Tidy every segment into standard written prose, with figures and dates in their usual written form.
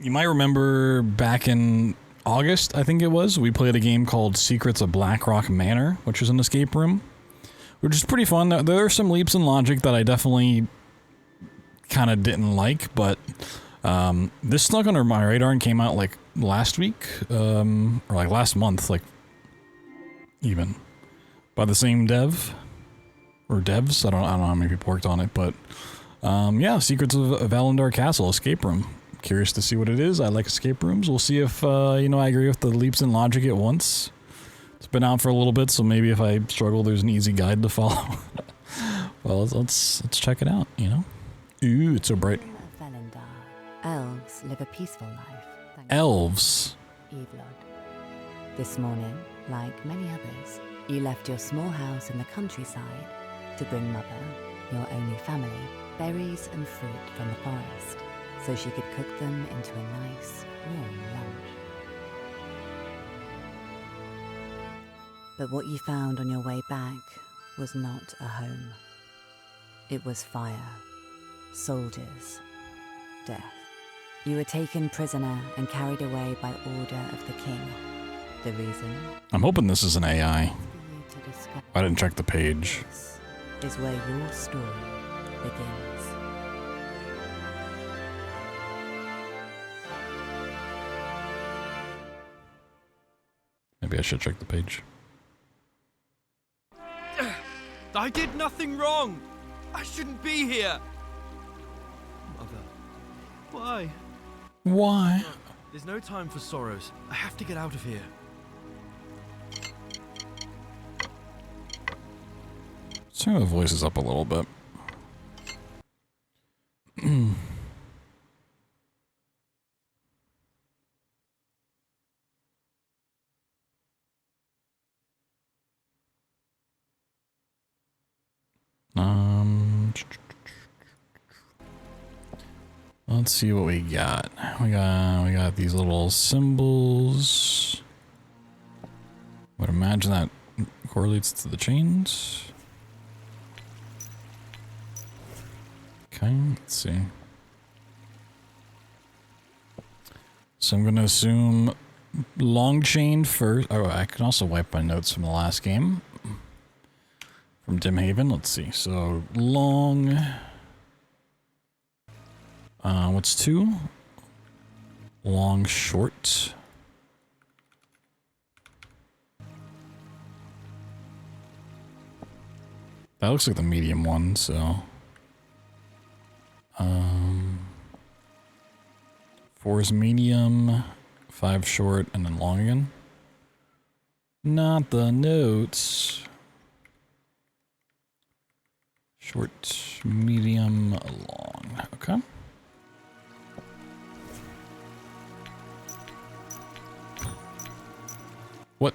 You might remember back in August, I think it was, we played a game called Secrets of Blackrock Manor, which is an escape room, which is pretty fun. There are some leaps in logic that I definitely kind of didn't like, but this snuck under my radar and came out like last week, or like last month, like even, by the same dev, or devs, I don't know how many people worked on it, but yeah, Secrets of Velendar Castle escape room. Curious to see what it is. I like escape rooms. We'll see if, you know, I agree with the leaps in logic at once. It's been out for a little bit, so maybe if I struggle, there's an easy guide to follow. Well, let's check it out, you know? Ooh, it's so bright. Velendar. Elves live a peaceful life. Elves? Evelod. This morning, like many others, you left your small house in the countryside to bring Mother, your only family, berries and fruit from the forest, so she could cook them into a nice, warm lunch. But what you found on your way back was not a home. It was fire, soldiers, death. You were taken prisoner and carried away by order of the king. The reason? I'm hoping this is an AI. For you to discover. I didn't check the page. This is where your story begins. Maybe I should check the page. I did nothing wrong! I shouldn't be here! Mother, why? Why? There's no time for sorrows. I have to get out of here. Let's turn the voices up a little bit. Let's see what we got. We got these little symbols. Would imagine that correlates to the chains. Okay, let's see. So I'm gonna assume long chain first. Oh, I can also wipe my notes from the last game. From Dimhaven, let's see. So long. What's two? Long, short. That looks like the medium one, so. 4 is medium, 5 short, and then long again. Not the notes. Short, medium, long. Okay. What?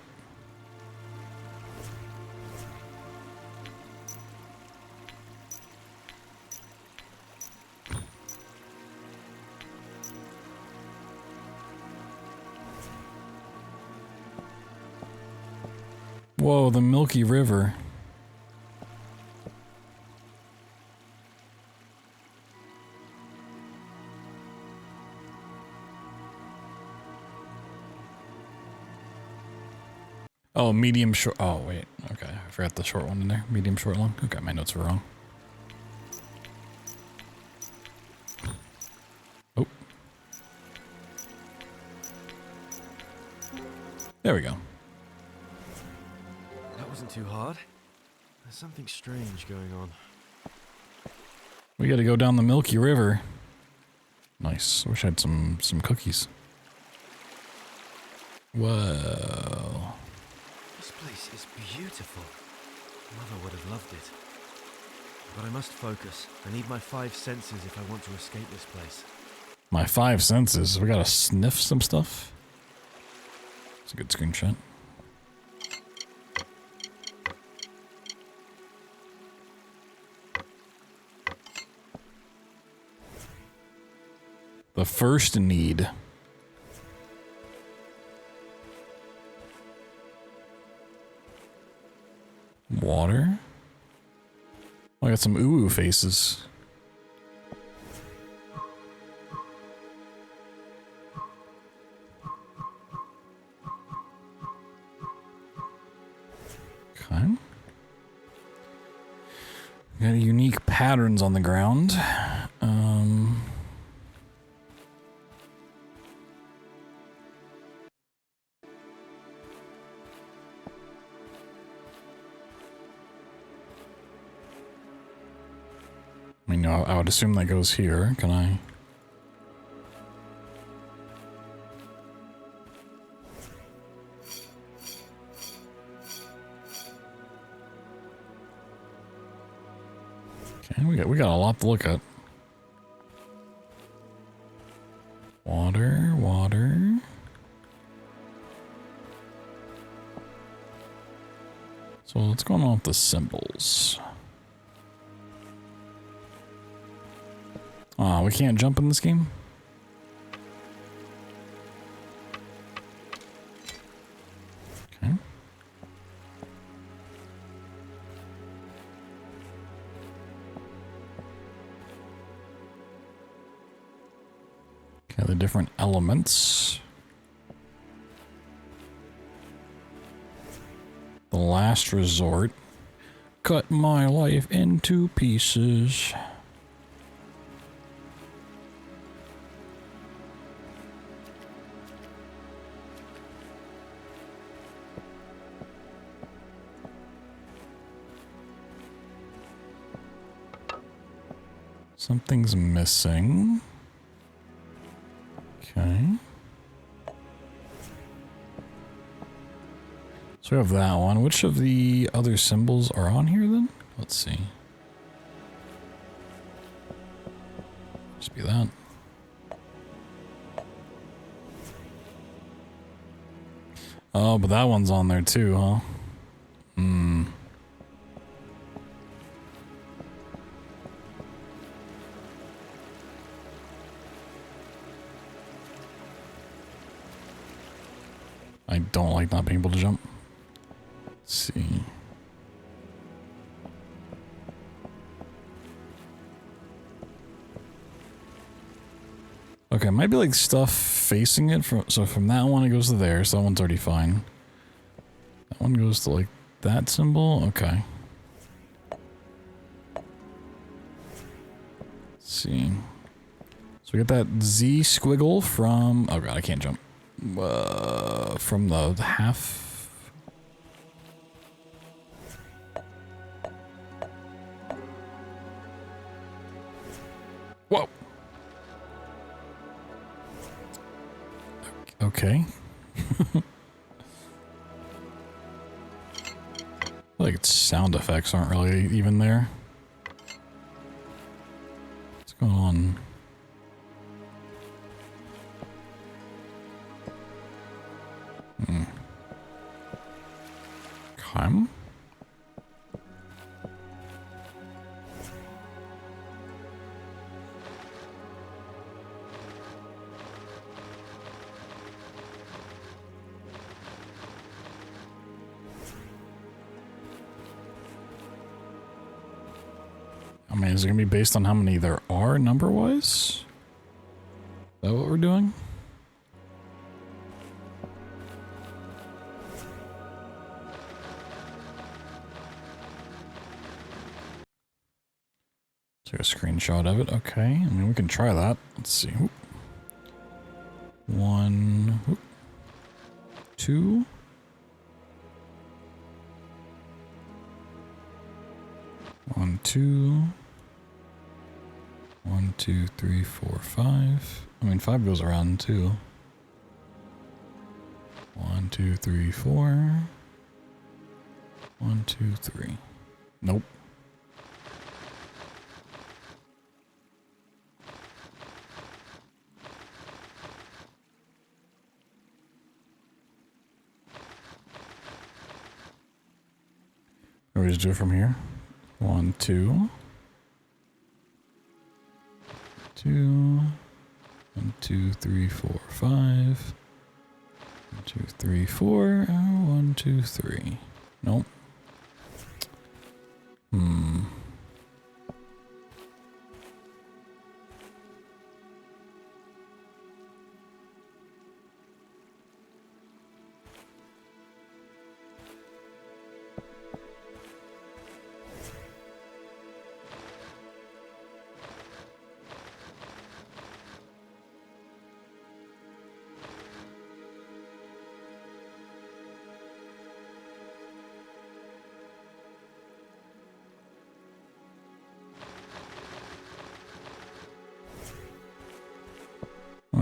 Whoa, the Milky River. Oh, medium short. Oh, wait. Okay. I forgot the short one in there. Medium, short, long. Okay, my notes were wrong. Oh. There we go. That wasn't too hard. There's something strange going on. We gotta go down the Milky River. Nice. Wish I had some cookies. Whoa. This place is beautiful. Mother would have loved it. But I must focus. I need my 5 senses if I want to escape this place. My 5 senses. We gotta sniff some stuff. It's a good screenshot. The first need. Water. Oh, I got some ooh faces. unique patterns on the ground. I mean, I would assume that goes here. Can I? Okay, we got a lot to look at. Water, water. So what's going on with the symbols? We can't jump in this game? Okay. Okay, the different elements. The last resort. Cut my life into pieces. Something's missing. Okay. So we have that one. Which of the other symbols are on here then? Let's see. Must be that. Oh, but that one's on there too, huh? Hmm. I don't like not being able to jump. Let's see. Okay, it might be like stuff facing it. So from that one it goes to there, so that one's already fine. That one goes to like that symbol. Okay. Let's see. So we got that Z squiggle from... Oh god, I can't jump. From the half... Whoa! Okay. Like its sound effects aren't really even there. What's going on? Okay. I mean, is it gonna be based on how many there are number-wise? Is that what we're doing? Take a screenshot of it. Okay, I mean, we can try that. Let's see. Oop. 1, oop. 2. 1, 2. 1, 2, 3, 4, 5. I mean, 5 goes around too. 1, 2, 3, 4. 1, 2, 3. Nope. Or we just do it from here. 1, 2. 2. 1, 2, 3, 4, 5. 1, 2, 3, 4. 1, 2, 3. Nope.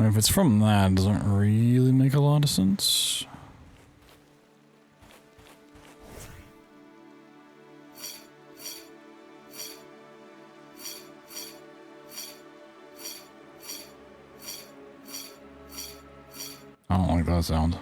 mean, if it's from that, it doesn't really make a lot of sense. I don't like that sound.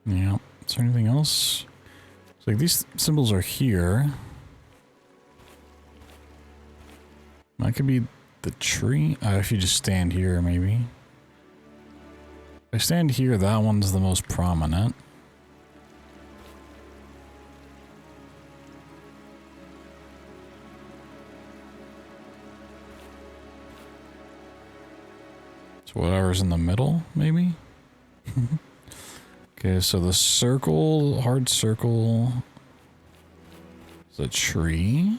Yeah. Is there anything else? It's like these symbols are here. That could be the tree. If you just stand here, maybe. If I stand here, that one's the most prominent. So whatever's in the middle, maybe? Okay, so the circle, hard circle, is a tree.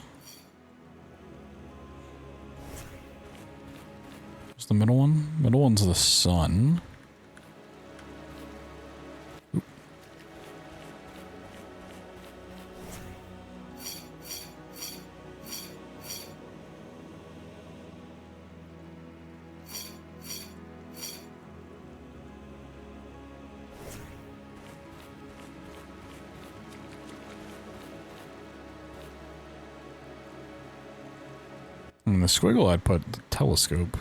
What's the middle one? Middle one's the sun. Oop. In the squiggle, I'd put the telescope.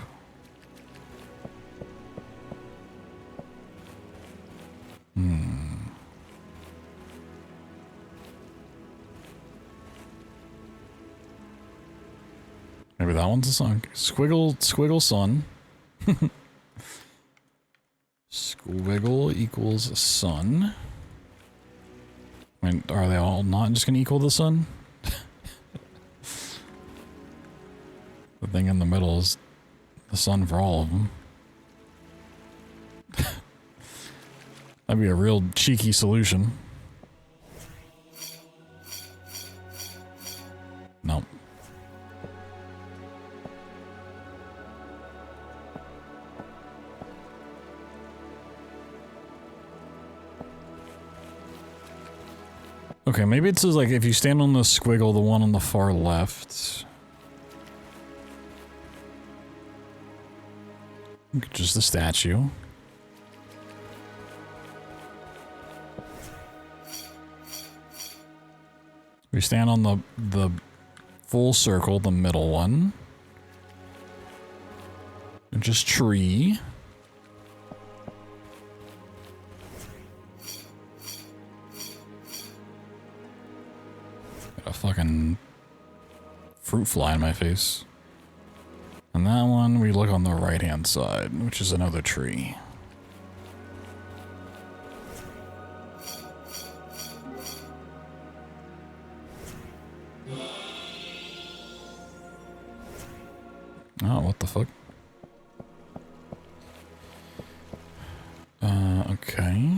Maybe that one's the sun. Squiggle sun. Squiggle equals sun. I mean, are they all not just going to equal the sun? The thing in the middle is the sun for all of them. That'd be a real cheeky solution. Nope. Okay, maybe it says like if you stand on the squiggle, the one on the far left. Just the statue. We stand on the full circle, the middle one. And just tree. Got a fucking fruit fly in my face. And that one, we look on the right-hand side, which is another tree. Oh, what the fuck? Okay.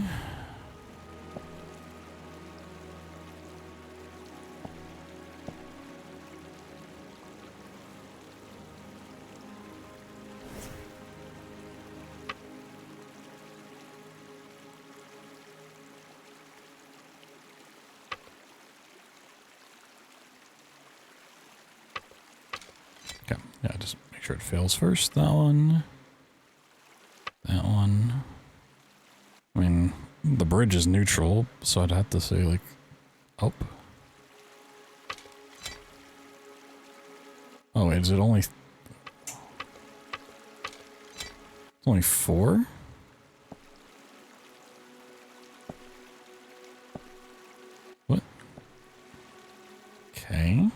Yeah, just make sure it fails first. That one. That one. I mean, the bridge is neutral, so I'd have to say, like, up. Oh, wait, is it only... It's only 4? What? Okay.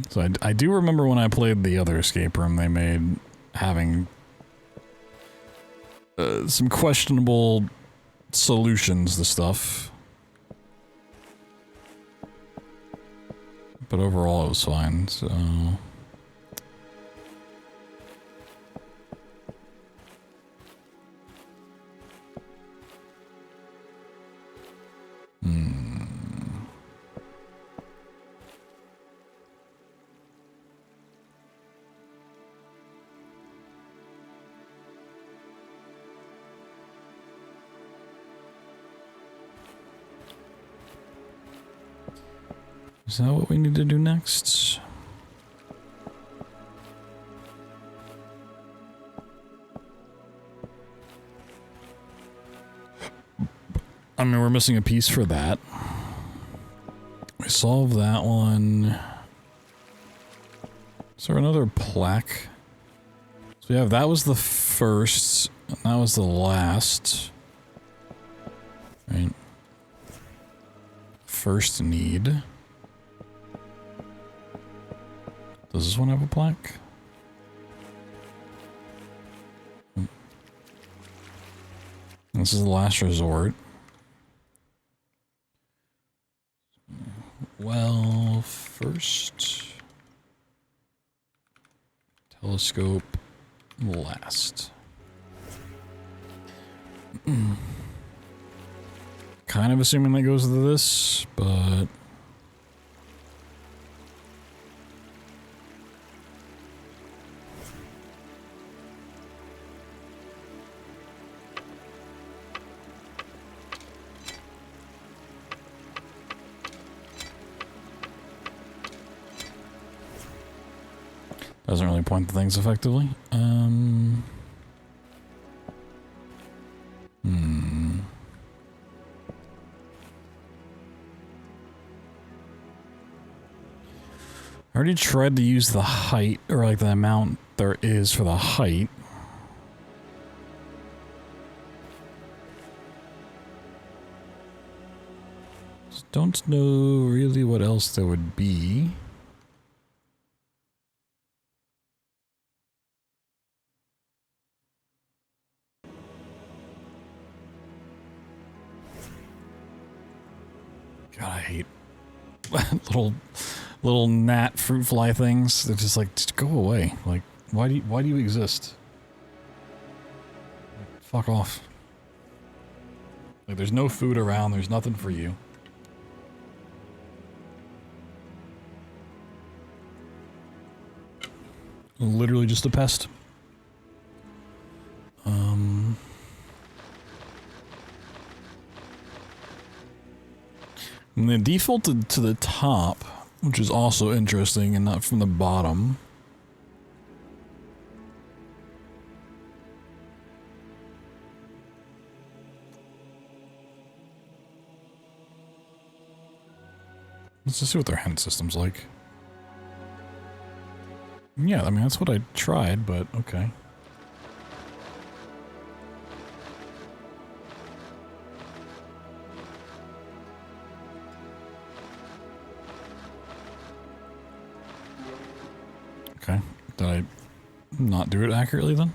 So I do remember when I played the other escape room they made having some questionable solutions to stuff. But overall it was fine, so... Is that what we need to do next? I mean, we're missing a piece for that. We solved that one. Is there another plaque? So yeah, that was the first, and that was the last. Right. First need. Does this one have a plaque? This is the last resort. Well, first... Telescope last. Kind of assuming that goes to this, but... Doesn't really point to things effectively. I already tried to use the height, or like the amount there is for the height. Just don't know really what else there would be. God, I hate little gnat fruit fly things. They're just like, just go away. Like, why do you exist? Fuck off. Like, there's no food around. There's nothing for you. Literally just a pest. And they defaulted to the top, which is also interesting, and not from the bottom. Let's just see what their hand system's like. Yeah, I mean, that's what I tried, but okay. Okay, did I not do it accurately then?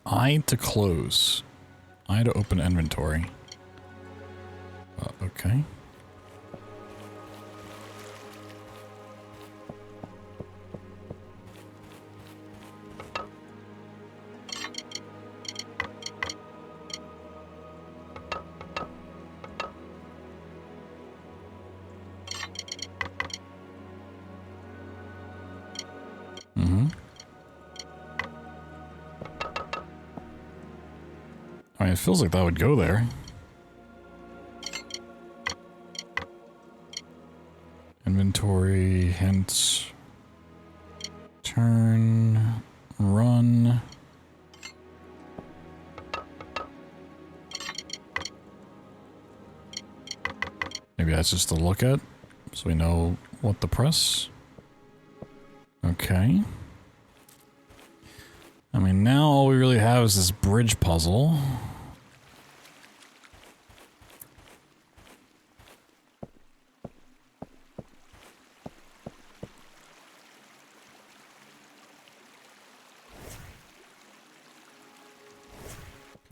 I to close. I to open inventory. Okay. I mean, it feels like that would go there. Inventory, hence, turn, run. Maybe that's just to look at, so we know what to press. Okay. I mean, now all we really have is this bridge puzzle.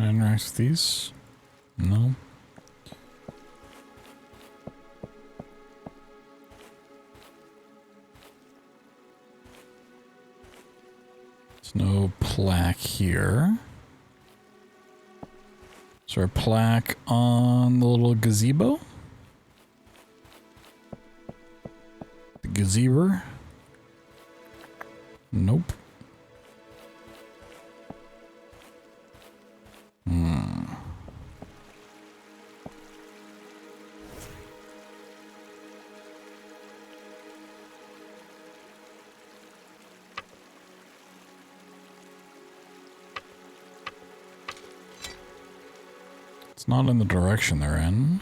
Can I interact with these? No. There's no plaque here. Is there a plaque on the little gazebo? The gazebo? Nope. It's not in the direction they're in.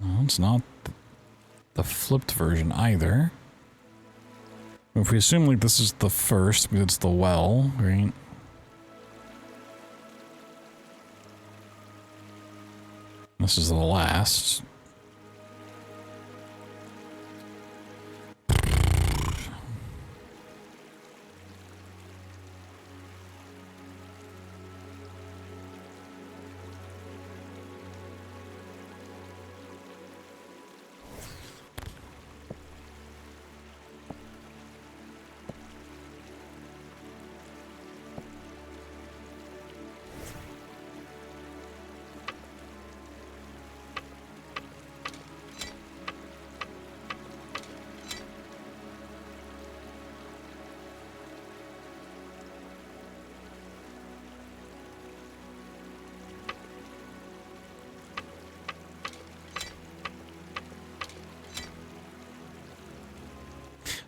No, it's not the flipped version either. If we assume like this is the first, because it's the well, right? This is the last.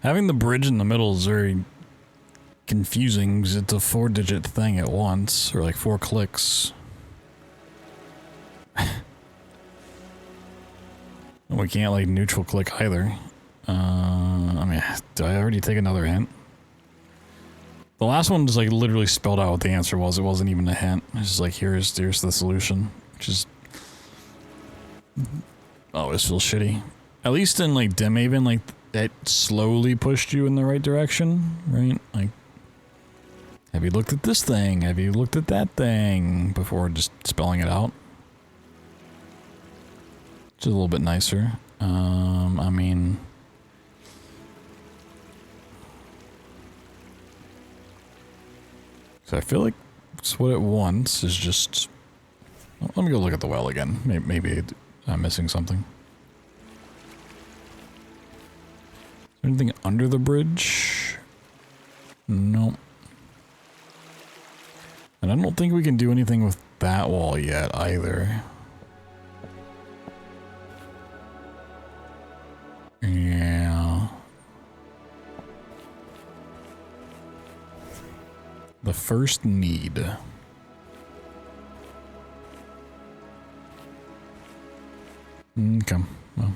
Having the bridge in the middle is very confusing because it's a 4-digit thing at once, or like 4 clicks. We can't like neutral click either. I mean, did I already take another hint? The last one just like literally spelled out what the answer was. It wasn't even a hint. It's just like, here's the solution, which is... Oh, this feels shitty. At least in like Dimhaven, like it slowly pushed you in the right direction, right? Like, have you looked at this thing? Have you looked at that thing? Before just spelling it out. It's a little bit nicer. I mean... So I feel like it's what it wants is just... Well, let me go look at the well again. Maybe I'm missing something. Is there anything under the bridge? Nope. And I don't think we can do anything with that wall yet either. Yeah. The first need. Okay. Well.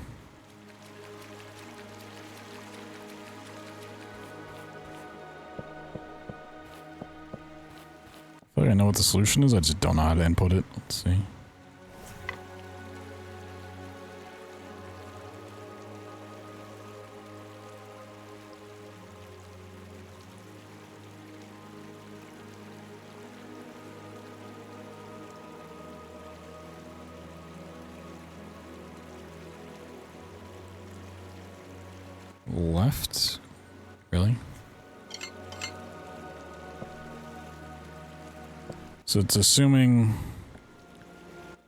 I feel like I know what the solution is, I just don't know how to input it. Let's see. Left? Really? So it's assuming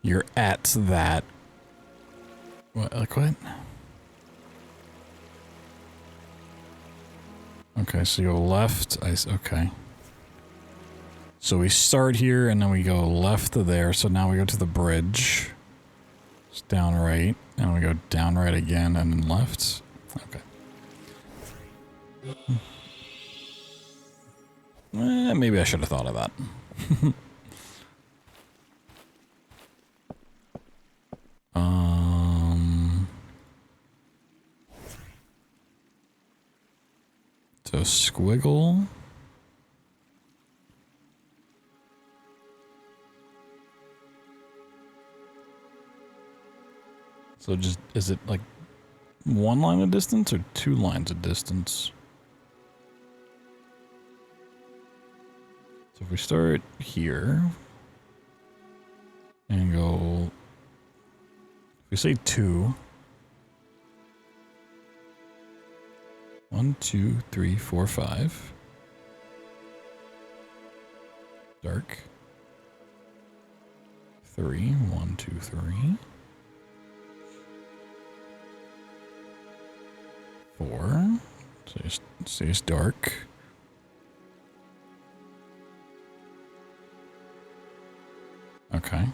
you're at that. What? Like what? Okay, so you go left. Okay. So we start here and then we go left to there. So now we go to the bridge. It's down right. And we go down right again and then left. Okay. Maybe I should have thought of that. So squiggle. So just, is it like one line of distance or 2 lines of distance? So if we start here and go, if we say 2, 1, 2, 3, 4, 5. Dark. 3, 1, 2, 3. 4. So it's dark. Okay.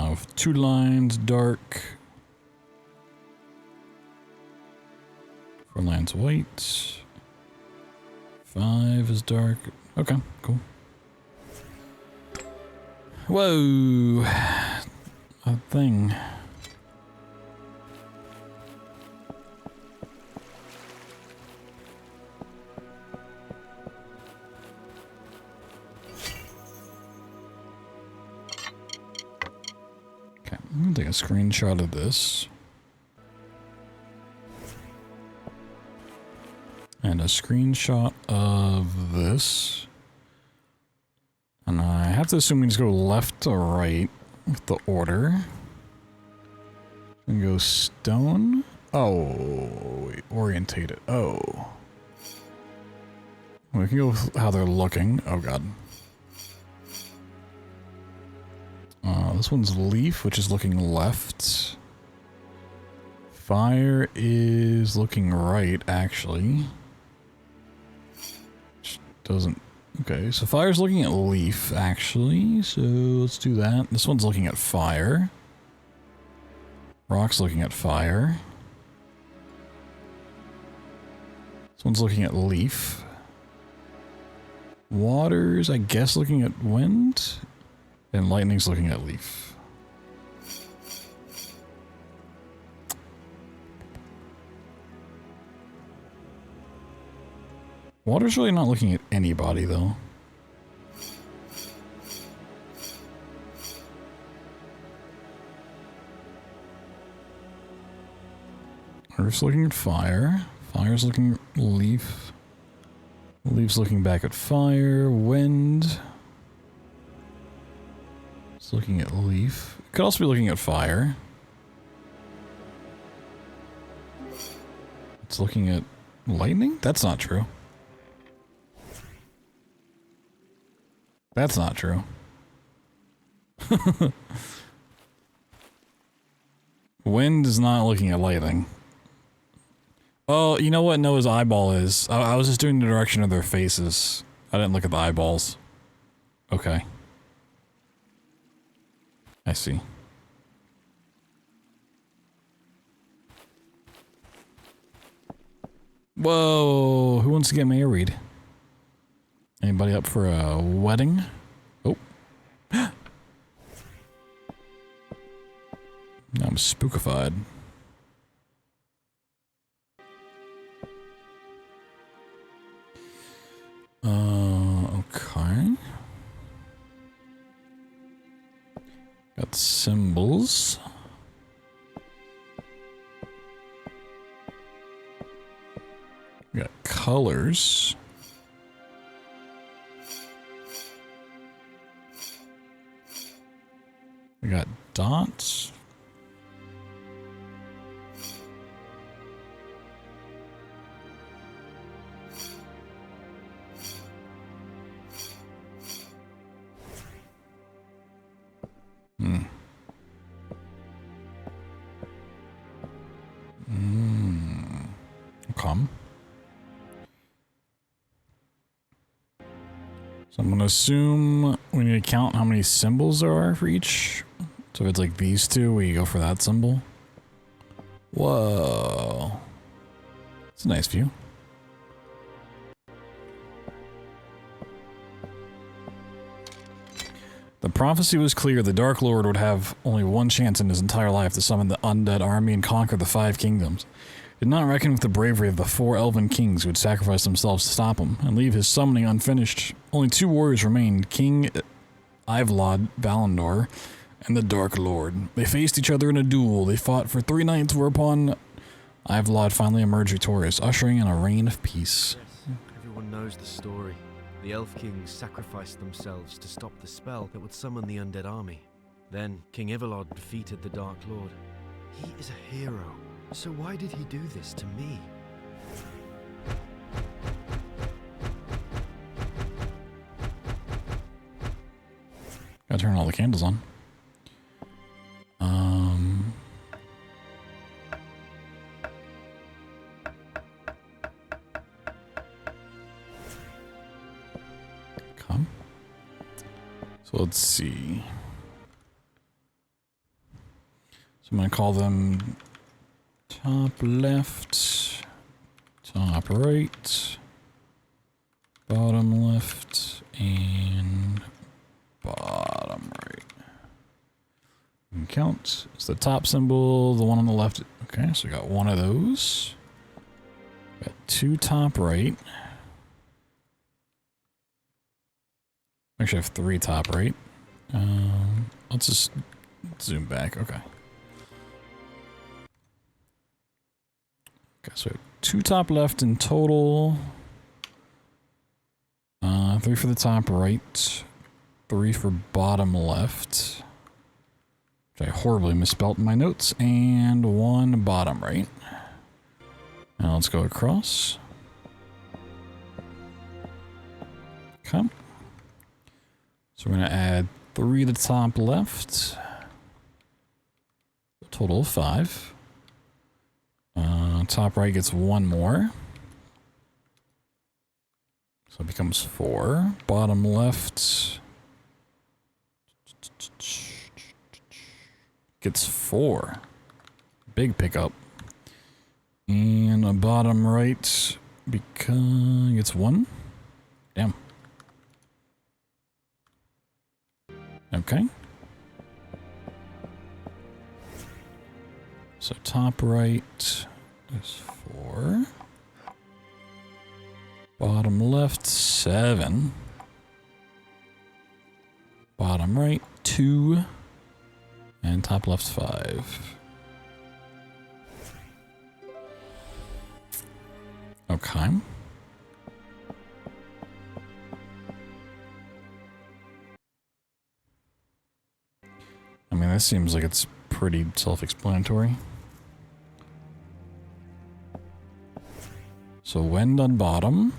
With 2 lines, dark. 4 lines, white. 5 is dark. Okay, cool. Whoa! A thing. I'm gonna take a screenshot of this. And a screenshot of this. And I have to assume we just go left to right with the order. And go stone. Oh, wait, orientate it. Oh. We can go with how they're looking. Oh god. This one's leaf, which is looking left. Fire is looking right, actually. Which doesn't... Okay, so fire's looking at leaf, actually. So let's do that. This one's looking at fire. Rock's looking at fire. This one's looking at leaf. Water's, I guess, looking at wind. And lightning's looking at leaf. Water's really not looking at anybody, though. Earth's looking at fire. Fire's looking at leaf. Leaf's looking back at fire. Wind. It's looking at leaf. It could also be looking at fire. It's looking at lightning? That's not true. That's not true. Wind is not looking at lightning. Oh, you know what Noah's eyeball is? I was just doing the direction of their faces. I didn't look at the eyeballs. Okay. I see. Whoa, who wants to get married? Anybody up for a wedding? Oh. I'm spookified. Okay. Got symbols. We got colors. We got dots. Okay. So I'm gonna assume we need to count how many symbols there are for each. So if it's like these two, we go for that symbol. Whoa. It's a nice view. The prophecy was clear. The Dark Lord would have only one chance in his entire life to summon the undead army and conquer the 5 kingdoms. Did not reckon with the bravery of the 4 elven kings who had sacrificed themselves to stop him, and leave his summoning unfinished. Only 2 warriors remained, King Ivlod Velendar and the Dark Lord. They faced each other in a duel. They fought for 3 nights, whereupon Ivlod finally emerged victorious, ushering in a reign of peace. Yes, everyone knows the story. The Elf Kings sacrificed themselves to stop the spell that would summon the undead army. Then King Ivalod defeated the Dark Lord. He is a hero, so why did he do this to me? Gotta turn all the candles on. Come. So let's see. So I'm gonna call them top left, top right, bottom left, and bottom right. You can count. It's the top symbol, the one on the left. Okay, so we got one of those. Got 2 top right. Actually, I have 3 top right. Let's just zoom back. Okay. Okay, so 2 top left in total. 3 for the top right. 3 for bottom left. Which I horribly misspelled in my notes. And 1 bottom right. Now let's go across. Okay. So we're going to add 3 to the top left. A total of 5. Top right gets 1 more. So it becomes 4. Bottom left gets 4. Big pickup. And a bottom right gets 1. Damn. Okay. So top right is 4. Bottom left, 7. Bottom right, 2. And top left, 5. Okay. I mean, that seems like it's pretty self-explanatory. So wind on bottom.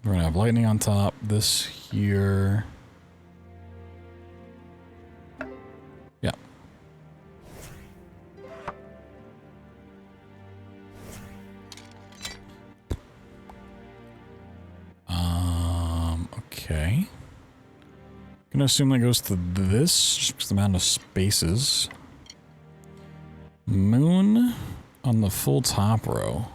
We're gonna have lightning on top. This here. Yeah. Okay. Gonna assume that goes to this, just because the amount of spaces. Moon on the full top row.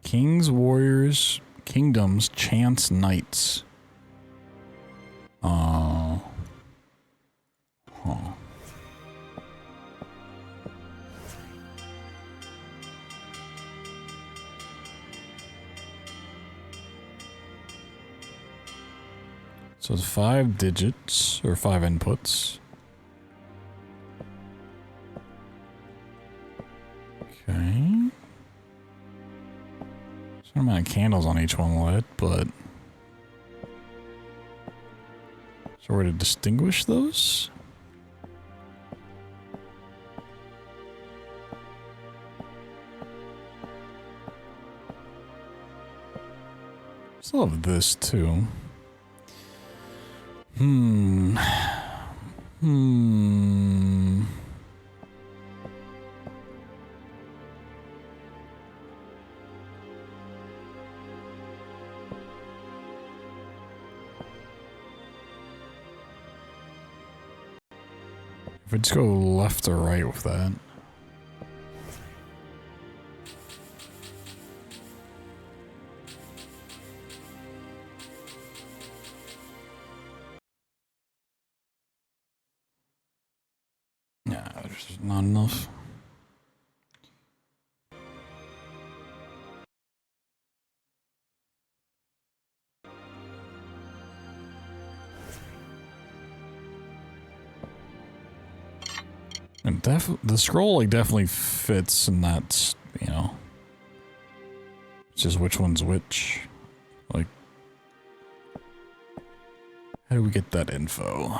Kings, warriors, kingdoms, chance, knights. So it's 5 digits, or 5 inputs. Okay. Some amount of candles on each one lit, but... So we're to distinguish those? Still have this too. If we just go left or right with that. There's not enough. And the scroll like definitely fits, and that's, you know, it's just which one's which. Like, how do we get that info?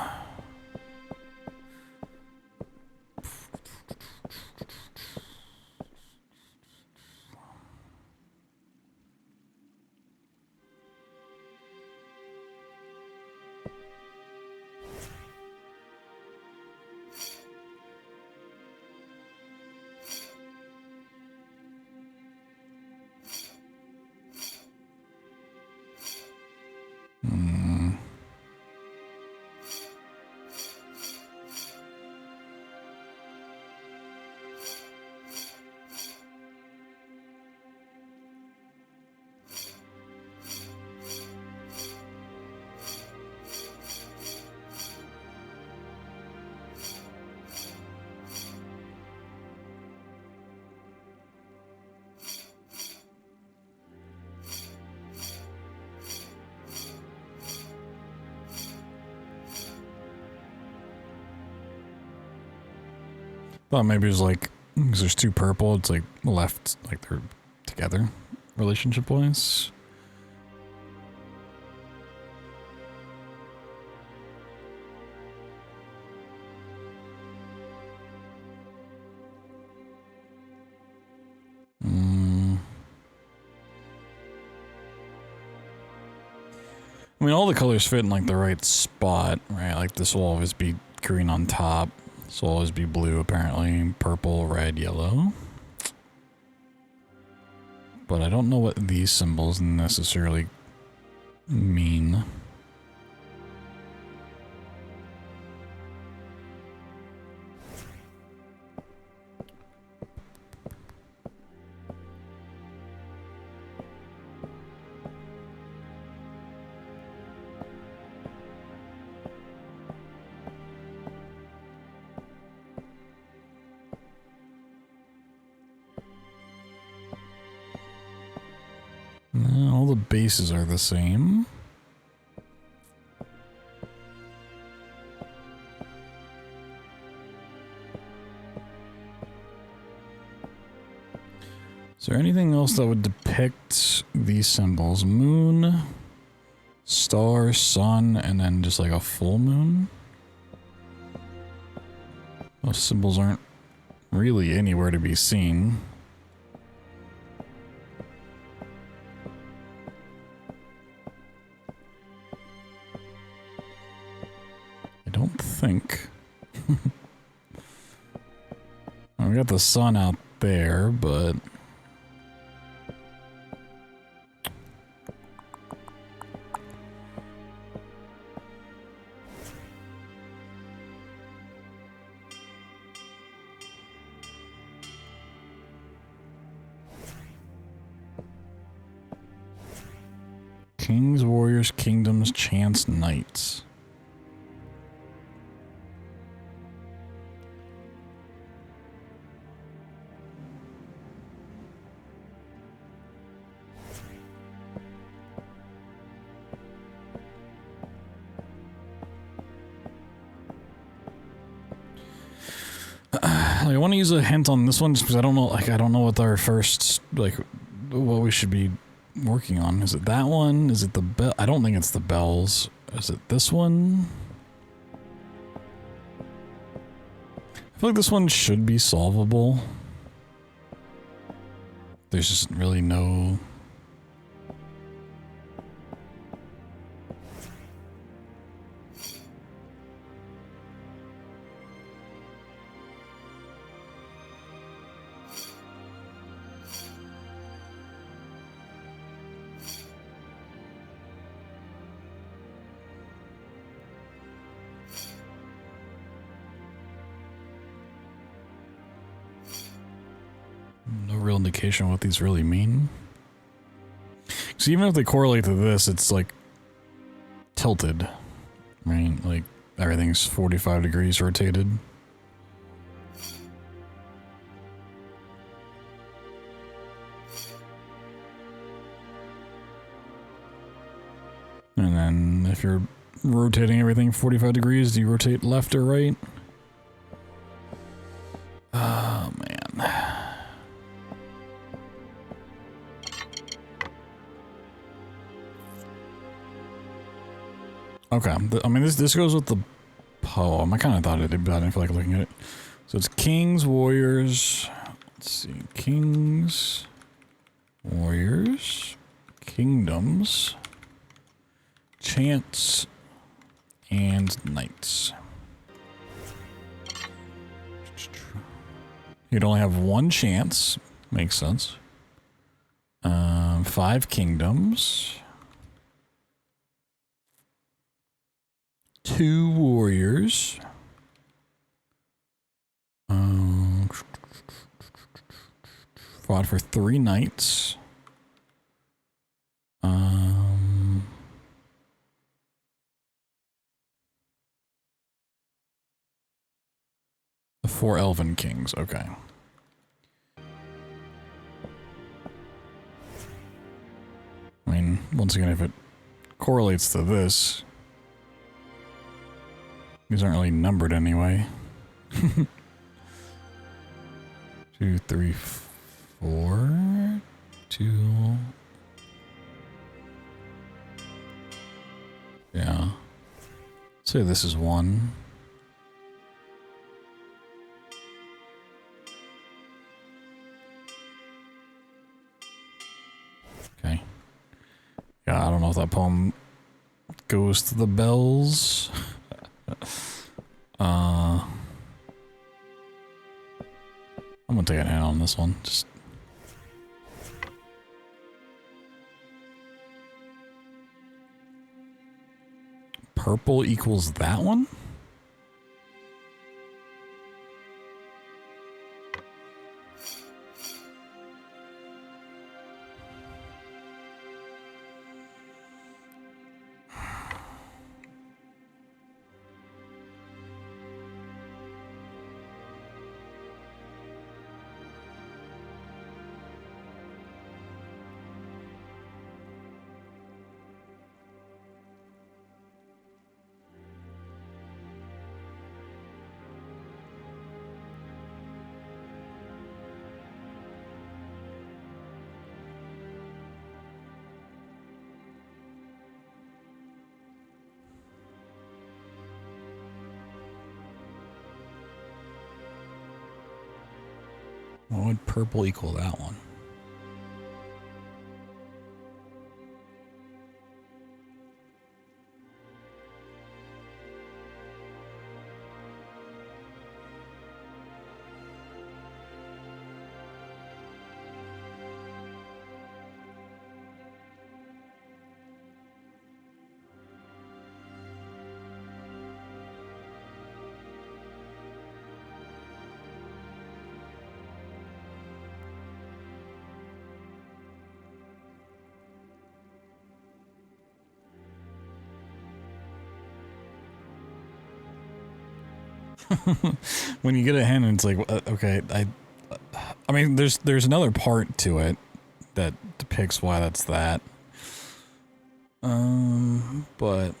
Thought maybe it was like, because there's two purple, it's like left, like they're together, relationship wise. I mean, all the colors fit in like the right spot, right? Like this will always be green on top. This will always be blue, apparently. Purple, red, yellow. But I don't know what these symbols necessarily mean. All the bases are the same. Is there anything else that would depict these symbols? Moon, star, sun, and then just like a full moon? Those symbols aren't really anywhere to be seen. I don't think. We got the sun out there, but kings, warriors, kingdoms, chance, knights. I want to use a hint on this one just because I don't know, like, I don't know what our first, like, what we should be working on. Is it that one? Is it the bell? I don't think it's the bells. Is it this one? I feel like this one should be solvable. There's just really no... No real indication of what these really mean. So even if they correlate to this, it's like tilted, right? Like everything's 45 degrees rotated. And then if you're rotating everything 45 degrees, do you rotate left or right? Oh, man. Okay, I mean, this goes with the poem. I kind of thought it did, but I didn't feel like looking at it. So it's kings, warriors. Let's see. Kings, warriors, kingdoms, chants, and knights. You'd only have one chance. Makes sense. 5 kingdoms. 2 warriors. Fought for 3 knights. 4 elven kings, okay. I mean, once again, if it correlates to this, these aren't really numbered anyway. 2, 3, 4, 2. Yeah. Say this is 1. Okay. Yeah, I don't know if that poem goes to the bells. I'm gonna take a hand on this one. Just purple equals that one? What would purple equal that one? When you get a hint, it's like, okay, I mean, there's another part to it that depicts why that's that. But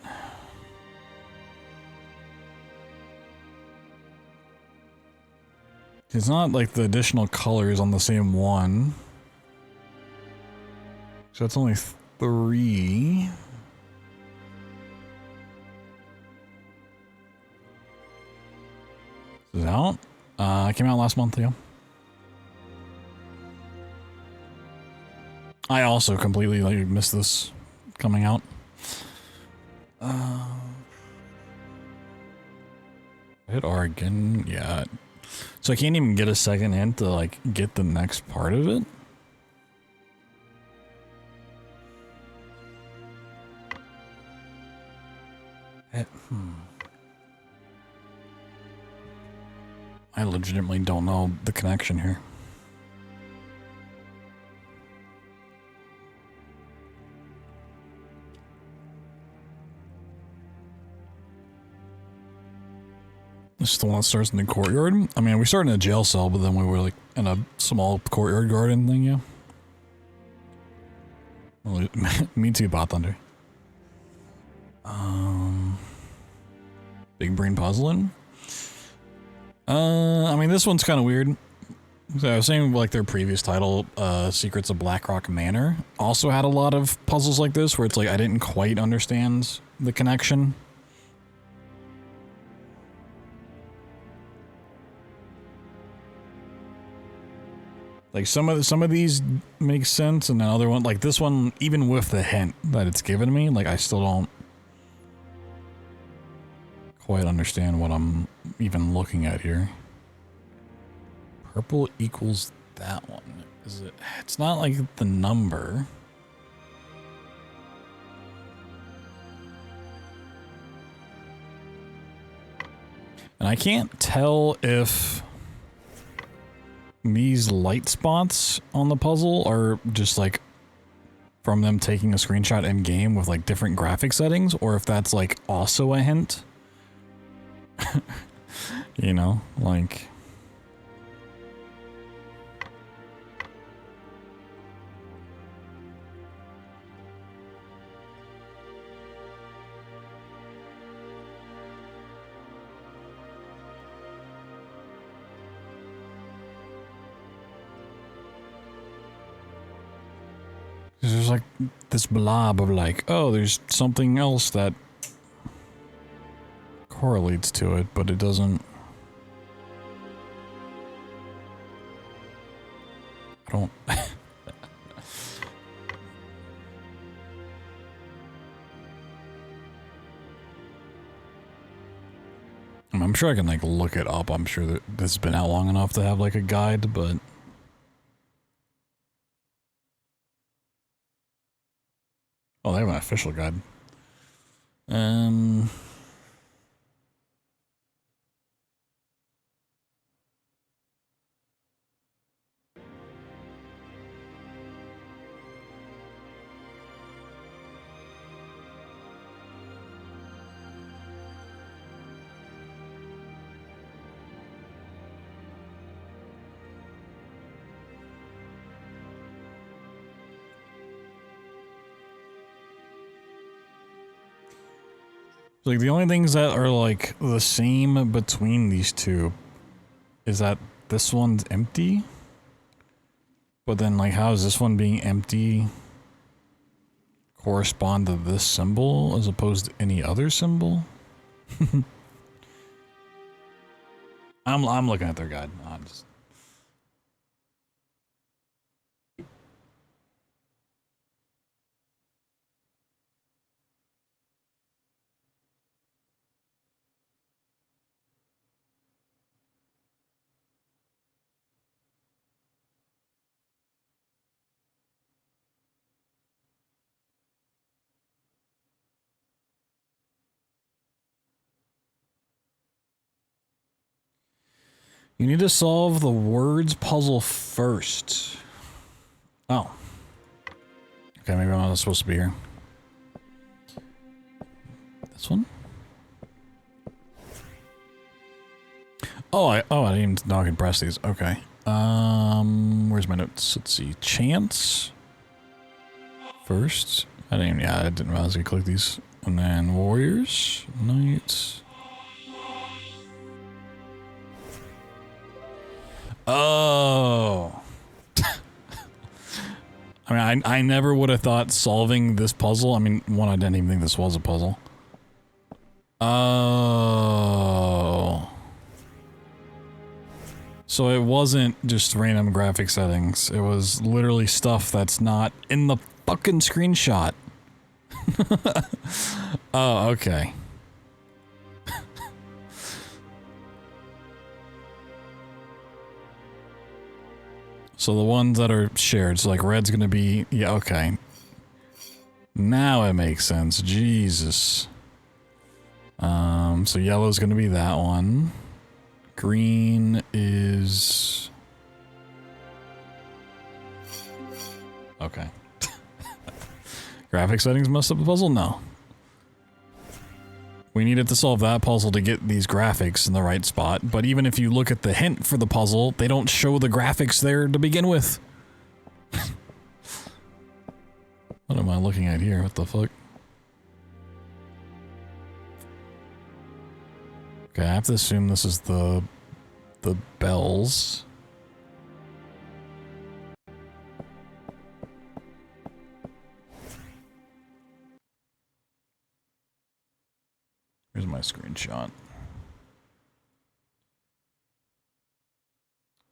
it's not like the additional colors on the same one. So that's only 3. This is out. It came out last month, yeah. I also completely missed this coming out. Hit R again, yeah. So I can't even get a second hint to get the next part of it. I legitimately don't know the connection here. This is the one that starts in the courtyard. I mean, we started in a jail cell, but then we were in a small courtyard garden thing, yeah. Well, me too, Bot Thunder. Big brain puzzling. I mean, this one's kind of weird. So I was saying, like, their previous title, Secrets of Blackrock Manor, also had a lot of puzzles like this, where it's like, I didn't quite understand the connection. Like, some of these make sense, and the other one, like this one, even with the hint that it's given me, like, I still don't quite understand what I'm even looking at here. Purple equals that one. Is it? It's not like the number. And I can't tell if these light spots on the puzzle are just like from them taking a screenshot in game with like different graphic settings, or if that's like also a hint. You know, like... There's like this blob of like, oh, there's something else that correlates to it, but it doesn't. I don't. I'm sure I can like look it up. I'm sure that this has been out long enough to have like a guide, but. Oh, they have an official guide. Like, the only things that are, like, the same between these two is that this one's empty. But then, like, how is this one being empty correspond to this symbol as opposed to any other symbol? I'm looking at their guide. I'm just... You need to solve the words puzzle first. Oh. Okay, maybe I'm not supposed to be here. This one? Oh, I didn't even know I could press these. Okay. Where's my notes? Let's see. Chance. First. I didn't realize I could click these. And then warriors. Knights. Oh. I mean, I never would have thought solving this puzzle. I mean, one, I didn't even think this was a puzzle. Oh. So it wasn't just random graphic settings. It was literally stuff that's not in the fucking screenshot. Oh, okay. So the ones that are shared, so like red's gonna be, yeah, okay. Now it makes sense, Jesus. So yellow's gonna be that one. Green is... Okay. Graphic settings messed up the puzzle? No. We needed to solve that puzzle to get these graphics in the right spot, but even if you look at the hint for the puzzle, they don't show the graphics there to begin with. What am I looking at here? What the fuck? Okay, I have to assume this is the bells. Here's my screenshot.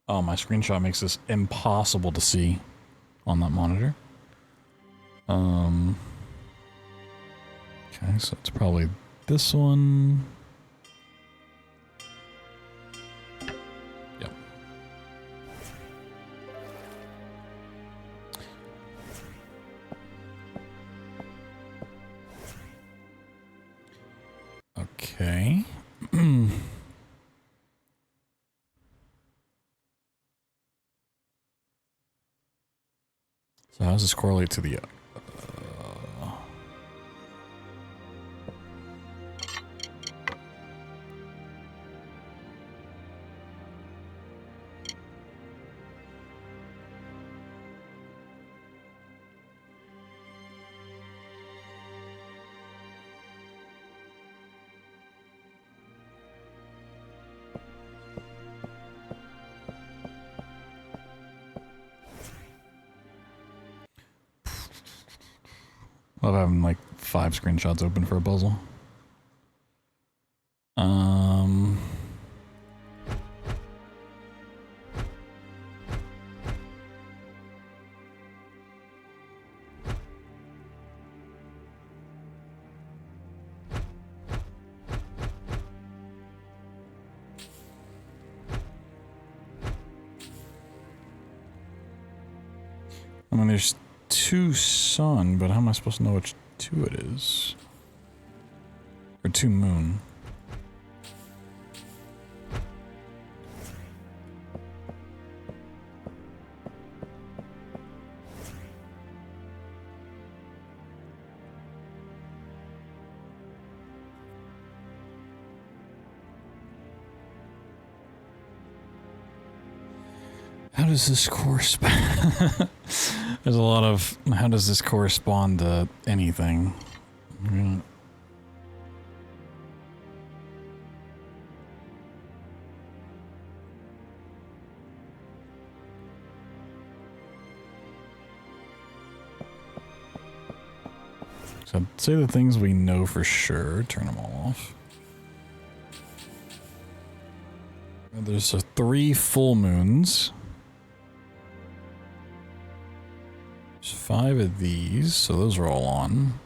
Oh, my screenshot makes this impossible to see on that monitor. Okay, so it's probably this one. Yep. Okay. So how does this correlate to the... I love having like 5 screenshots open for a puzzle. I mean, there's 2 sun, but how am I supposed to know which 2 it is? Or 2 moon. How does this correspond? There's a lot of, how does this correspond to anything? So I'd say the things we know for sure, turn them all off. There's 3 full moons. There's 5 of these, so those are all on.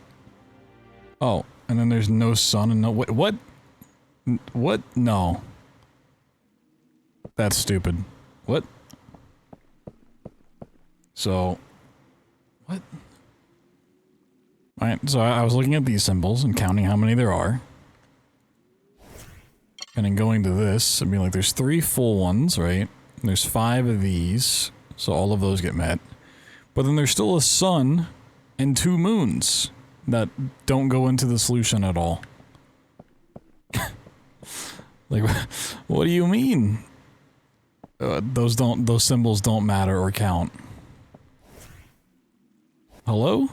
Oh, and then there's no sun and no... Wait, what? What? No. That's stupid. What? So... What? Alright, so I was looking at these symbols and counting how many there are. And then going to this, and being like, there's 3 full ones, right? And there's 5 of these, so all of those get met. But then there's still a sun and 2 moons that don't go into the solution at all. Like, what do you mean? Those symbols don't matter or count. Hello?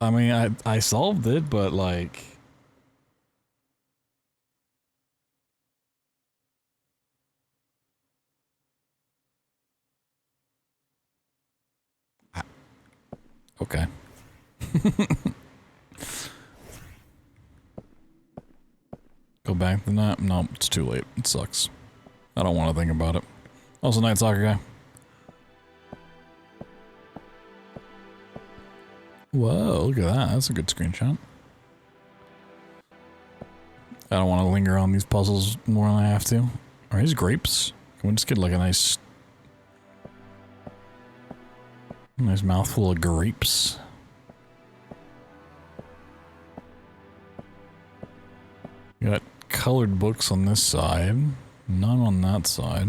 I mean, I solved it, but like... Okay. Go back to that? No, it's too late. It sucks. I don't want to think about it. Also, Night Soccer guy. Whoa, look at that. That's a good screenshot. I don't want to linger on these puzzles more than I have to. Are these grapes? Can we just get like a nice mouthful of grapes? You got colored books on this side, none on that side.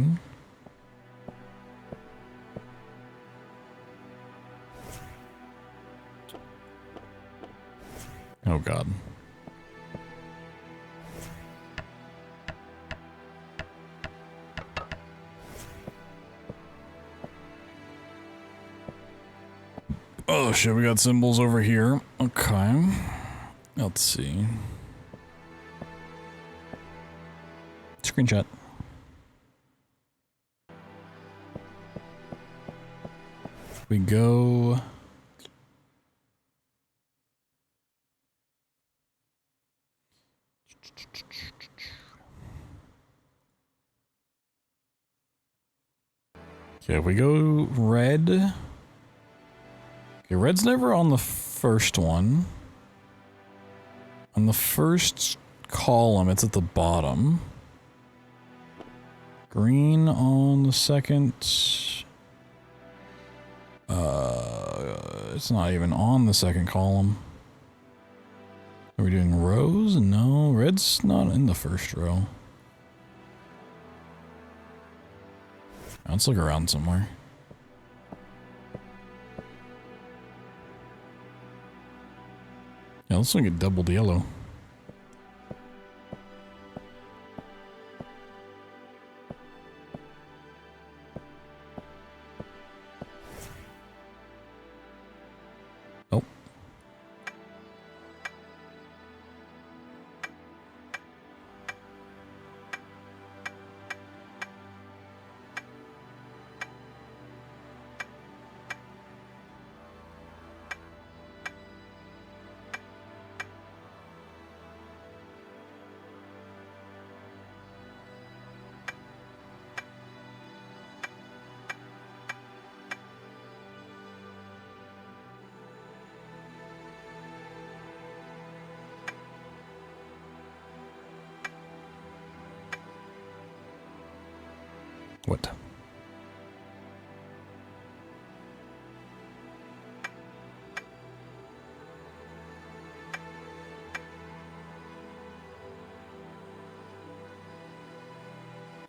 Oh god. Oh shit, we got symbols over here. Okay. Let's see. screenshot. We go. Okay, if we go red. Okay, red's never on the first one. On the first column, it's at the bottom. Green on the second. It's not even on the second column. Are we doing rows? No, red's not in the first row. Let's look around somewhere. Yeah, let's look at doubled yellow. Oh. What?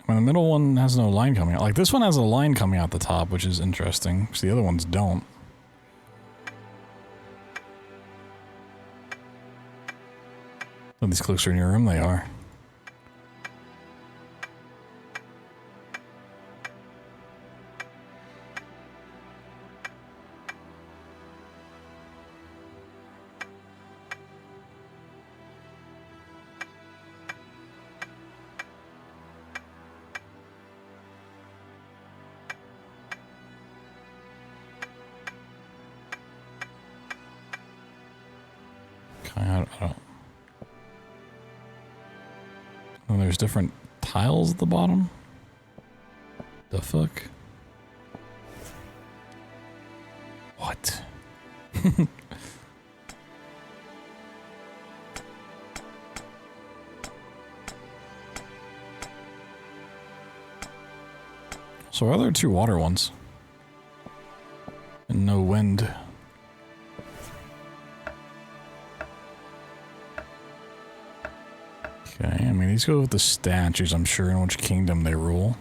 Well, the middle one has no line coming out. Like, this one has a line coming out the top, which is interesting, because the other ones don't. Are these closer in your room? They are. I don't. Oh, there's different tiles at the bottom? The fuck? What? So are there two water ones? And no wind. Okay, I mean, these go with the statues, I'm sure, in which kingdom they rule.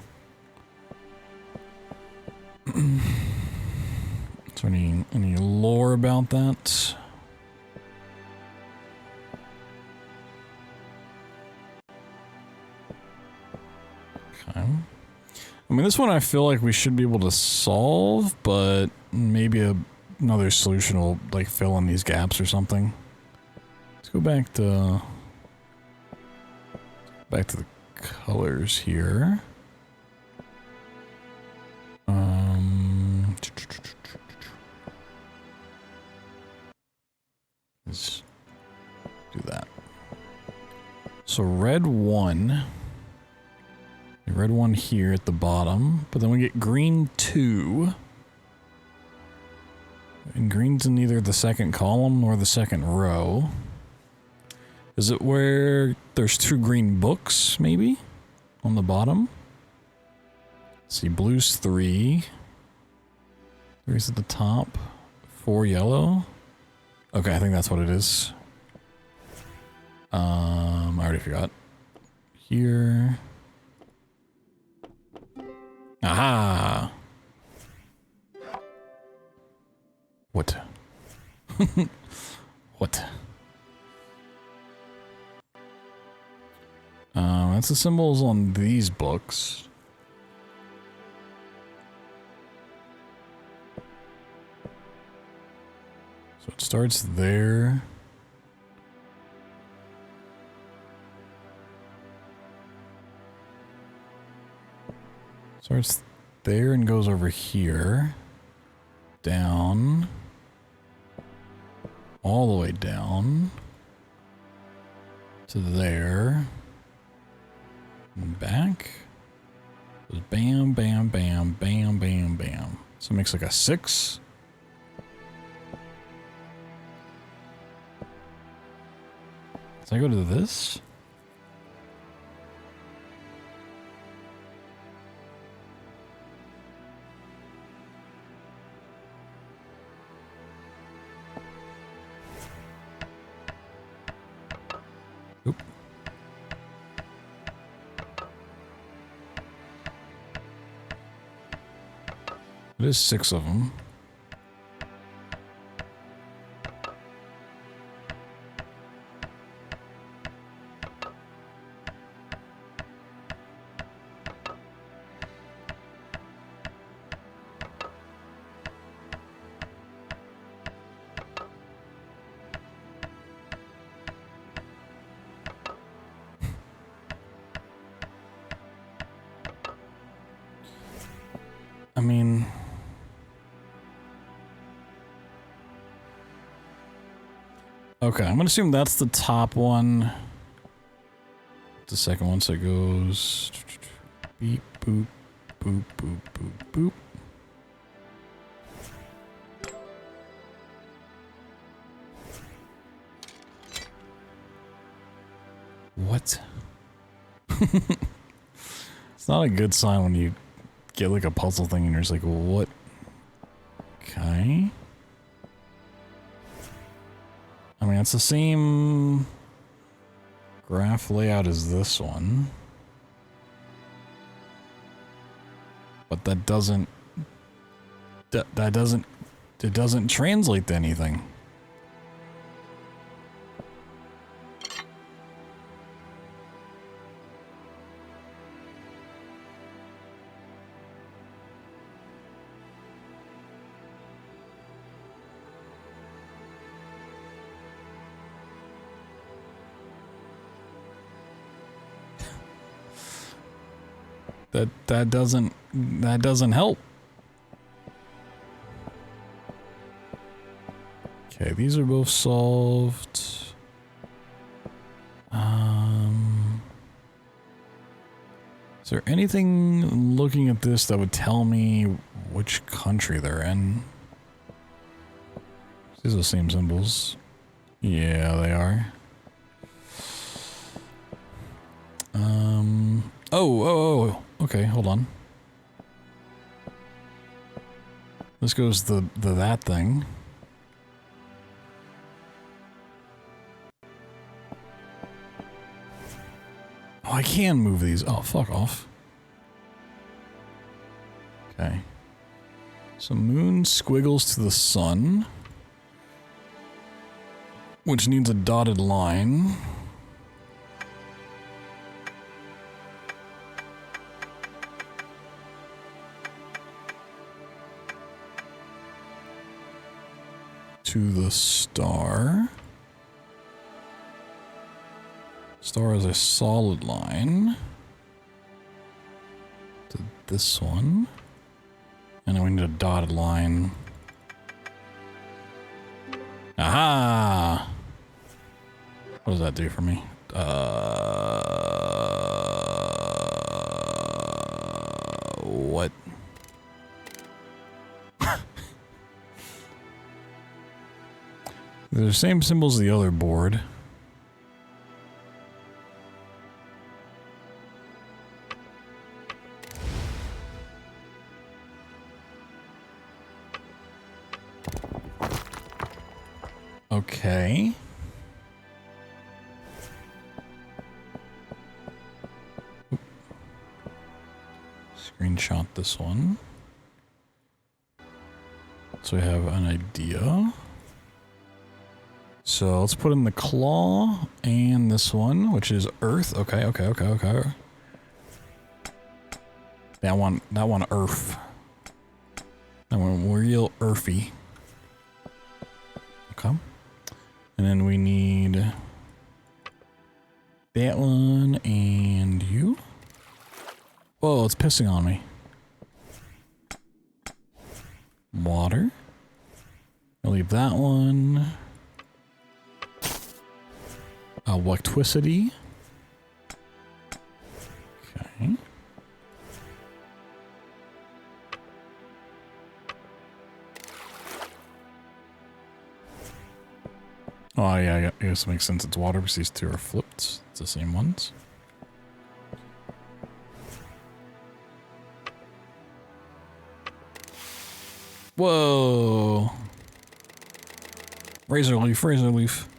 Is there any lore about that? Okay. I mean, this one I feel like we should be able to solve, but maybe another solution will, like, fill in these gaps or something. Let's go back to the colors here. Let's do that. So red one here at the bottom, but then we get green 2. And green's in neither the second column nor the second row. Is it where there's 2 green books, maybe? On the bottom? Let's see, blue's 3. 3's at the top. 4 yellow. Okay, I think that's what it is. I already forgot. Here. Aha! What? What? That's the symbols on these books. So it starts there. Starts there and goes over here. Down. All the way down. To there. And back. Just bam, bam, bam, bam, bam, bam. So it makes like a 6. So I go to this. Oop. It is 6 of them. I mean, okay, I'm gonna assume that's the top one. The second one, so it goes beep, boop, boop, boop, boop, boop. What? It's not a good sign when you get like a puzzle thing and you're just like, what? Okay. I mean, it's the same graph layout as this one. But that doesn't it doesn't translate to anything. That doesn't help. Okay, these are both solved. Is there anything looking at this that would tell me which country they're in? These are the same symbols. Yeah, they are. Oh, okay, hold on. This goes the that thing. Oh, I can move these. Oh, fuck off. Okay. So moon squiggles to the sun, which needs a dotted line. To the star. Star is a solid line. To this one. And then we need a dotted line. Aha! What does that do for me? What? They're the same symbols as the other board. Okay. Oop. Screenshot this one. So we have an idea. So let's put in the claw and this one, which is earth. Okay. That one earth. That one real earthy. Okay. And then we need that one and you. Whoa, it's pissing on me. water. I'll leave that one. Electricity. Okay. Oh yeah, I guess it makes sense. It's water because these two are flipped. It's the same ones. Whoa! Razor leaf, razor leaf.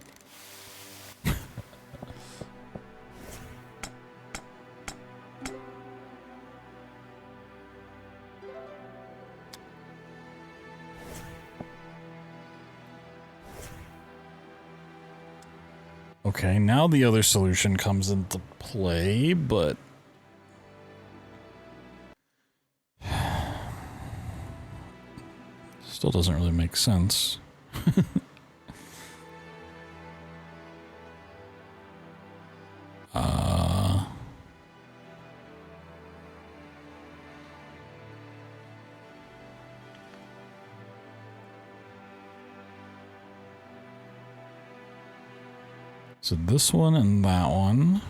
Okay, now the other solution comes into play, but still doesn't really make sense. So this one and that one.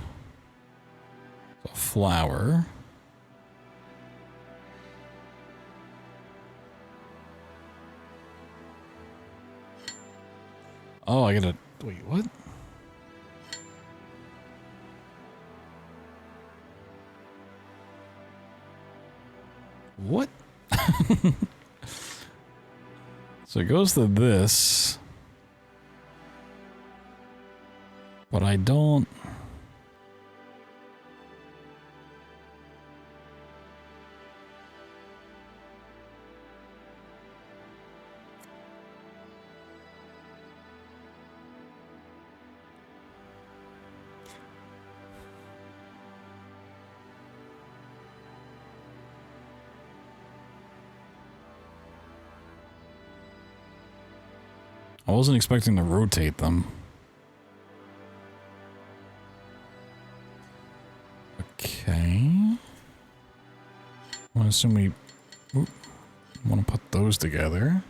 A flower. Oh, I gotta... Wait, what? What? So it goes to this. But I don't... I wasn't expecting to rotate them. Okay. I assume we want to put those together.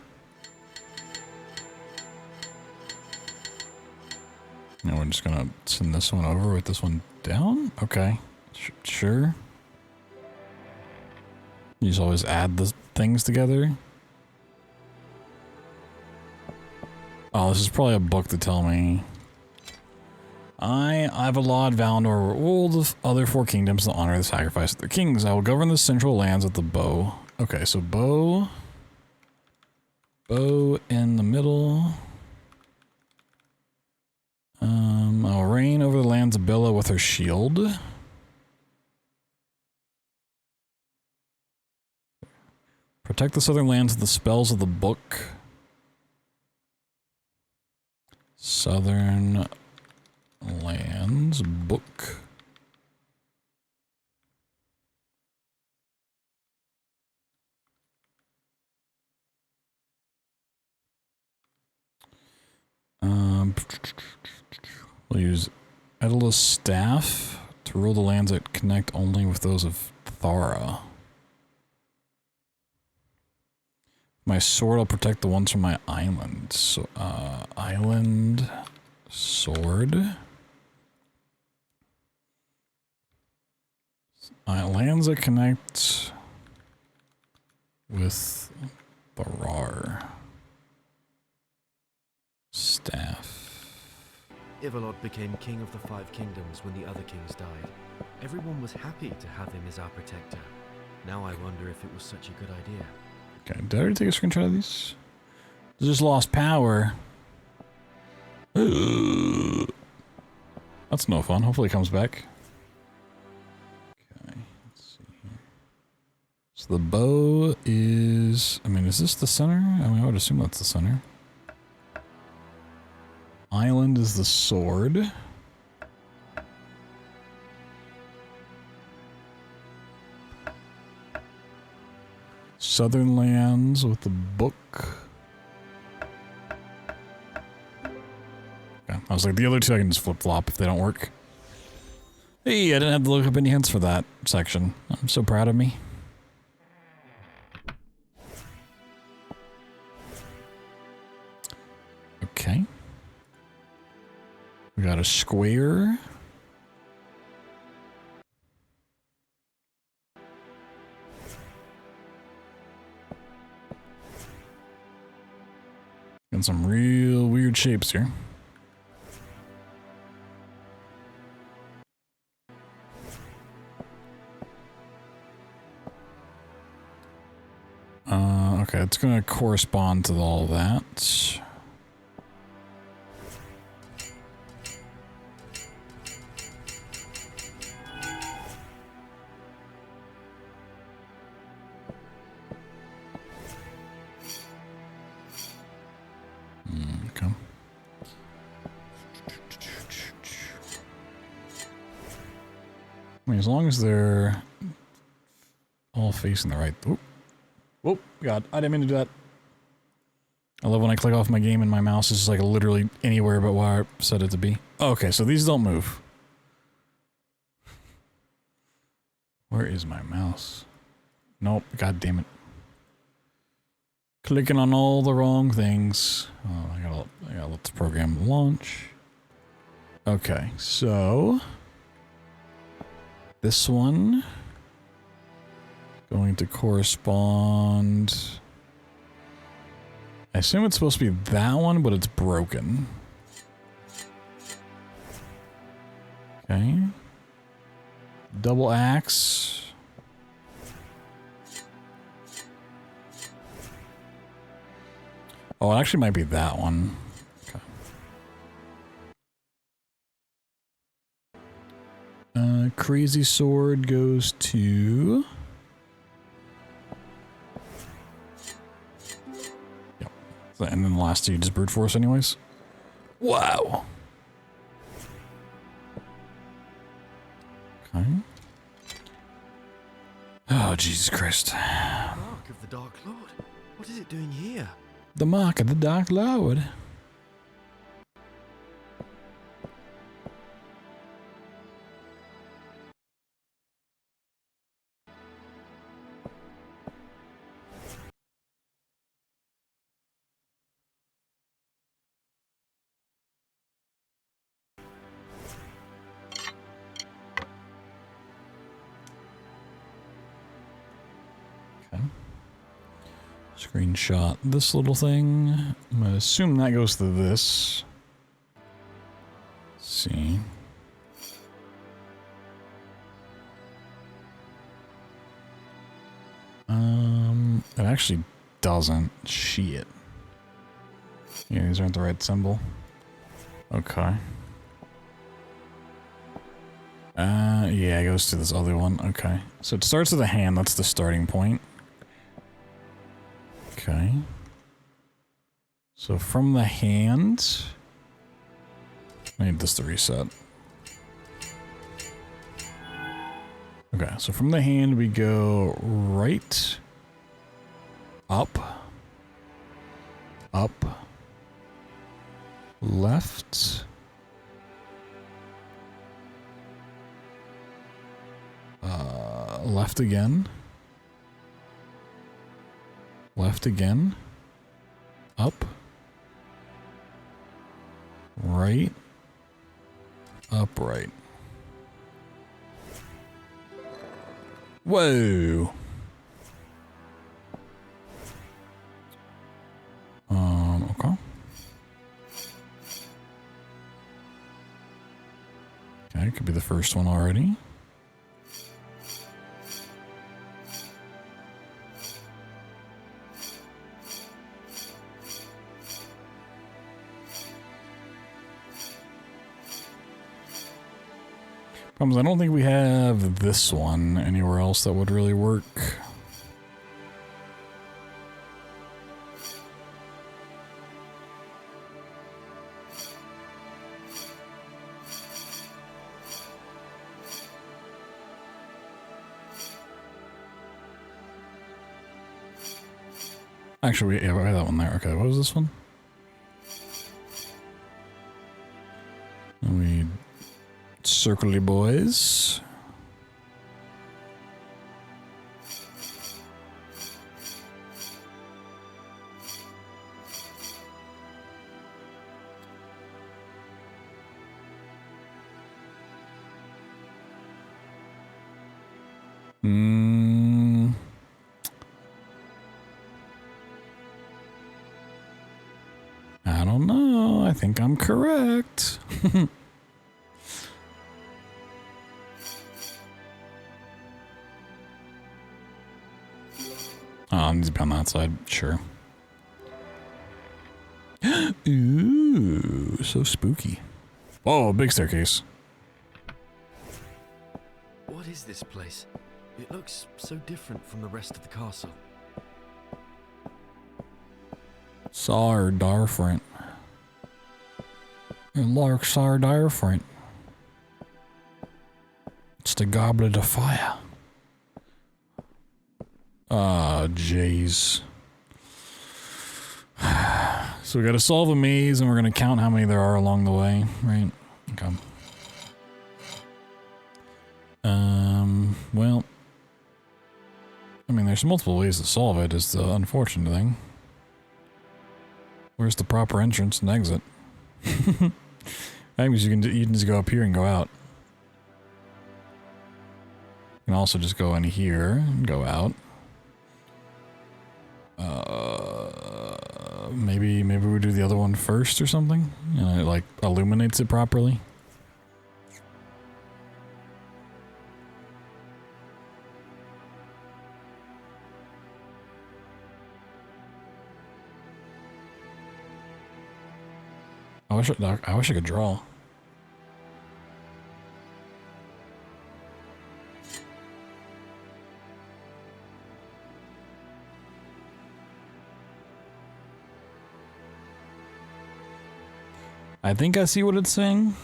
Now we're just gonna send this one over with this one down? Okay. Sure. You just always add the things together. Oh, this is probably a book to tell me. I have a law vowed to rule the other four kingdoms to honor the sacrifice of their kings. I will govern the central lands with the bow. Okay, so bow. Bow in the middle. I'll reign over the lands of Bella with her shield. Protect the southern lands with the spells of the book. Southern lands book. We'll use Edala's staff to rule the lands that connect only with those of Thara. My sword will protect the ones from my island. So, island sword. Lands that connect with Barar. Staff. Ivalod became king of the Five Kingdoms when the other kings died. Everyone was happy to have him as our protector. Now I wonder if it was such a good idea. Okay, did I already take a screenshot of these? Just lost power. That's no fun. Hopefully it comes back. Okay, let's see here. So the bow is... I mean, is this the center? I mean, I would assume that's the center. Island is the sword. Southern lands with the book. Okay, I was like, the other two I can just flip-flop if they don't work. Hey, I didn't have to look up any hints for that section. I'm so proud of me. We got a square. And some real weird shapes here. Okay, it's going to correspond to all that. Okay. I mean, as long as they're all facing the right... Oop. Whoop, God, I didn't mean to do that. I love when I click off my game and my mouse is like literally anywhere but where I set it to be. Okay, so these don't move. Where is my mouse? Nope, God damn it. Clicking on all the wrong things. Oh, I gotta let the program launch. Okay, so this one going to correspond. I assume it's supposed to be that one, but it's broken. Okay. Double axe. Oh, it actually might be that one. Okay. Crazy sword goes to... Yep. And then the last two just brute force anyways. Wow. Okay. Oh, Jesus Christ. Mark of the Dark Lord. What is it doing here? The mark of the Dark Lord. Okay. Screenshot this little thing. I'm gonna assume that goes to this. Let's see. It actually doesn't. Shit. Yeah, these aren't the right symbol. Okay. Yeah, it goes to this other one. Okay. So it starts with a hand. That's the starting point. Okay. So from the hand... I need this to reset. Okay, so from the hand we go right, up, left, left again, up, right, upright. Whoa. Okay. Okay, it could be the first one already. Problem is, I don't think we have this one anywhere else that would really work. Actually, yeah, we had that one there. Okay, what was this one? We circly boys. Hmm. I don't know. I think I'm correct. Oh, it needs to be on that side. Sure. Ooh, so spooky. Whoa, big staircase. What is this place? It looks so different from the rest of the castle. Sar Darfront. Lark Sar Darfront. It's the Goblet of Fire. Ah, jeez. So we gotta solve a maze and we're gonna count how many there are along the way, right? Okay. Well. I mean, there's multiple ways to solve it, is the unfortunate thing. Where's the proper entrance and exit? I think you can just go up here and go out. You can also just go in here and go out. Maybe we do the other one first or something? And it like illuminates it properly. I wish I could draw. I think I see what it's saying.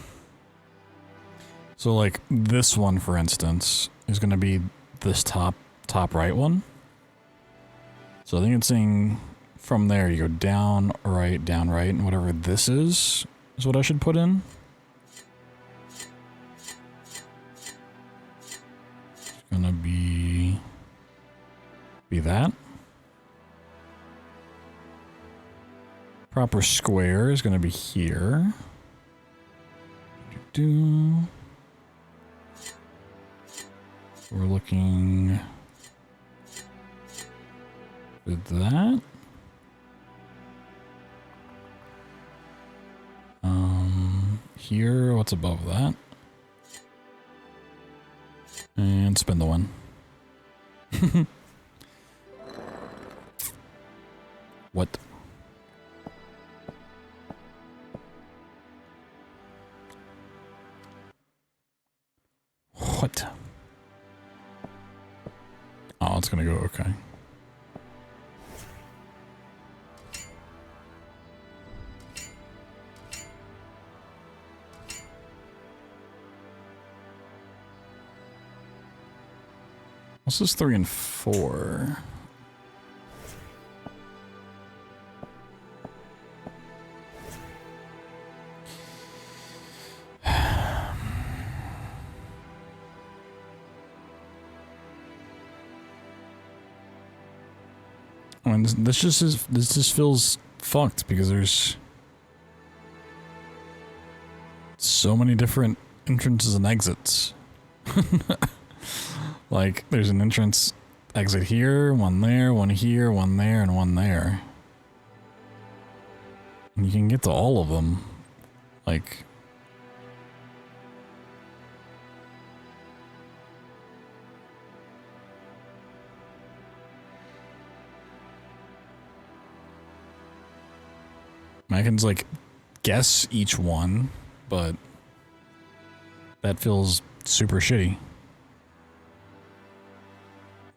So like this one, for instance, is going to be this top right one. So I think it's saying from there you go down, right, and whatever this is what I should put in. It's gonna be that. Proper square is gonna be here. We're looking for that. Here, what's above that? And spin the one. What? What? Oh, it's gonna go okay. What's this 3 and 4? I mean, this just feels fucked because there's so many different entrances and exits. Like, there's an entrance exit here, one there, one here, one there, and one there. And you can get to all of them. Like, I can like guess each one, but that feels super shitty.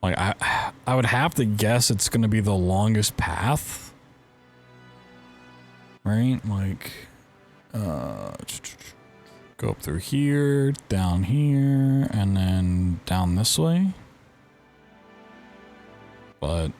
Like I would have to guess it's gonna be the longest path. Right? Like go up through here, down here, and then down this way. But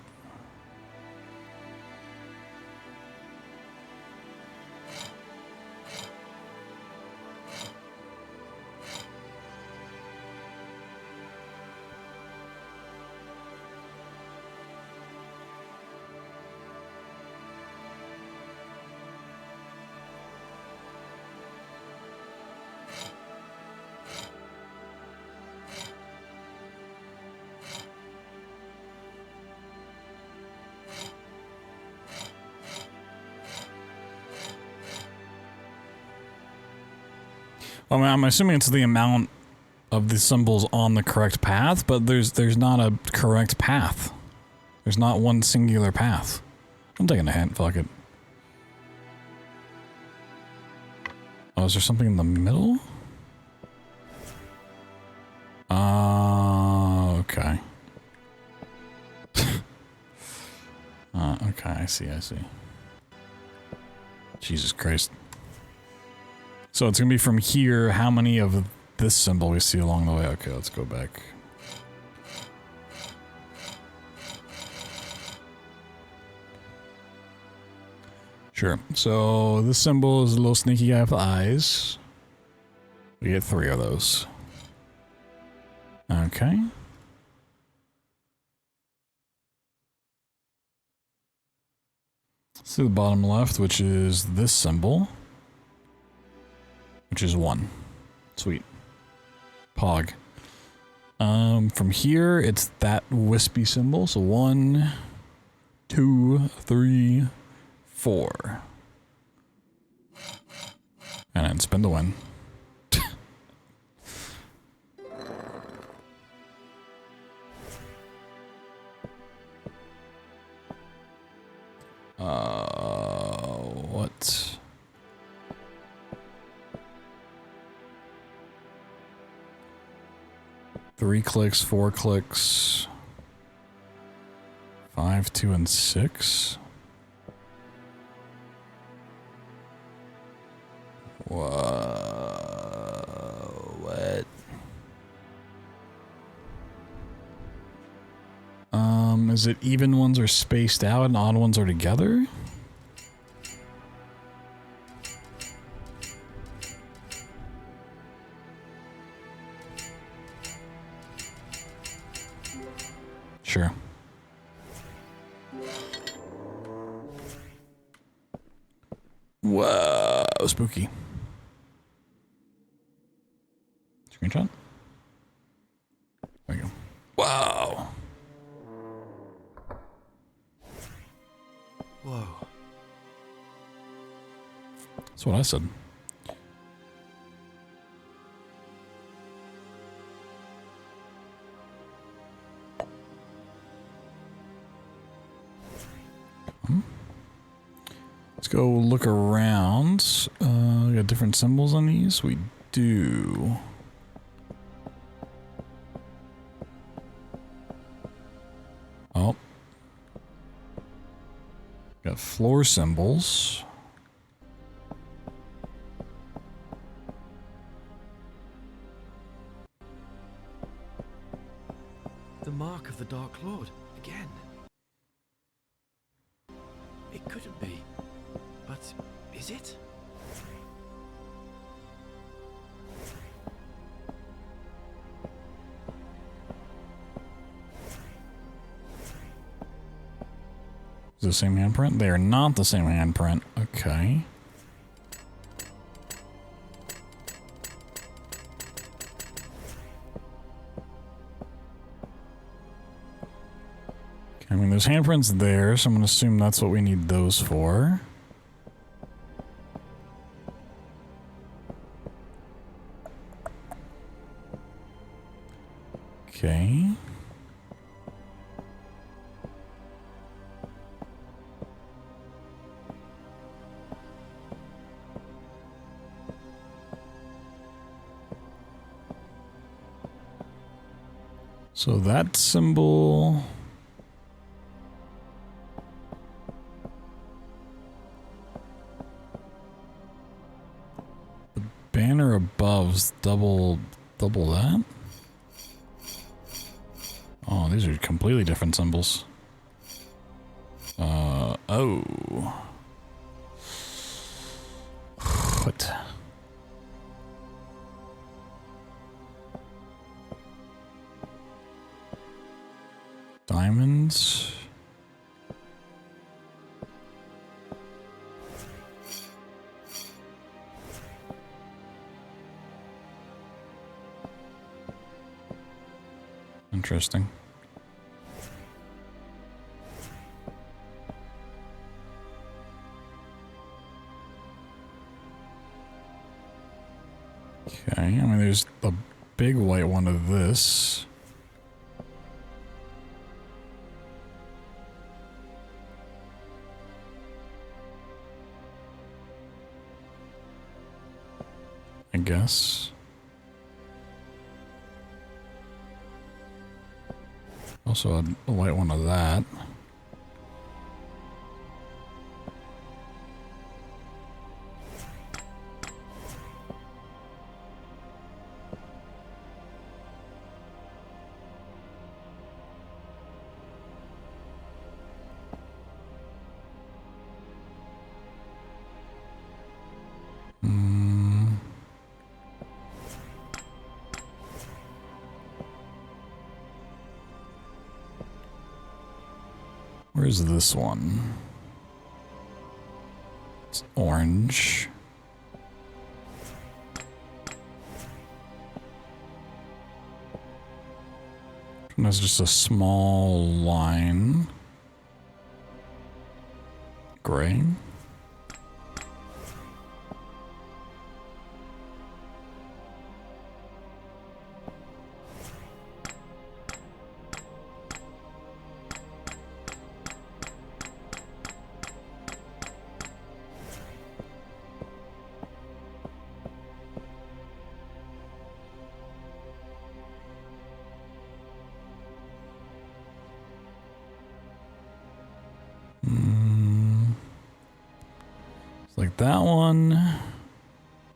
I mean, I'm assuming it's the amount of the symbols on the correct path, but there's not a correct path. There's not one singular path. I'm taking a hint, fuck it. Oh, is there something in the middle? Okay. Okay, I see. Jesus Christ. So it's gonna be from here, how many of this symbol we see along the way? Okay, let's go back. Sure. So this symbol is a little sneaky guy with eyes. We get 3 of those. Okay. See the bottom left, which is this symbol, which is 1. Sweet. Pog. From here, it's that wispy symbol. So 1, 2, 3, 4. And then spin the win. What? Three clicks, 4 clicks. 5, 2, and 6. What? Is it even ones are spaced out and odd ones are together? Sure. Whoa, spooky. Screenshot? There we go. Wow. Whoa. That's what I said. Let's go look around. We got different symbols on these. We do. Oh. Got floor symbols. The mark of the Dark Lord, again. It couldn't be. But is it? Is it the same handprint? They are not the same handprint. Okay. I mean, there's handprints there, so I'm going to assume that's what we need those for. Okay. So that symbol... The banner above's double that? Oh, these are completely different symbols. Oh. What? Diamonds. Interesting. there's a big white one of this. I guess. Also a white one of that. Where's this one? It's orange. And there's just a small line. Gray. Like that one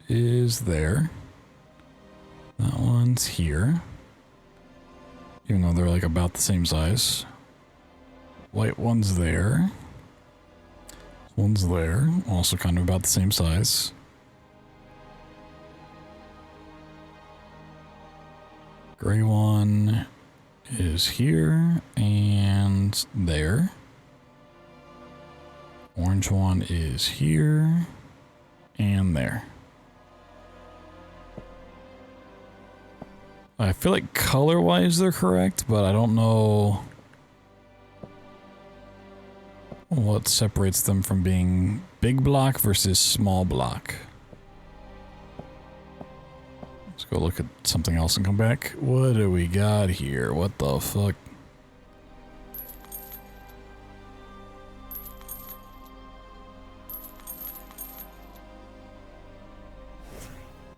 is there. That one's here. Even though they're like about the same size. White one's there. One's there. Also kind of about the same size. Gray one is here and there. Orange one is here and there. I feel like color-wise they're correct, but I don't know what separates them from being big block versus small block. Let's go look at something else and come back. What do we got here? What the fuck?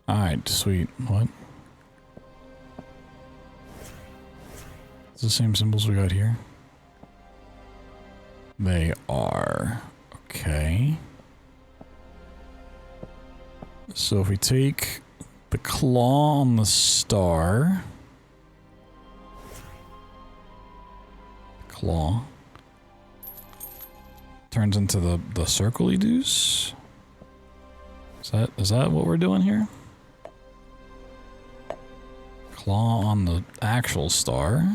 Alright, sweet. What? It's the same symbols we got here. They are. Okay. So if we take the claw on the star. Claw. Turns into the circle-y deuce. Is that what we're doing here? Claw on the actual star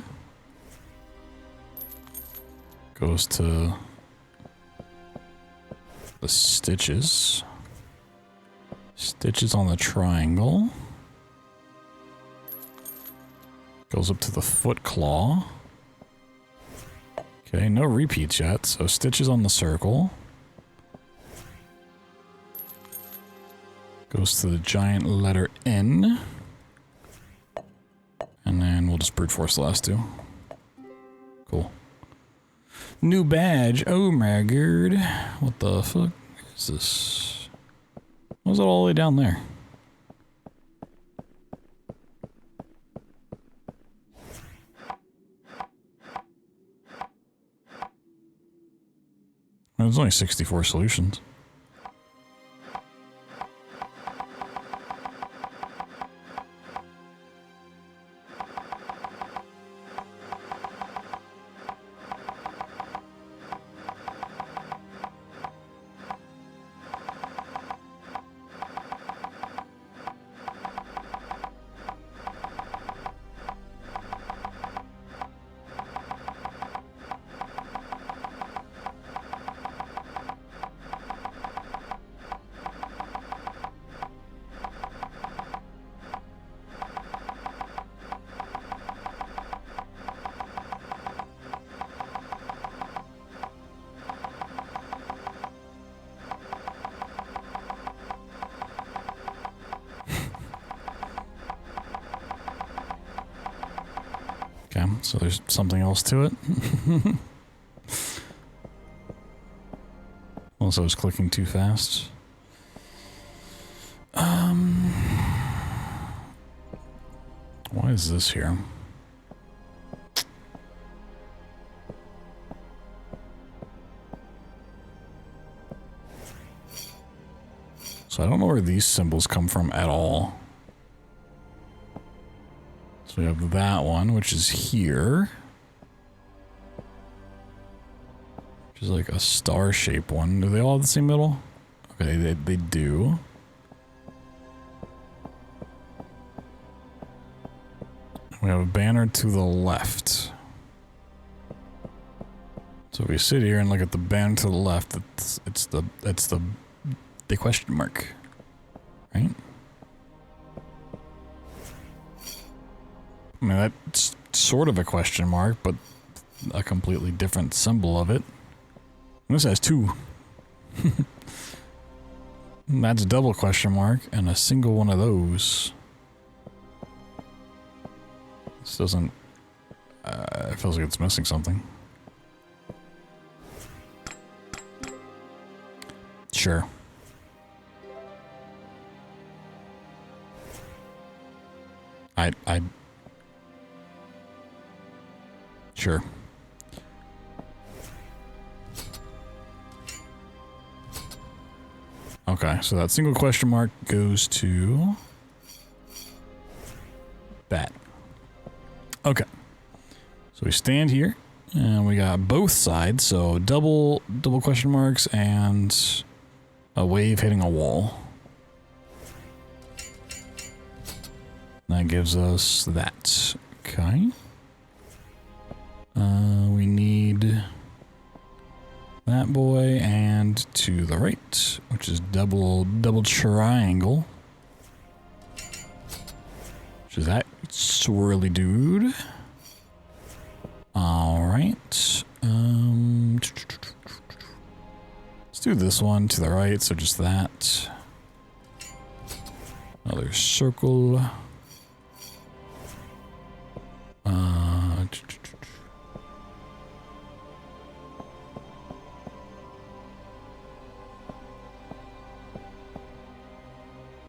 goes to the stitches. Stitches on the triangle goes up to the foot claw. Okay, no repeats yet, so stitches on the circle goes to the giant letter N. And then we'll just brute force the last two. Cool. New badge. Oh my god. What the fuck is this? Why is it all the way down there? There's only 64 solutions. So there's something else to it. Also, I was clicking too fast. Why is this here? So I don't know where these symbols come from at all. So we have that one, which is here. Which is like a star-shaped one. Do they all have the same middle? Okay, they do. We have a banner to the left. So if we sit here and look at the banner to the left, it's the question mark, right? I mean, that's sort of a question mark, but a completely different symbol of it. And this has two. That's a double question mark and a single one of those. This doesn't... it feels like it's missing something. Sure. Sure. Okay, so that single question mark goes to that. Okay. So we stand here and we got both sides, so double question marks and a wave hitting a wall. That gives us that. Okay. We need that boy and to the right, which is double triangle. Which is that swirly dude. Alright. Let's do this one to the right, so just that. Another circle.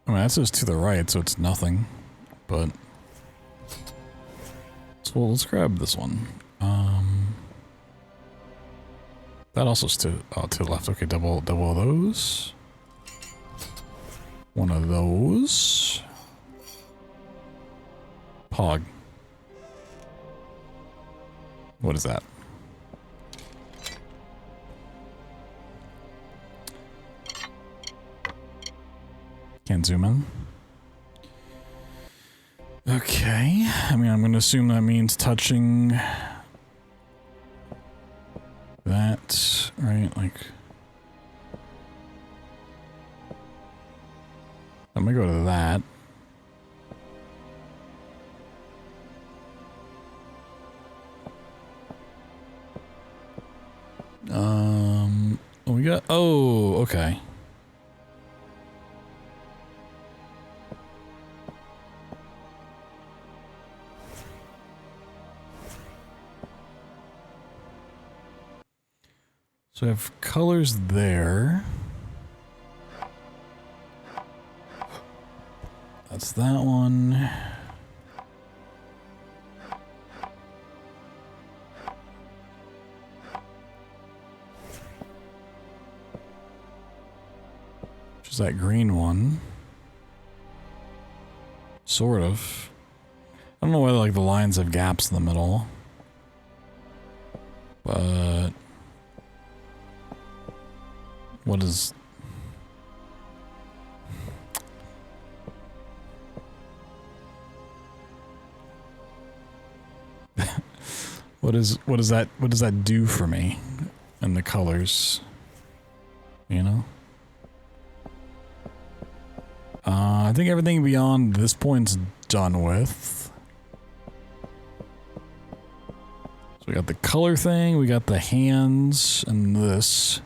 I mean, that says to the right, so it's nothing, but... So let's grab this one. That also is to the left. Okay, double of those. One of those. Pog. What is that? Can't zoom in. Okay. I mean, I'm going to assume that means touching that, right? Like, I'm going to go to that. We got, oh, okay. So I have colors there. That's that one. Which is that green one. Sort of. I don't know whether like the lines have gaps in the middle. But what is... what does that do for me in the colors? You know? I think everything beyond this point's done with. So we got the color thing, we got the hands, and this.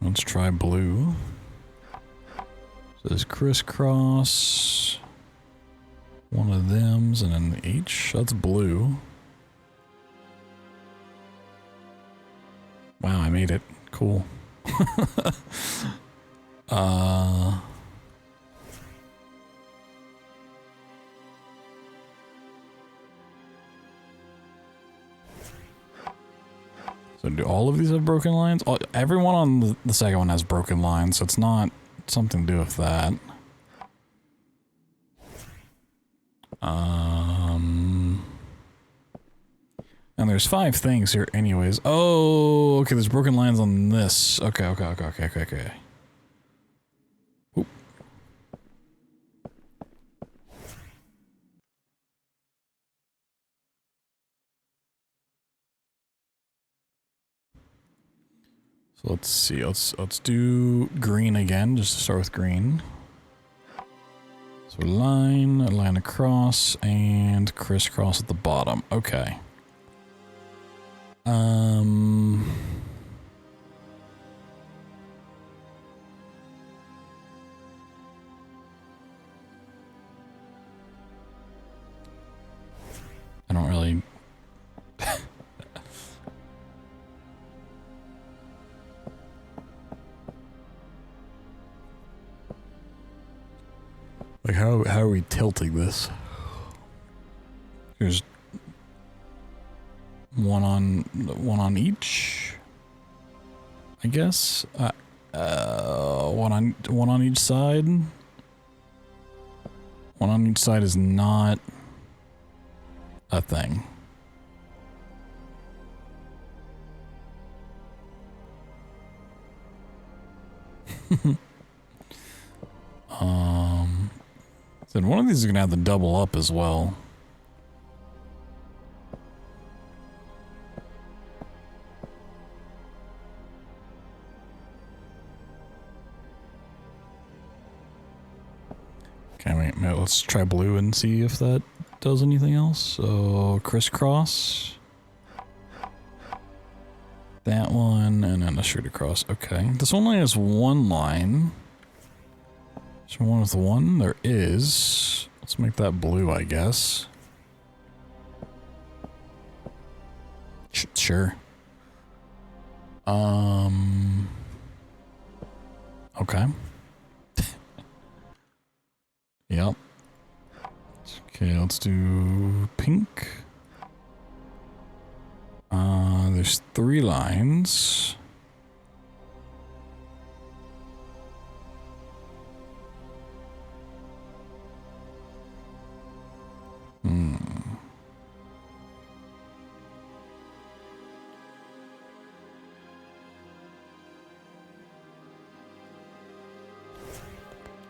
Let's try blue. There's crisscross. One of them's and an H. That's blue. Wow, I made it. Cool. So do all of these have broken lines? Everyone on the second one has broken lines, so it's not something to do with that. And there's 5 things here anyways. Oh, okay, there's broken lines on this. Okay. Oop. So let's see, let's do green again, just to start with green. So a line across, and crisscross at the bottom. Okay. I don't really... Like, how are we tilting this? There's one on each, I guess. One on each side. One on each side is not a thing. Then one of these is gonna have to double up as well. Okay, wait, let's try blue and see if that does anything else. So crisscross. That one, and then a straight across. Okay, this one only has one line. Is there one with one? There is. Let's make that blue, I guess. Sure. Okay. Yep. Okay, let's do pink. There's 3 lines.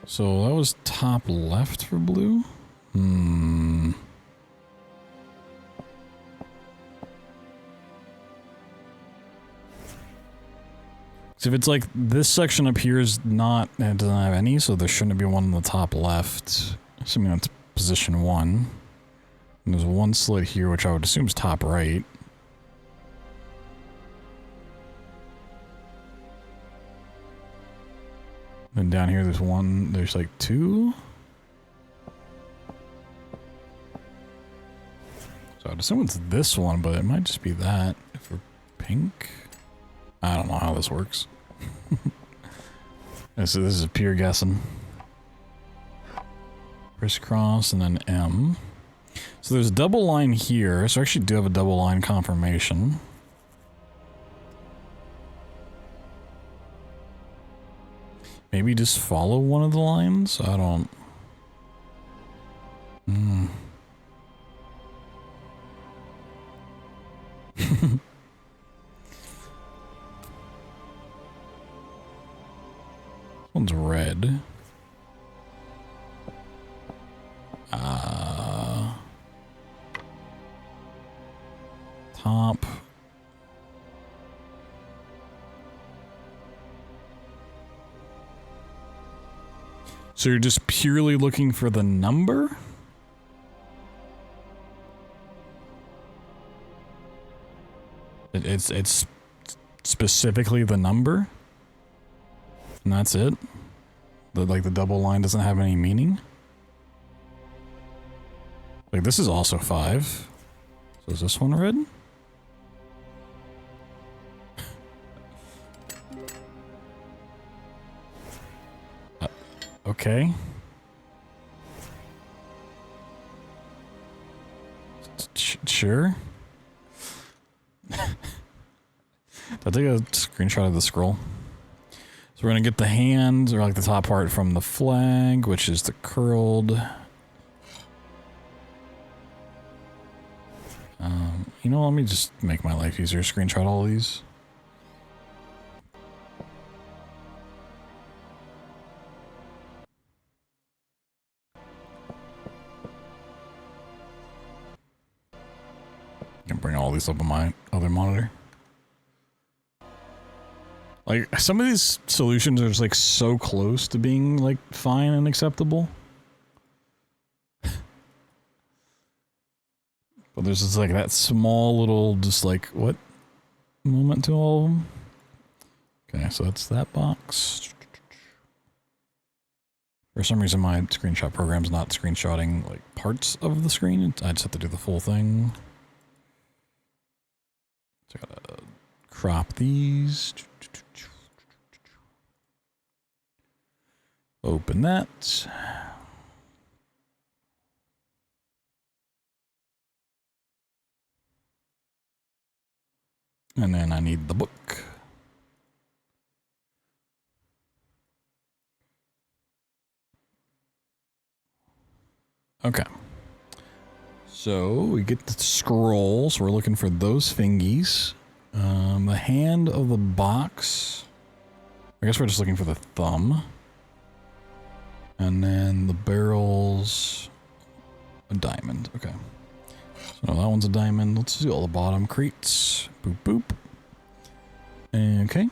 So that was top left for blue? So if it's like this section up here is not, it doesn't have any, so there shouldn't be one in the top left. Assuming that's position 1. And there's one slit here, which I would assume is top right. Then down here there's like 2. So I'd assume it's this one, but it might just be that. If we're pink? I don't know how this works. This is pure guessing. Crisscross and then M. So there's a double line here, so I actually do have a double line confirmation. Maybe just follow one of the lines? I don't... This one's red. Top. So you're just purely looking for the number? It's specifically the number? And that's it? The double line doesn't have any meaning? Like, this is also 5. So is this one red? Okay. Sure. I'll take a screenshot of the scroll. So we're gonna get the hands, or like the top part from the flag, which is the curled. You know, let me just make my life easier. Screenshot all these. I can bring all these up on my other monitor. Like, some of these solutions are just like so close to being like fine and acceptable. But there's just like that small little, just like, what moment to all of them? Okay, so that's that box. For some reason, my screenshot program's not screenshotting like parts of the screen. I just have to do the full thing. So I gotta crop these. Open that. And then I need the book. Okay. So we get the scrolls. We're looking for those fingies. The hand of the box. I guess we're just looking for the thumb. And then the barrels. A diamond. Okay. So that one's a diamond. Let's see all the bottom crates. Boop, boop. Okay.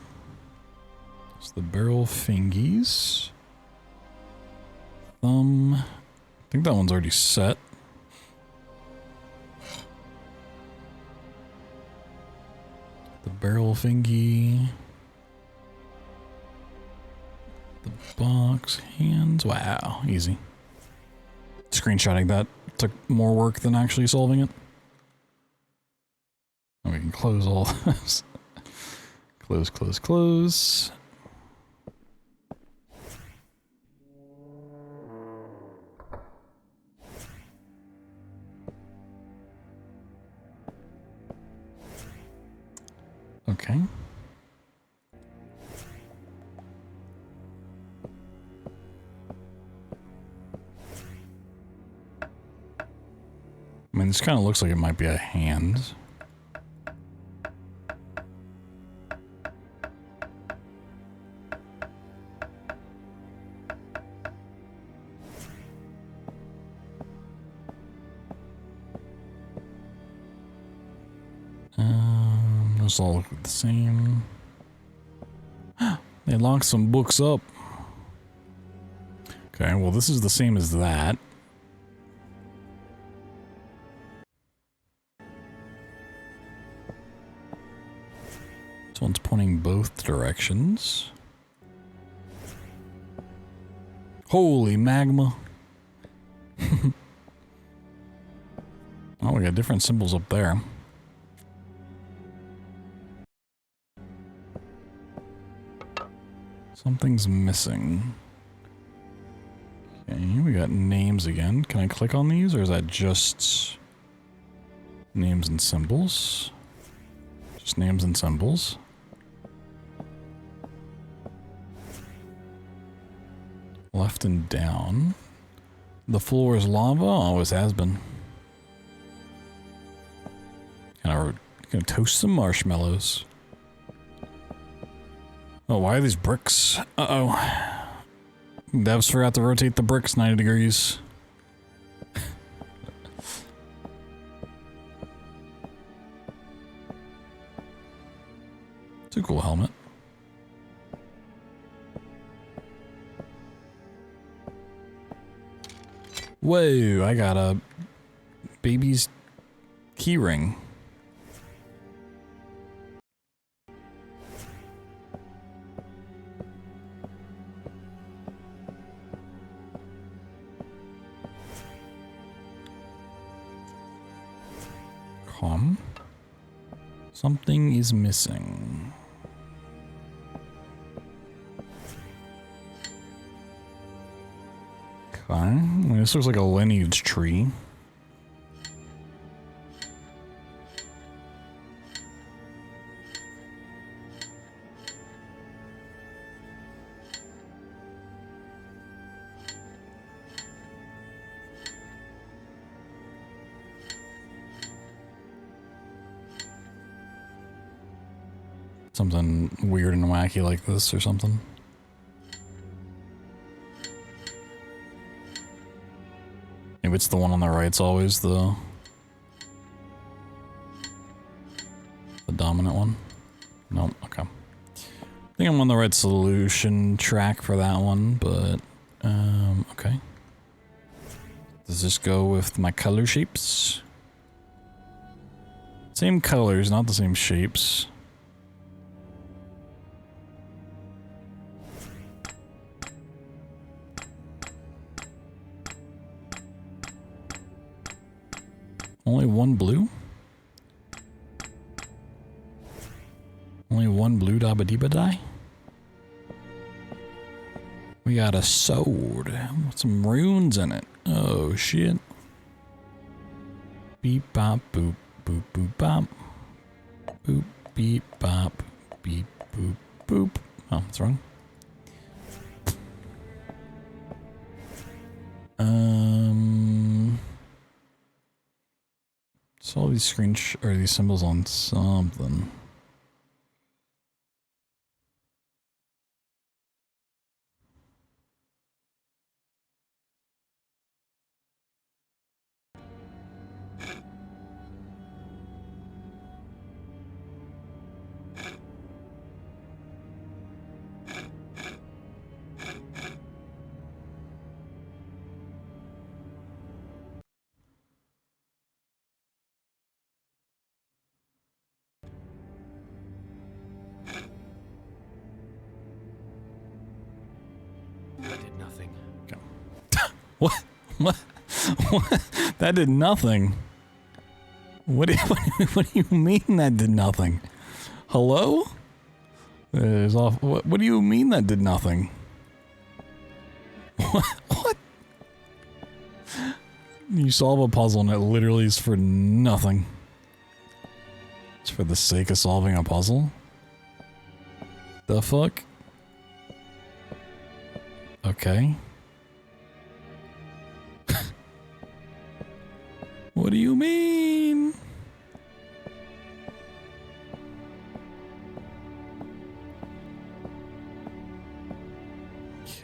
It's the barrel fingies. Thumb. I think that one's already set. The barrel fingy. The box hands. Wow, easy. Screenshotting that took more work than actually solving it. And we can close all this. Close, close, close. Okay. I mean, this kind of looks like it might be a hand. Those all look the same. They locked some books up. Okay, well, this is the same as that. This one's pointing both directions. Holy magma. Oh, we got different symbols up there. Something's missing. Okay, we got names again. Can I click on these, or is that just names and symbols? Just names and symbols. Left and down. The floor is lava. Always has been. Gonna toast some marshmallows. Oh, why are these bricks? Uh-oh. Devs forgot to rotate the bricks 90 degrees. It's a cool helmet. Whoa, I got a baby's key ring. Something is missing. Okay. I mean, this looks like a lineage tree. Something weird and wacky like this or something. Maybe it's the one on the right's always the dominant one. Nope, okay. I think I'm on the right solution track for that one, but okay. Does this go with my color shapes? Same colors, not the same shapes. Only one blue? Only one blue dabba-dee-ba-die? We got a sword with some runes in it. Oh shit. Beep bop boop boop boop bop. Boop beep bop beep boop boop. Oh, that's wrong. Saw these or these symbols on something. That did nothing. What? What? What? That did nothing. What do you mean that did nothing? Hello? That is off. What do you mean that did nothing? What? You solve a puzzle and it literally is for nothing. It's for the sake of solving a puzzle? The fuck? Okay. What do you mean?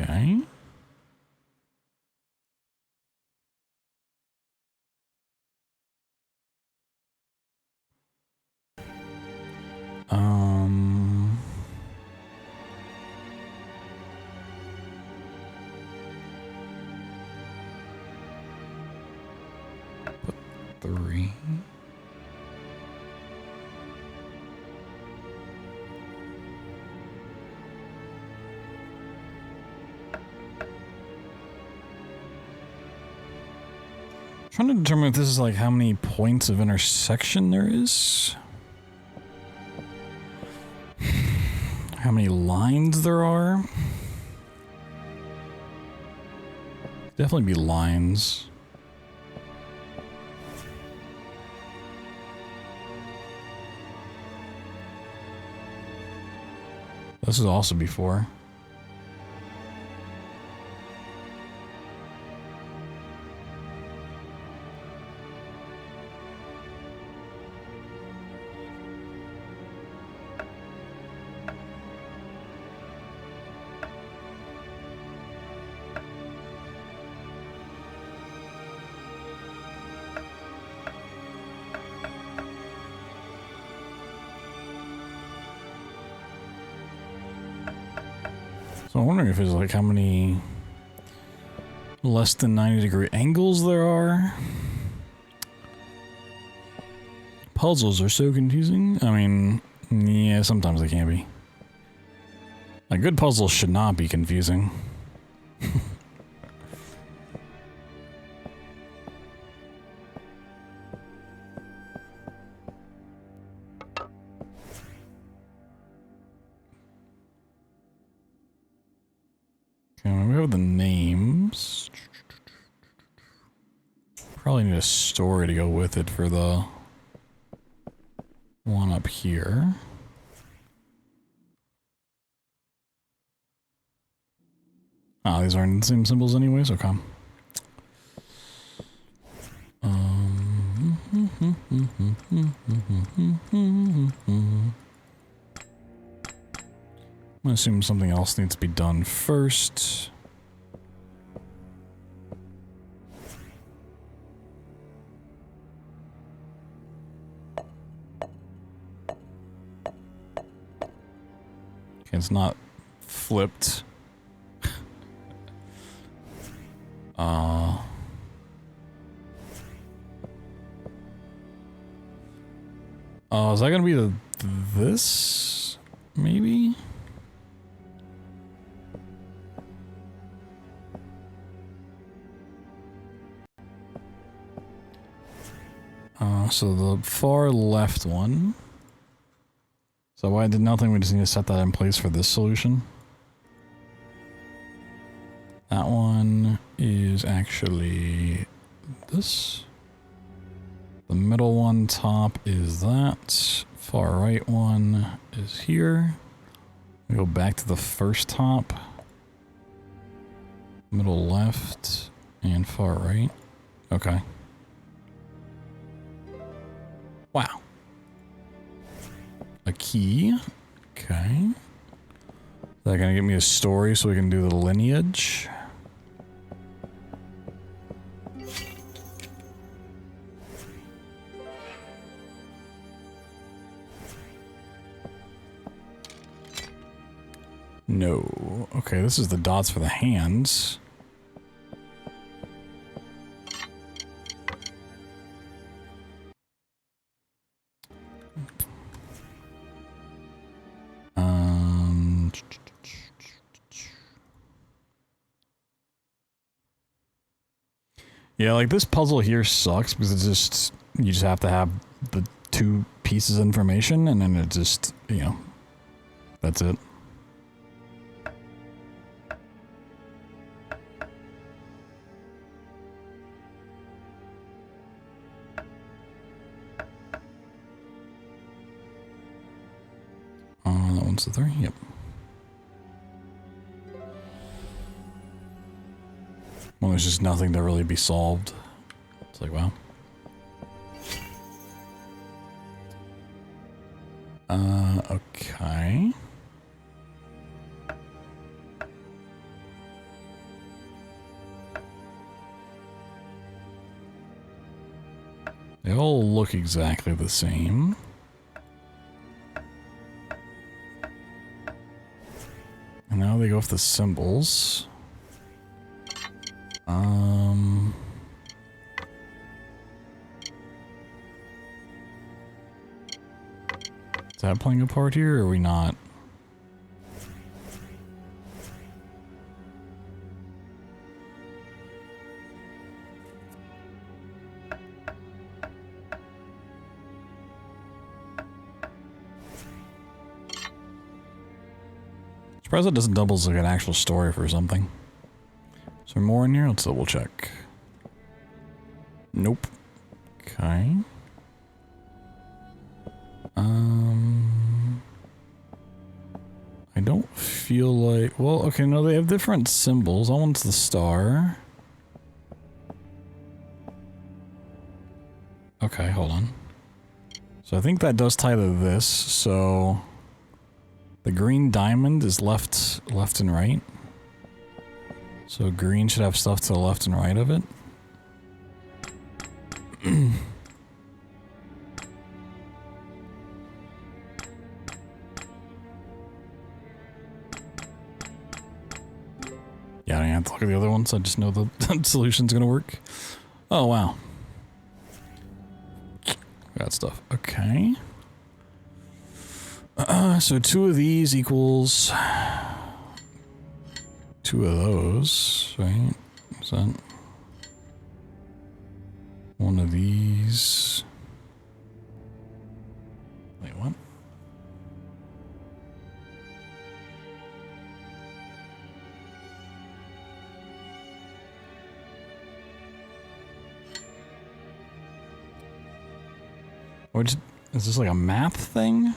Okay. Put 3. Trying to determine if this is like how many points of intersection there is. How many lines there are. Definitely be lines. This is also before. So I'm wondering if it's like how many less than 90-degree angles there are. Puzzles are so confusing. I mean, yeah, sometimes they can be. Like, good puzzles should not be confusing. Probably need a story to go with it for the one up here. Ah, these aren't the same symbols anyways, okay. I'm gonna assume something else needs to be done first. Okay, it's not flipped. Is that gonna be this? Maybe? So the far left one. So why did nothing? We just need to set that in place for this solution. That one is actually this. The middle one top is that. Far right one is here. We go back to the first top. Middle left and far right. Okay. Wow. A key. Okay. Is that gonna give me a story so we can do the lineage? No. Okay, this is the dots for the hands. Yeah, like this puzzle here sucks because it's just, you just have to have the two pieces of information and then it just, you know, that's it. That one's the 3, yep. Well, there's just nothing to really be solved. It's like, wow. Okay. They all look exactly the same. And now they go with the symbols. Is that playing a part here, or are we not? Surprised it doesn't double as like an actual story for something. Is there more in here? Let's double check. Nope. Okay. I don't feel like... Well, okay, no, they have different symbols. That one's the star. Okay, hold on. So I think that does tie to this, so... The green diamond is left and right. So green should have stuff to the left and right of it. Yeah, I don't have to look at the other ones. I just know the solution's gonna work. Oh, wow. Got stuff. Okay. So 2 of these equals 2 of those, right? Is that 1 of these? Wait, what? Which, is this like a map thing?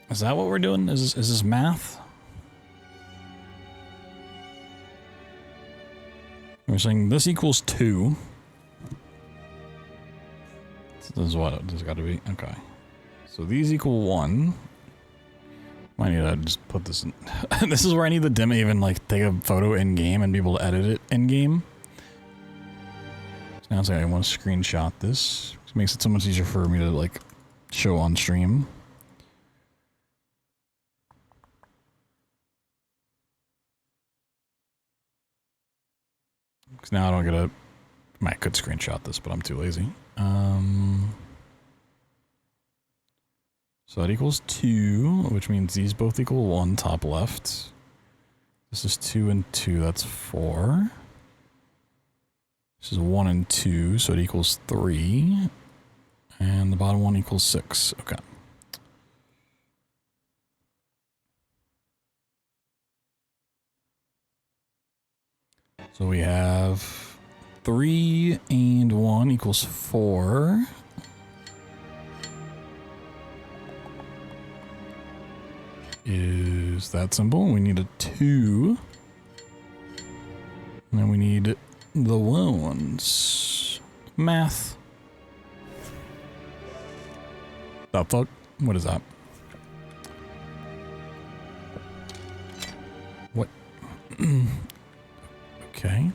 Is that what we're doing? Is this math? We're saying this equals 2. This is what this has got to be. Okay. So these equal 1. I need to just put this in. This is where I need the dim even like take a photo in game and be able to edit it in game. So now it's like I want to screenshot this. It makes it so much easier for me to like show on stream. Because now I don't get a... I could screenshot this, but I'm too lazy. So that equals 2, which means these both equal 1, top left. This is 2 and 2, that's 4. This is 1 and 2, so it equals 3. And the bottom one equals 6. Okay. So we have 3 and 1 equals 4. Is that simple? We need a 2. And then we need the ones. Math. The fuck? What is that? What? Okay.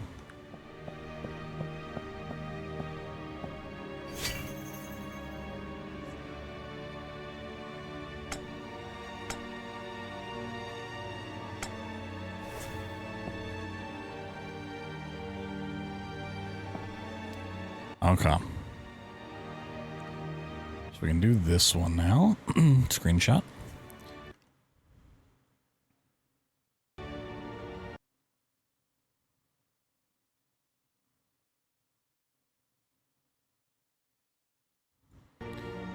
Okay. So we can do this one now. Screenshot.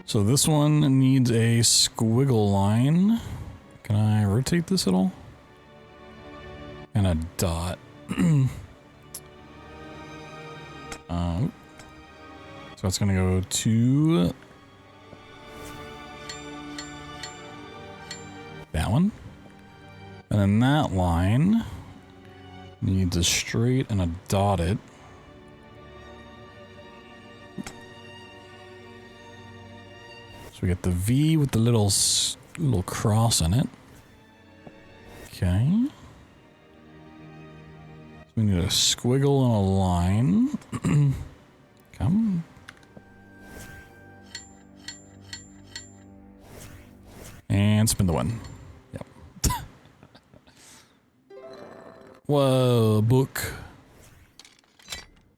So this one needs a squiggle line. Can I rotate this at all? And a dot. So it's gonna go to that one. And then that line needs a straight and a dotted. So we get the V with the little cross in it. Okay. So we need a squiggle and a line. Come. And spin the one. Yep. Whoa, book.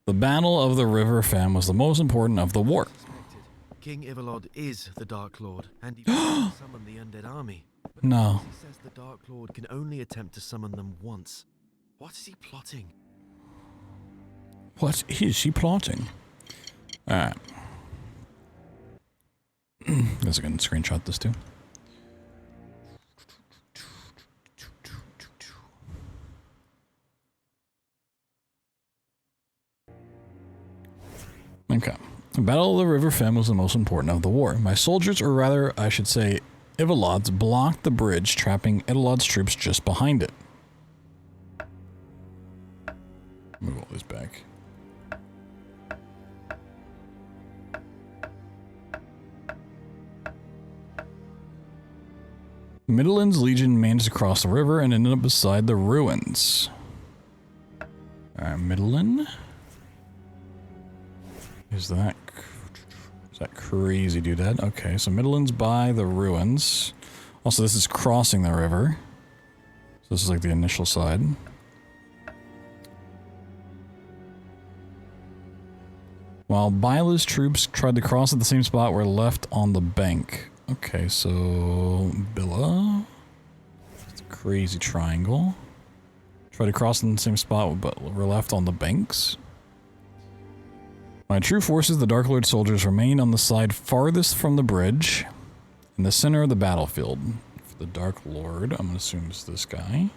The Battle of the River Fam was the most important of the war. King Ivalod is the Dark Lord, and he can summon the undead army. But No. he says the Dark Lord can only attempt to summon them once. What is he plotting? What is he plotting? Alright. Guess I can screenshot this too. Okay. The Battle of the River Fem was the most important of the war. My soldiers, or rather, I should say, Ivalod's, blocked the bridge, trapping Ivalod's troops just behind it. Move all this back. Midland's legion managed to cross the river and ended up beside the ruins. Alright, Midland. Is that crazy doodad? Okay, so Midland's by the ruins. Also, this is crossing the river. So this is like the initial side. While Bila's troops tried to cross at the same spot, were left on the bank. Okay, so Bila. It's a crazy triangle. Try to cross in the same spot, but we're left on the banks. My true forces, the Dark Lord soldiers, remained on the side farthest from the bridge, in the center of the battlefield. For the Dark Lord, I'm gonna assume it's this guy.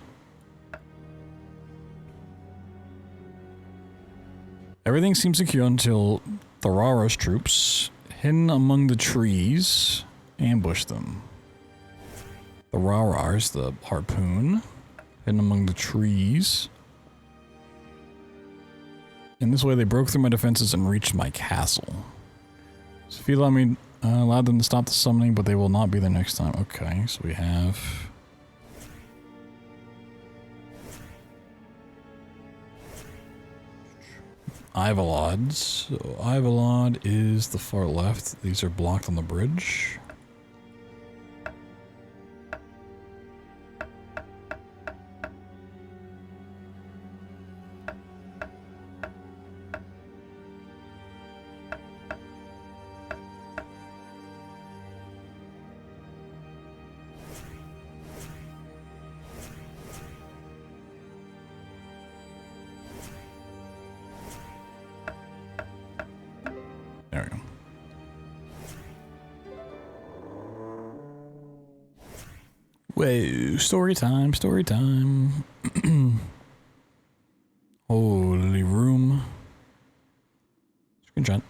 Everything seems secure until Thararos troops, hidden among the trees, ambush them. Tharars, the harpoon, hidden among the trees. In this way, they broke through my defenses and reached my castle. So if you allowed them to stop the summoning, but they will not be there next time. Okay, so we have... Ivalod. So Ivalod is the far left. These are blocked on the bridge. There we go. Whoa, story time, story time. Holy room. Screenshot.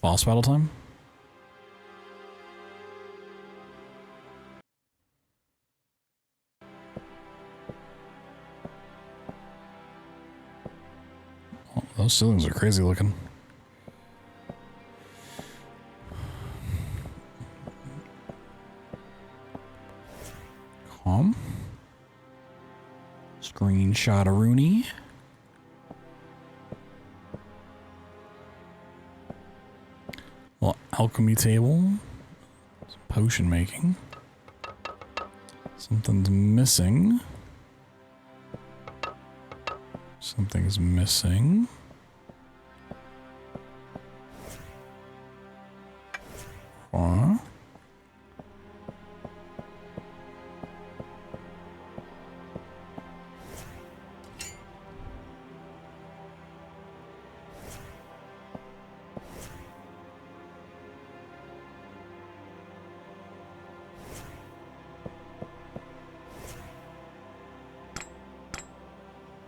Boss battle time? Oh, those ceilings are crazy looking. Calm. Screenshot a Rooney. Well, alchemy table. Some potion making. Something's missing. Something's missing. Huh?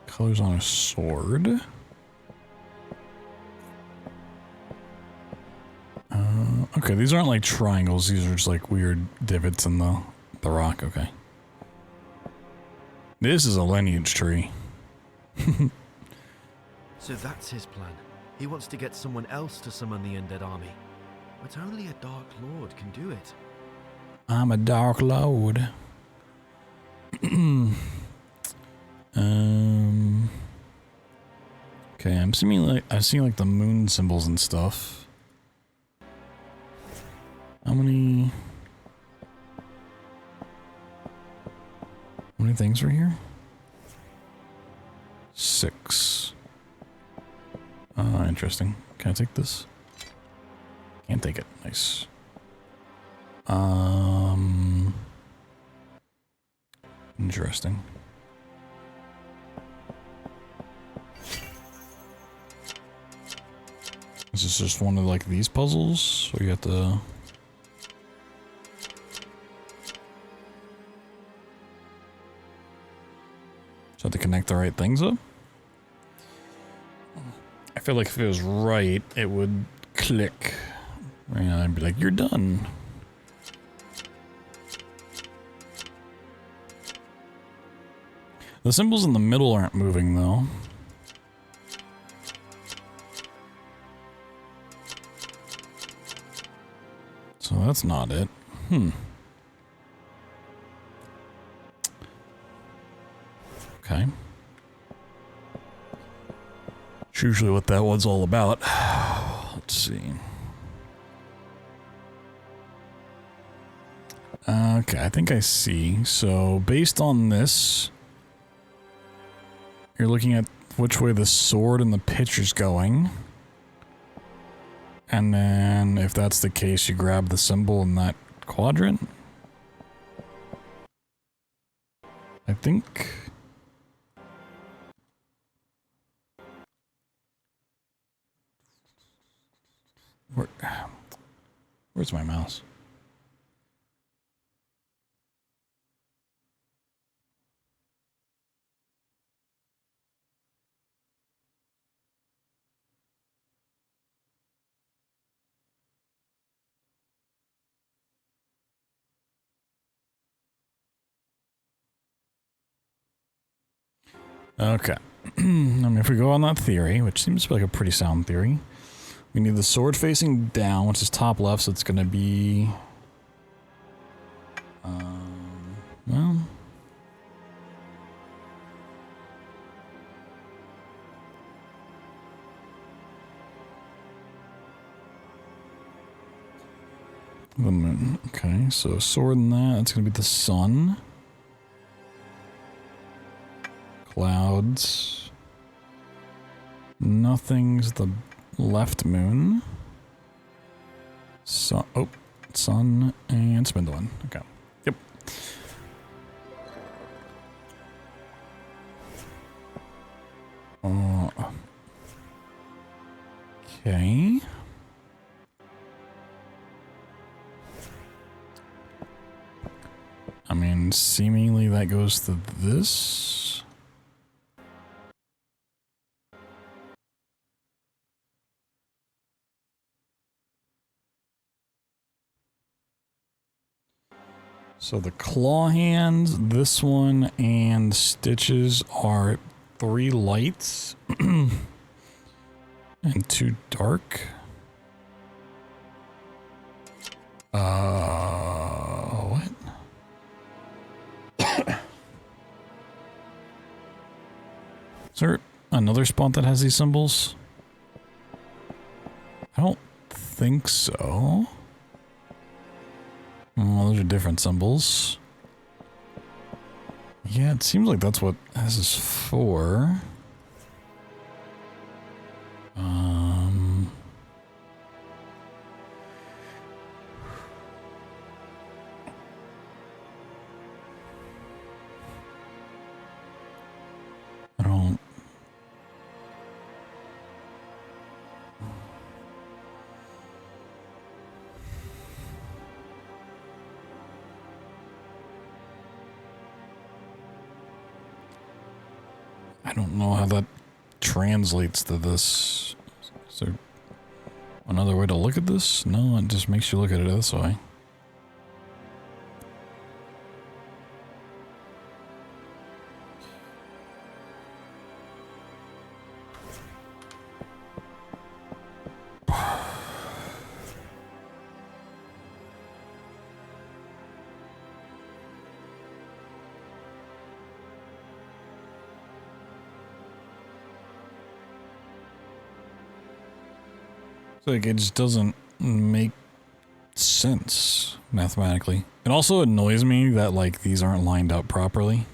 Colors on a sword. Okay, these aren't like triangles. These are just like weird divots in the rock. Okay. This is a lineage tree. So that's his plan. He wants to get someone else to summon the undead army. But only a Dark Lord can do it. I'm a Dark Lord. Okay, I'm seeing like the moon symbols and stuff. How many things are here? 6. Interesting. Can I take this? Can't take it. Nice. Interesting. Is this just one of like these puzzles? So you have to... So to connect the right things up? I feel like if it was right, it would click. And I'd be like, you're done. The symbols in the middle aren't moving though. So that's not it. Okay. It's usually what that one's all about. Let's see. Okay, I think I see. So based on this, you're looking at which way the sword and the pitch is going. And then if that's the case, you grab the symbol in that quadrant. I think... Where's my mouse? Okay. I mean, if we go on that theory, which seems like a pretty sound theory, we need the sword facing down, which is top left, so it's going to be... well... the moon. Okay, so sword in that's going to be the sun. Clouds. Nothing's the left moon. So, oh, sun and spin the one. Okay. Yep. Okay. I mean, seemingly that goes to this. So the claw hands, this one, and Stitches are 3 lights and 2 dark. What? Is there another spot that has these symbols? I don't think so. Well, those are different symbols. Yeah, it seems like that's what this is for. I don't... I don't know how that translates to this. Is there another way to look at this? No, it just makes you look at it this way. Like, it just doesn't make sense mathematically. It also annoys me that, like, these aren't lined up properly.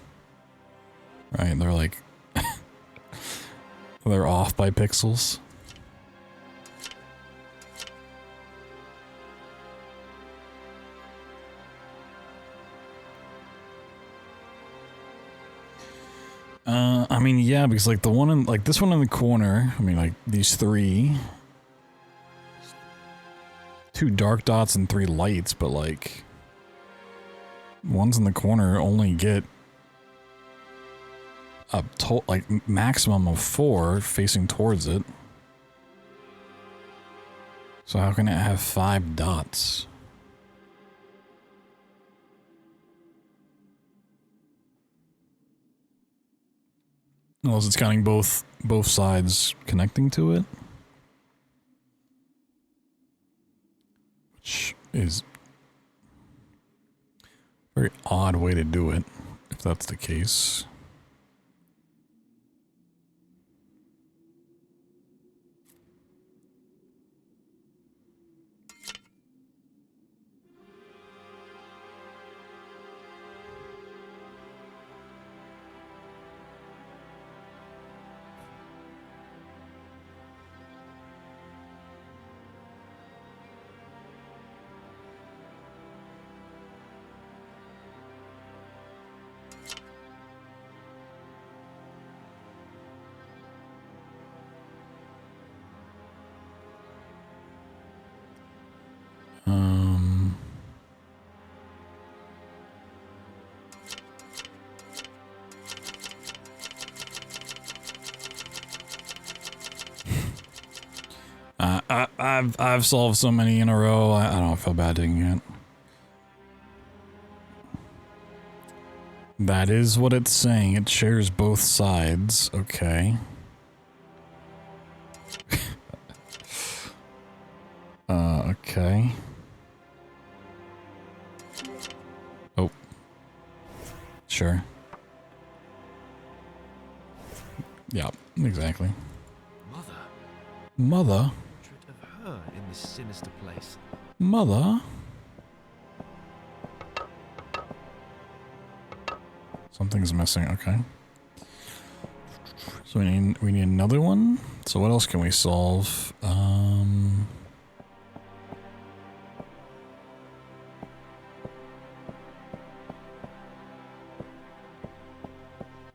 Right, they're like... they're off by pixels. I mean, yeah, because, like, the one in... like, this one in the corner, I mean, like, these 3... 2 dark dots and 3 lights, but like ones in the corner only get a like maximum of 4 facing towards it. So how can it have 5 dots? Unless it's counting both sides connecting to it. Which is a very odd way to do it, if that's the case. I've solved so many in a row. I don't feel bad doing it. That is what it's saying. It shares both sides. Okay. Okay. Oh. Sure. Yeah, exactly. Mother, Mother? portrait of her in this sinister place. Mother? Something's missing, okay. So we need another one? So what else can we solve?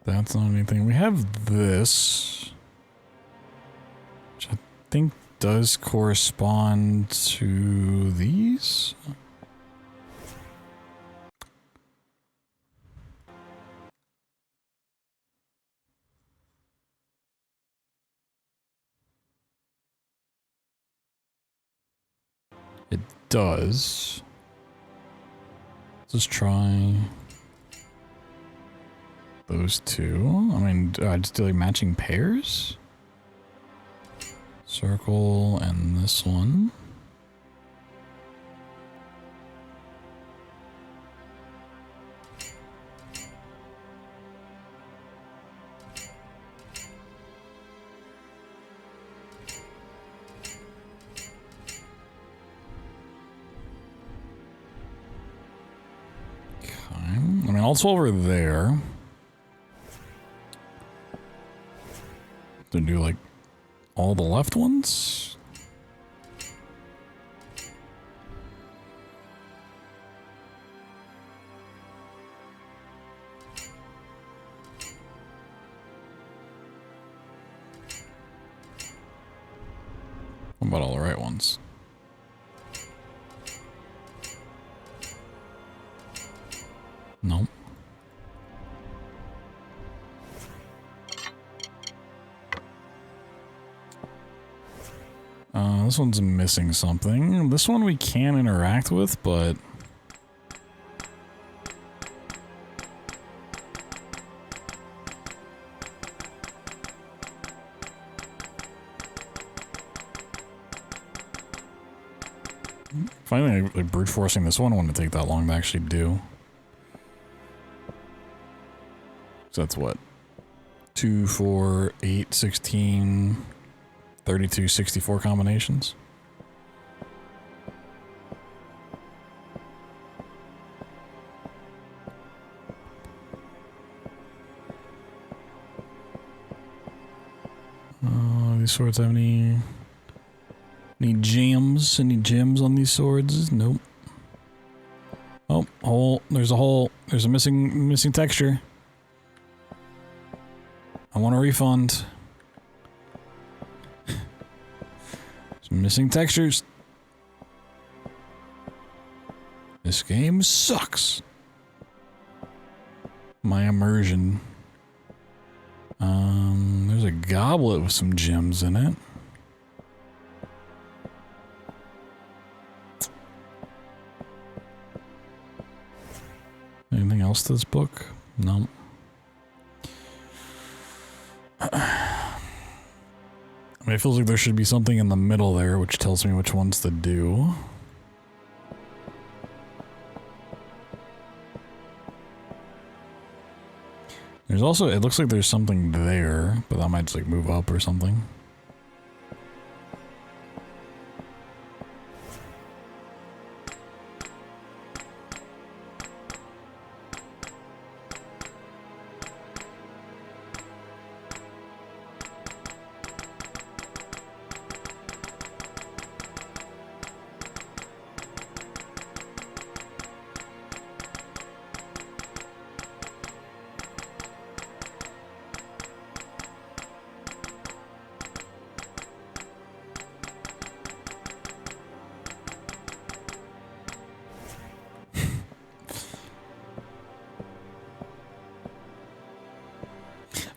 That's not anything. We have this, which I think does correspond to these. It does. Let's just try those two. I mean, just do like matching pairs. Circle and this one. I mean, also over there. To do like all the left ones. What about all the right ones? Nope. This one's missing something. This one we can interact with, but... finally, like brute forcing this one wouldn't take that long to actually do. So that's what? 2, 4, 8, 16... 32, 64 combinations. These swords have any gems? Any gems on these swords? Nope. Oh, hole. There's a hole. There's a missing texture. I want a refund. Missing textures. This game sucks. My immersion. There's a goblet with some gems in it. Anything else to this book? No. I mean, it feels like there should be something in the middle there, which tells me which ones to do. There's also, it looks like there's something there, but that might just like move up or something.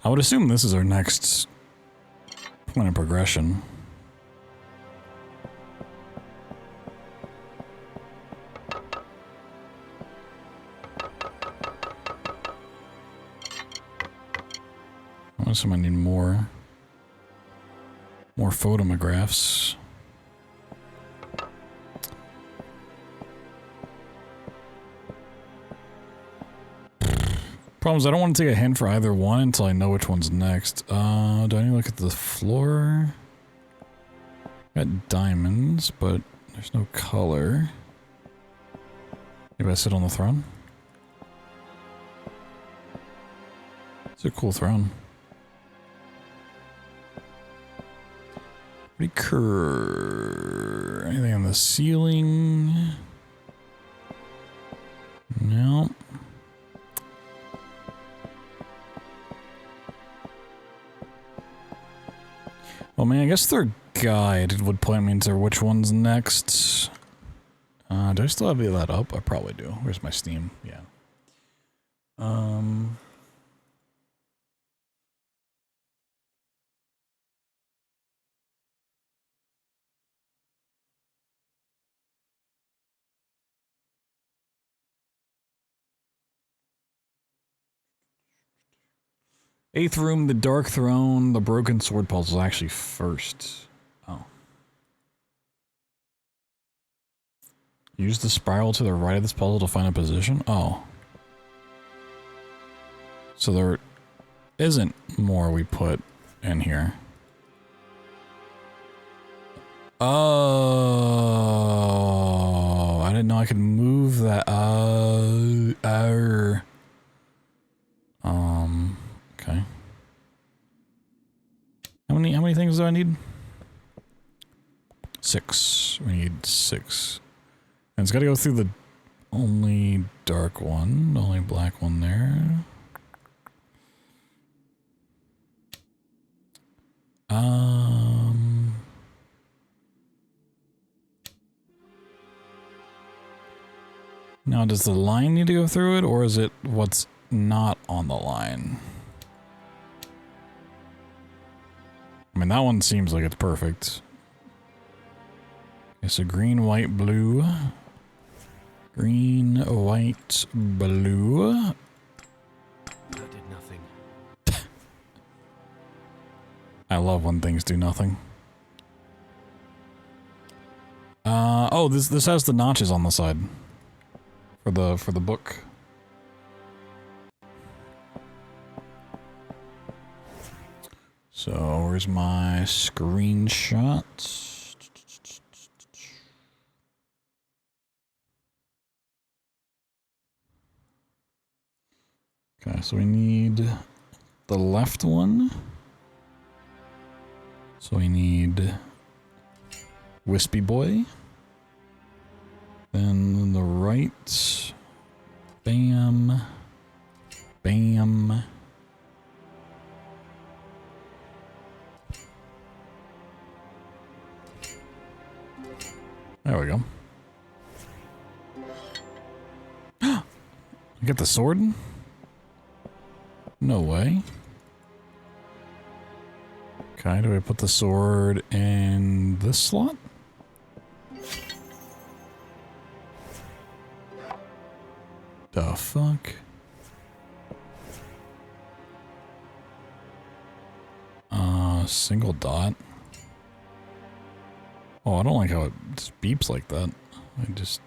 I would assume this is our next point of progression. assume I need more. More photographs. Problem is, I don't want to take a hint for either one until I know which one's next. Do I need to look at the floor? Got diamonds, but there's no color. Maybe I sit on the throne? It's a cool throne. Pretty anything on the ceiling? No. Well, man, I guess their guide would point me into which one's next. Do I still have that up? I probably do. Where's my Steam? Yeah. Eighth room, the Dark Throne, the Broken Sword puzzle is actually first. Oh. Use the spiral to the right of this puzzle to find a position? Oh. So there isn't more we put in here. Oh, I didn't know I could move that. Okay. How many things do I need? 6. We need 6. And it's got to go through the only dark one, the only black one there. Now, does the line need to go through it, or is it what's not on the line? I mean, that one seems like it's perfect. Okay, so green, white, blue. Green, white, blue. That did nothing. I love when things do nothing. Oh, this has the notches on the side. For the book. So where's my screenshot? Okay, so we need the left one. So we need Wispy Boy. Then the right. Bam. Bam. There we go. You get the sword? No way. Okay, do I put the sword in this slot? The fuck? Single dot. Oh, I don't like how it just beeps like that. I just...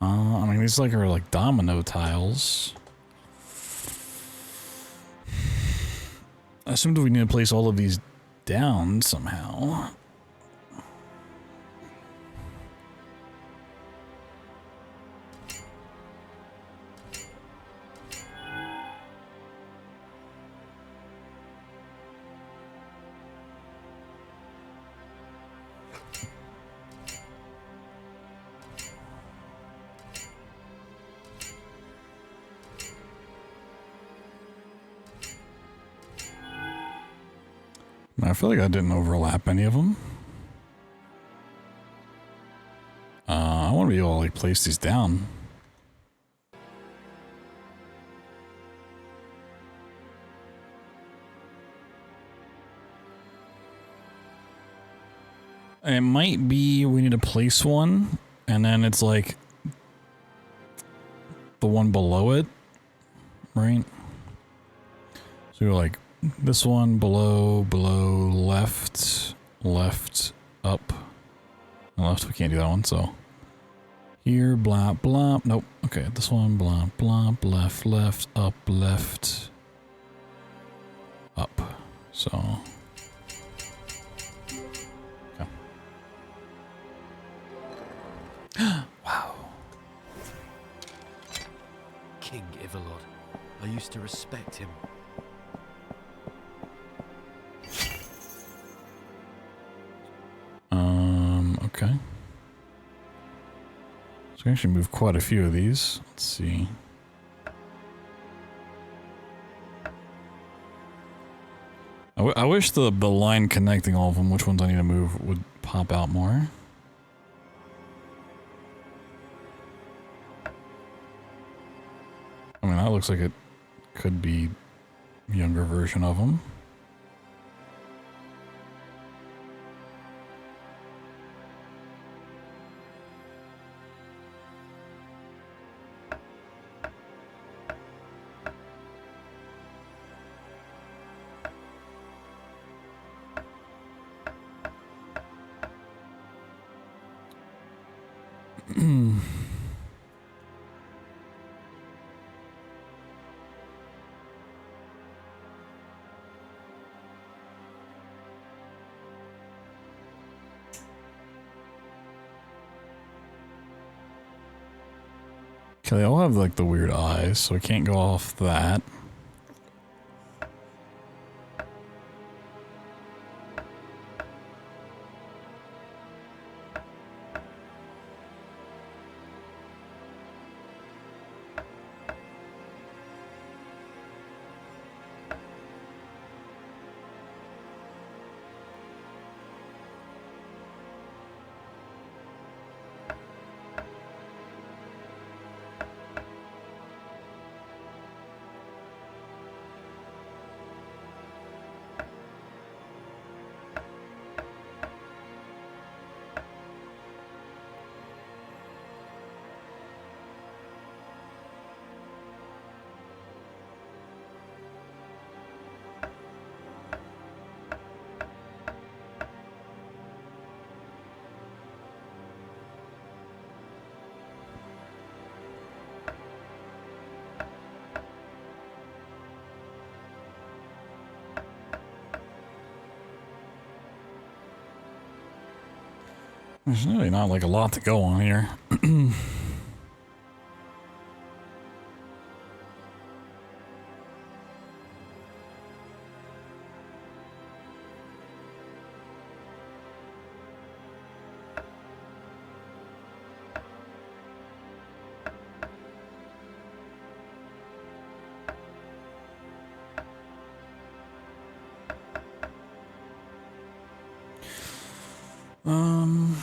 I mean, these are like domino tiles. I assumed we need to place all of these down somehow. I feel like I didn't overlap any of them. I want to be able to like place these down. It might be we need to place one and then it's like the one below it, right? So you're like this one below, left, up, and left. We can't do that one, so here, blah, blah. Nope. Okay, this one, blah, blah, left, up, up. So, okay. Wow. King Ivalod. I used to respect him. Okay. So we can actually move quite a few of these. Let's see. I wish the line connecting all of them, which ones I need to move, would pop out more. I mean, that looks like it could be a younger version of them. Okay, they all have like the weird eyes, so I can't go off that. There's really not like a lot to go on here. Um,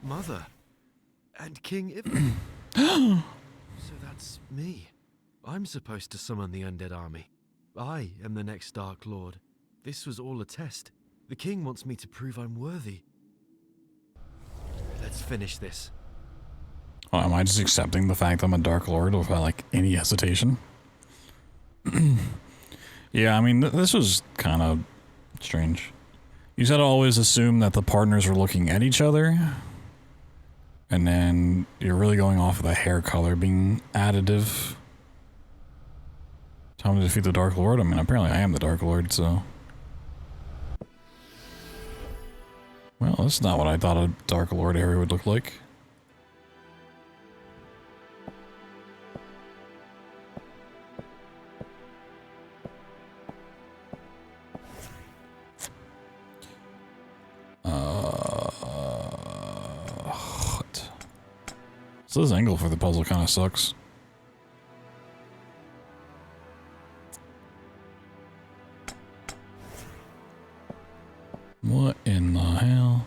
Mother. And King Ivalod. So that's me. I'm supposed to summon the undead army. I am the next Dark Lord. This was all a test. The king wants me to prove I'm worthy. Let's finish this. oh, am I just accepting the fact I'm a Dark Lord without like any hesitation? Yeah, I mean, this was kind of strange. You said always assume that the partners are looking at each other, and then you're really going off of the hair color being additive. Time to defeat the Dark Lord? I mean, apparently I am the Dark Lord, so... Well, that's not what I thought a Dark Lord area would look like. So this angle for the puzzle kind of sucks. What in the hell?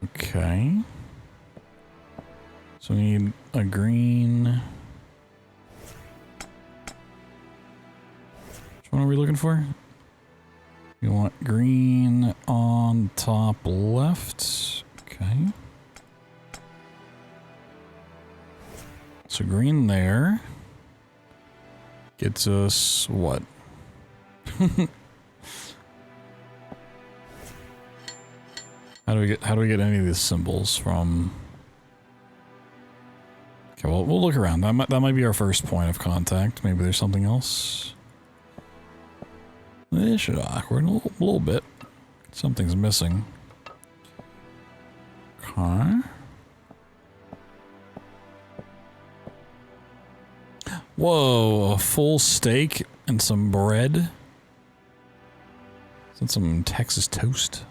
Okay. So we need a green. Which one are we looking for? We want green on top left. Okay. So green there gets us what? How do we get any of these symbols from? Okay, well, we'll look around. That might be our first point of contact. Maybe there's something else. This is awkward a little bit. Something's missing. Okay. Whoa, a full steak and some bread. Is that some Texas toast?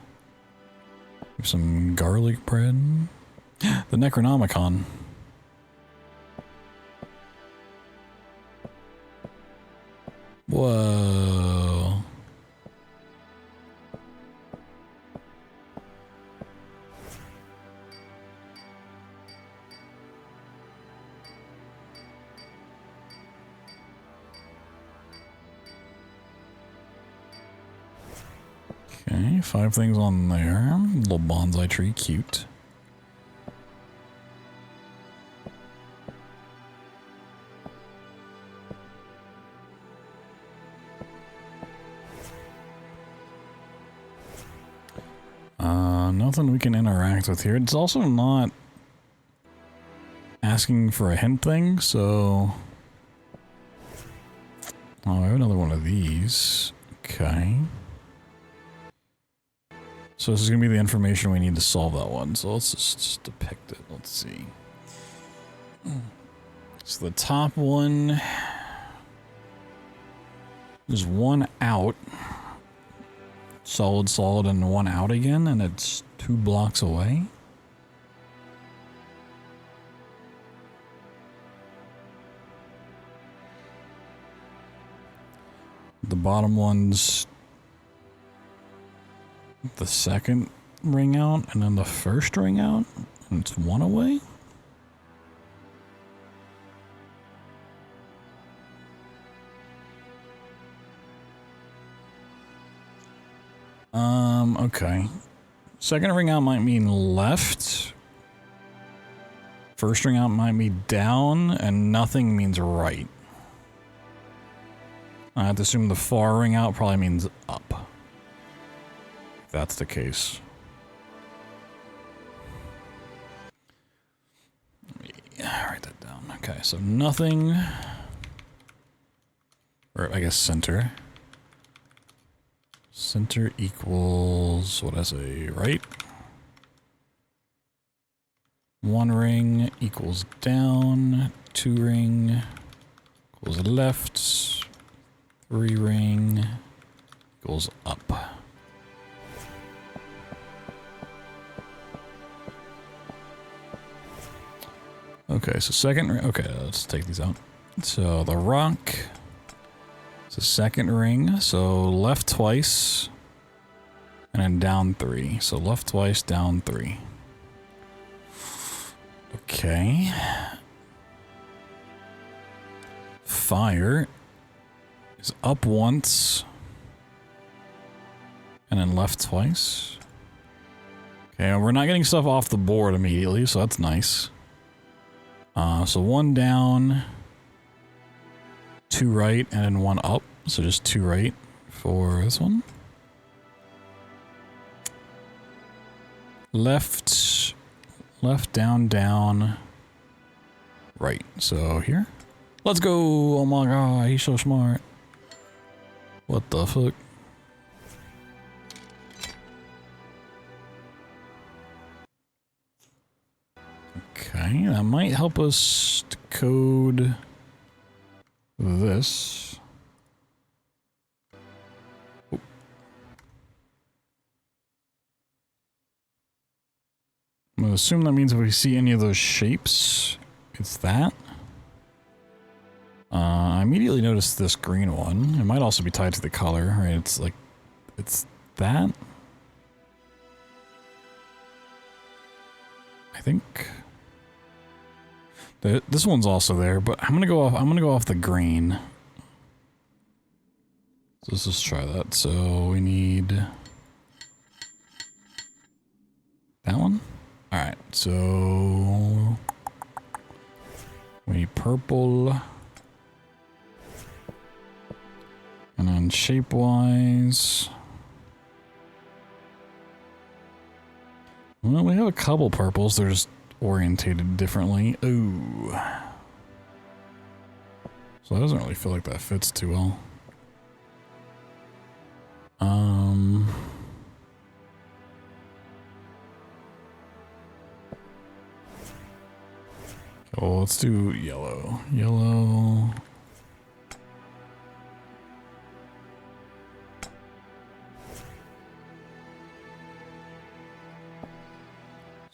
Some garlic bread. The Necronomicon. Whoa. Okay, 5 things on there. Little bonsai tree, cute. Nothing we can interact with here. It's also not asking for a hint thing, so... Oh, I have another one of these. Okay. So this is going to be the information we need to solve that one. So let's just depict it. Let's see. So the top one... There's one out. Solid, and one out again, and it's 2 blocks away. The bottom one's the second ring out, and then the first ring out, and it's 1 away. Okay. Second ring out might mean left. First ring out might be down, and nothing means right. I have to assume the far ring out probably means up. If that's the case. Yeah, write that down. Okay, so nothing. Or I guess center. Center equals, what did I say, right? 1 ring equals down, 2 ring equals left, 3 ring equals up. Okay, so second ring, okay, let's take these out. So the rock... It's a second ring, so left twice, and then down 3. So left twice, down 3. Okay. Fire is up once, and then left twice. Okay, we're not getting stuff off the board immediately, so that's nice. So 1 down, 2 right, and then 1 up. So just 2 right for this one. Left, down, down, right. So here. Let's go! Oh my god, he's so smart. What the fuck? Okay, that might help us to code this. Oh. I'm gonna assume that means if we see any of those shapes, it's that. I immediately noticed this green one. It might also be tied to the color, right? It's like, it's that. I think this one's also there, but I'm gonna go off the green. So let's just try that. So we need that one. All right, so we need purple. And then shape-wise, well, we have a couple purples. They're just orientated differently. Ooh. So that doesn't really feel like that fits too well. Oh, let's do yellow. Yellow.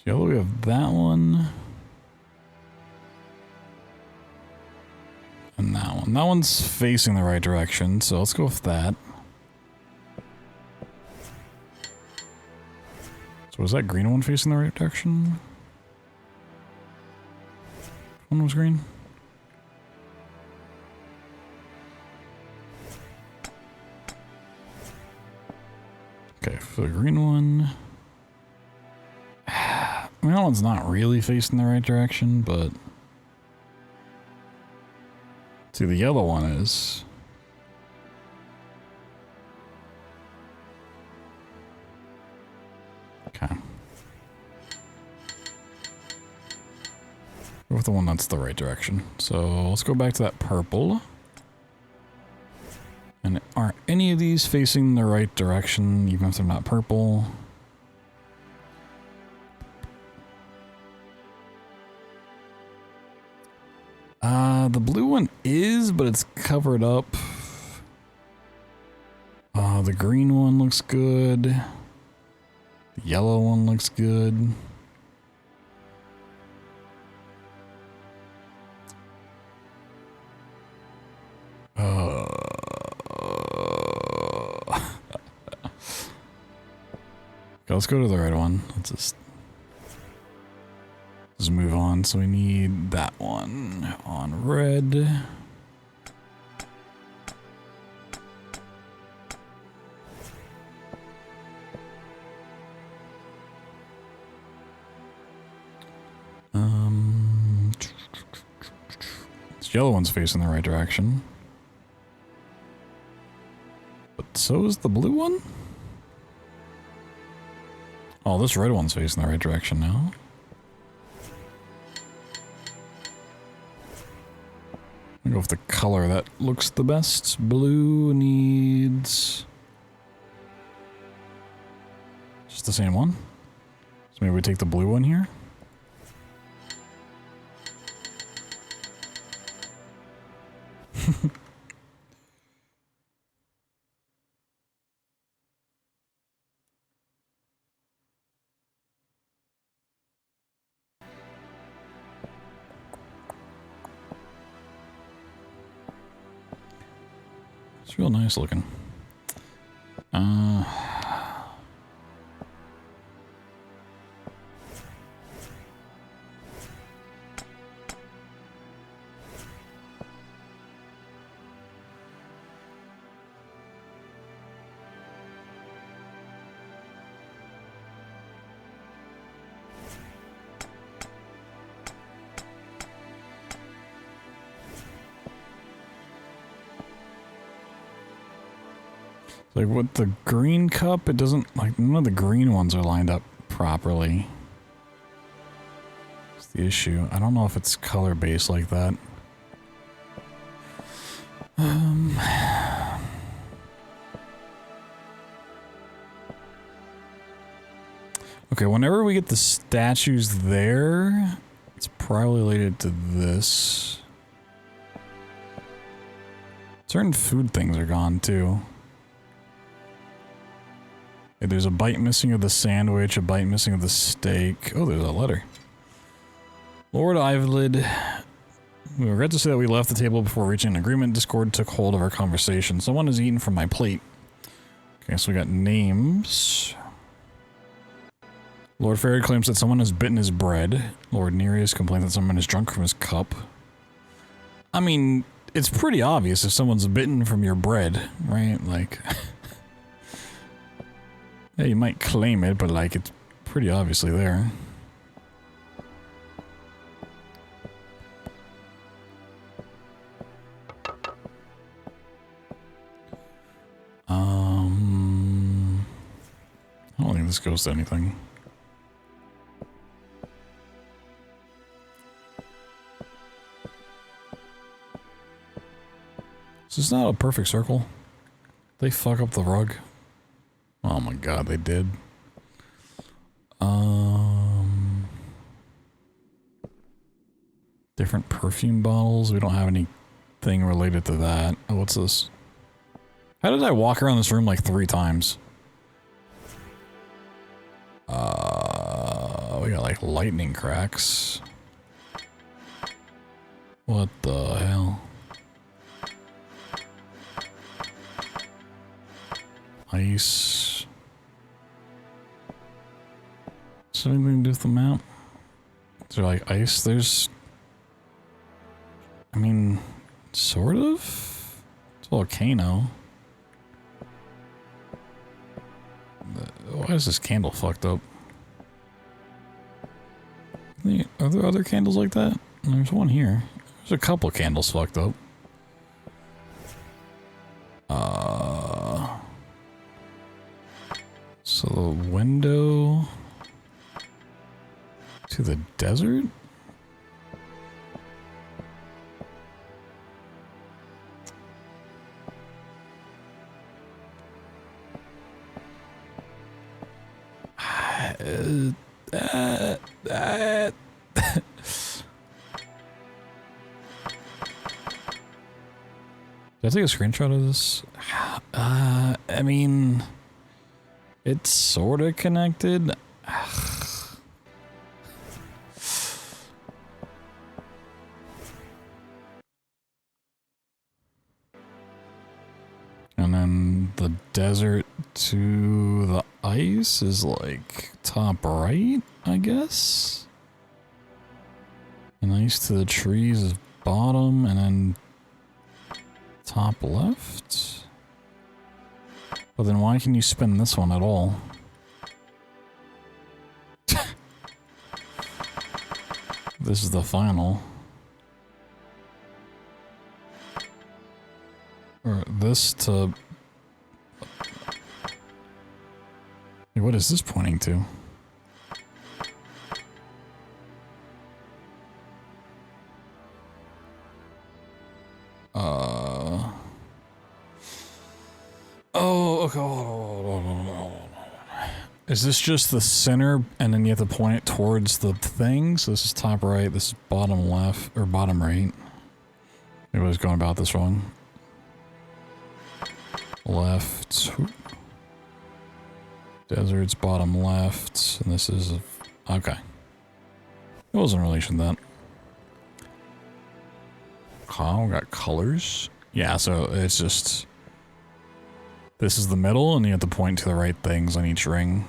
Yellow, we have that one. And that one. That one's facing the right direction, so let's go with that. So was that green one facing the right direction? One was green? Okay, for the green one. I mean, that one's not really facing the right direction, but... See, the yellow one is. Okay. Go with the one that's the right direction. So let's go back to that purple. And are any of these facing the right direction, even if they're not purple? The blue one is, but it's covered up. The green one looks good. The yellow one looks good. Okay, let's go to the right one. Let's just move on. So we need that one on red. This yellow one's facing the right direction. But so is the blue one? Oh, this red one's facing the right direction now. I'll go with the color that looks the best. Blue needs just the same one. So maybe we take the blue one here. It's real nice looking. Like with the green cup, it doesn't, like, none of the green ones are lined up properly. That's the issue. I don't know if it's color based like that. Okay, whenever we get the statues there, It's probably related to this. Certain food things are gone too. Okay, there's a bite missing of the sandwich, a bite missing of the steak. Oh, there's a letter. Lord Ivelid, we regret to say that we left the table before reaching an agreement. Discord took hold of our conversation. Someone has eaten from my plate. Okay, so we got names. Lord Fairy claims that someone has bitten his bread. Lord Nereus complains that someone has drunk from his cup. I mean, it's pretty obvious if someone's bitten from your bread, right? Like, yeah, you might claim it, but like, it's pretty obviously there. I don't think this goes to anything. This is not a perfect circle. They fuck up the rug. Oh my god, they did. Different perfume bottles. We don't have anything related to that. Oh, what's this? How did I walk around this room like 3 times? We got like lightning cracks. What the hell? Ice. Is there anything to do with the map? Is there like ice? There's... I mean, sort of? It's a volcano. Why is this candle fucked up? Are there other candles like that? There's one here. There's a couple candles fucked up. So the window to the desert? Did I take a screenshot of this? I mean, it's sort of connected. And then the desert to the ice is like top right, I guess. And ice to the trees is bottom, and then top left. But then why can you spin this one at all? This is the final. Or this to... Wait, what is this pointing to? Oh, okay. Is this just the center and then you have to point it towards the thing? So this is top right, this is bottom left, or bottom right. Maybe I was going about this wrong. Left. Desert's bottom left, and this is... Okay. It was in relation to that. Oh, we got colors. Yeah, so it's just... This is the middle, and you have to point to the right things on each ring.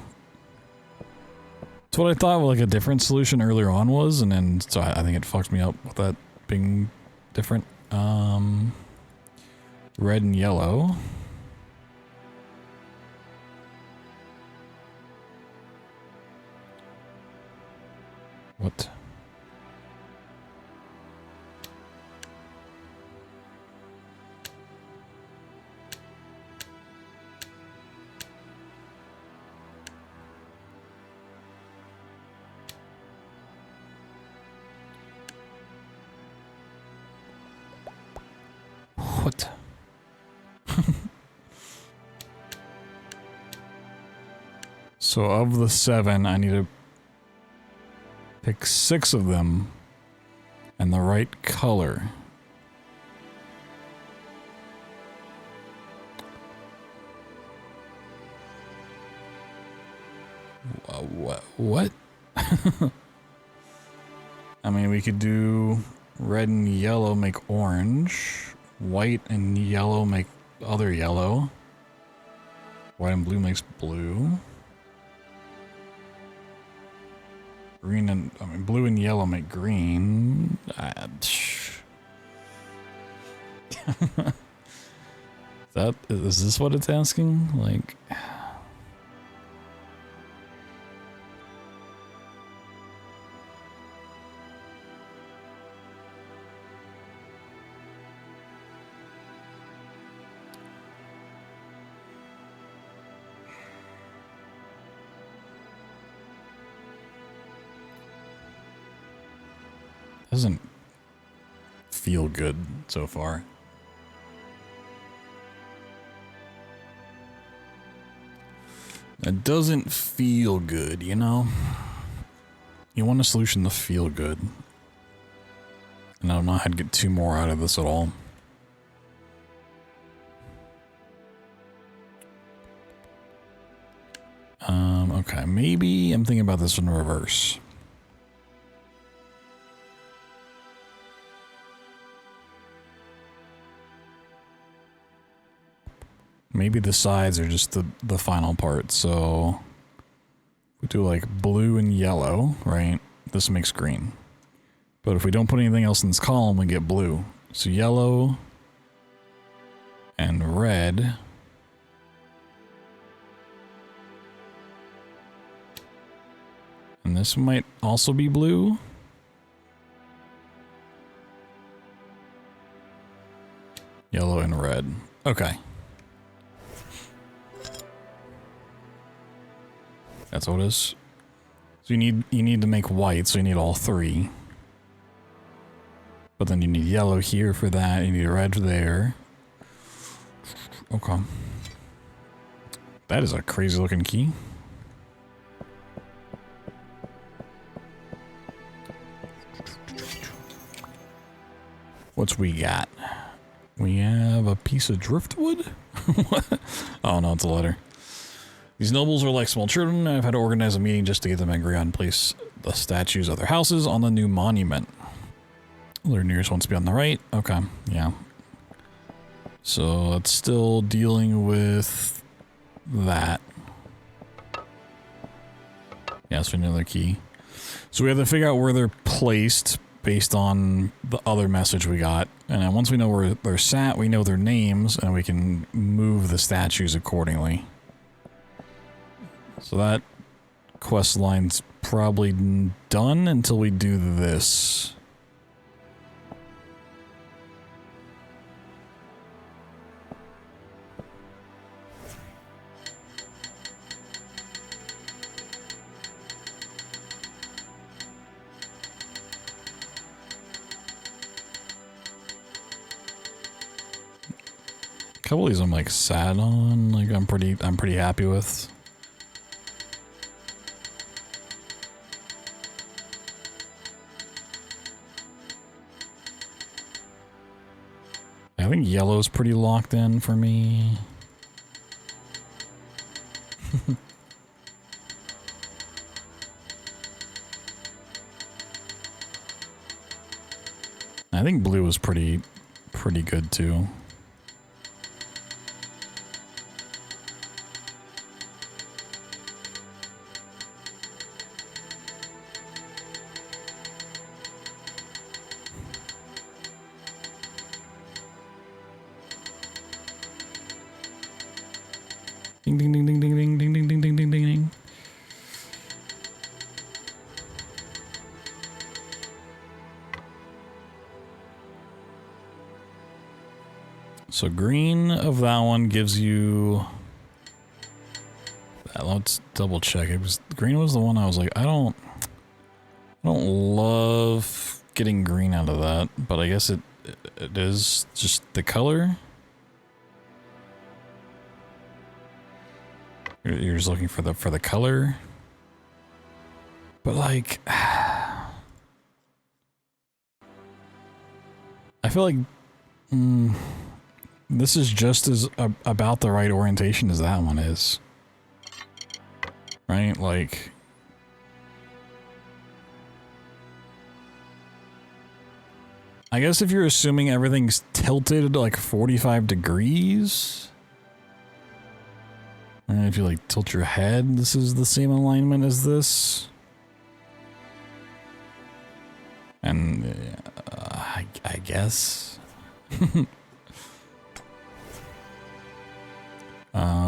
That's what I thought like a different solution earlier on was, and then so I think it fucked me up with that being different. Red and yellow. What? What? So of the 7, I need to pick 6 of them and the right color. What? I mean, we could do red and yellow make orange, white and yellow make other yellow, white and blue makes blue, green and, I mean, blue and yellow make green. Is this what it's asking? Like, doesn't feel good so far. It doesn't feel good, you know? You want a solution to feel good. And I don't know how to get two more out of this at all. Okay, maybe I'm thinking about this in reverse. Maybe the sides are just the final part, so we do like blue and yellow, right? This makes green. But if we don't put anything else in this column, we get blue. So yellow and red. And this might also be blue. Yellow and red. Okay. That's what it is. So you need to make white, so you need all three. But then you need yellow here for that, you need red there. Okay. That is a crazy looking key. What's we got? We have a piece of driftwood? What? Oh no, it's a letter. These nobles are like small children. I've had to organize a meeting just to get them to agree on place the statues of their houses on the new monument. Their nearest wants to be on the right. Okay, yeah. So it's still dealing with that. Yeah, so we need another key. So we have to figure out where they're placed based on the other message we got. And then once we know where they're sat, we know their names, and we can move the statues accordingly. So that quest line's probably done until we do this. A couple of these I'm like sad on, like I'm pretty happy with. I think yellow's pretty locked in for me. I think blue was pretty good too. Ding ding ding ding ding ding ding ding ding ding ding ding. So green of that one gives you. Let's double check. It was green was the one I was like, I don't love getting green out of that, but I guess it is just the color. You're just looking for the color, but like, I feel like this is just as about the right orientation as that one is. Right? Like... I guess if you're assuming everything's tilted like 45 degrees... And if you like tilt your head, this is the same alignment as this. And I guess.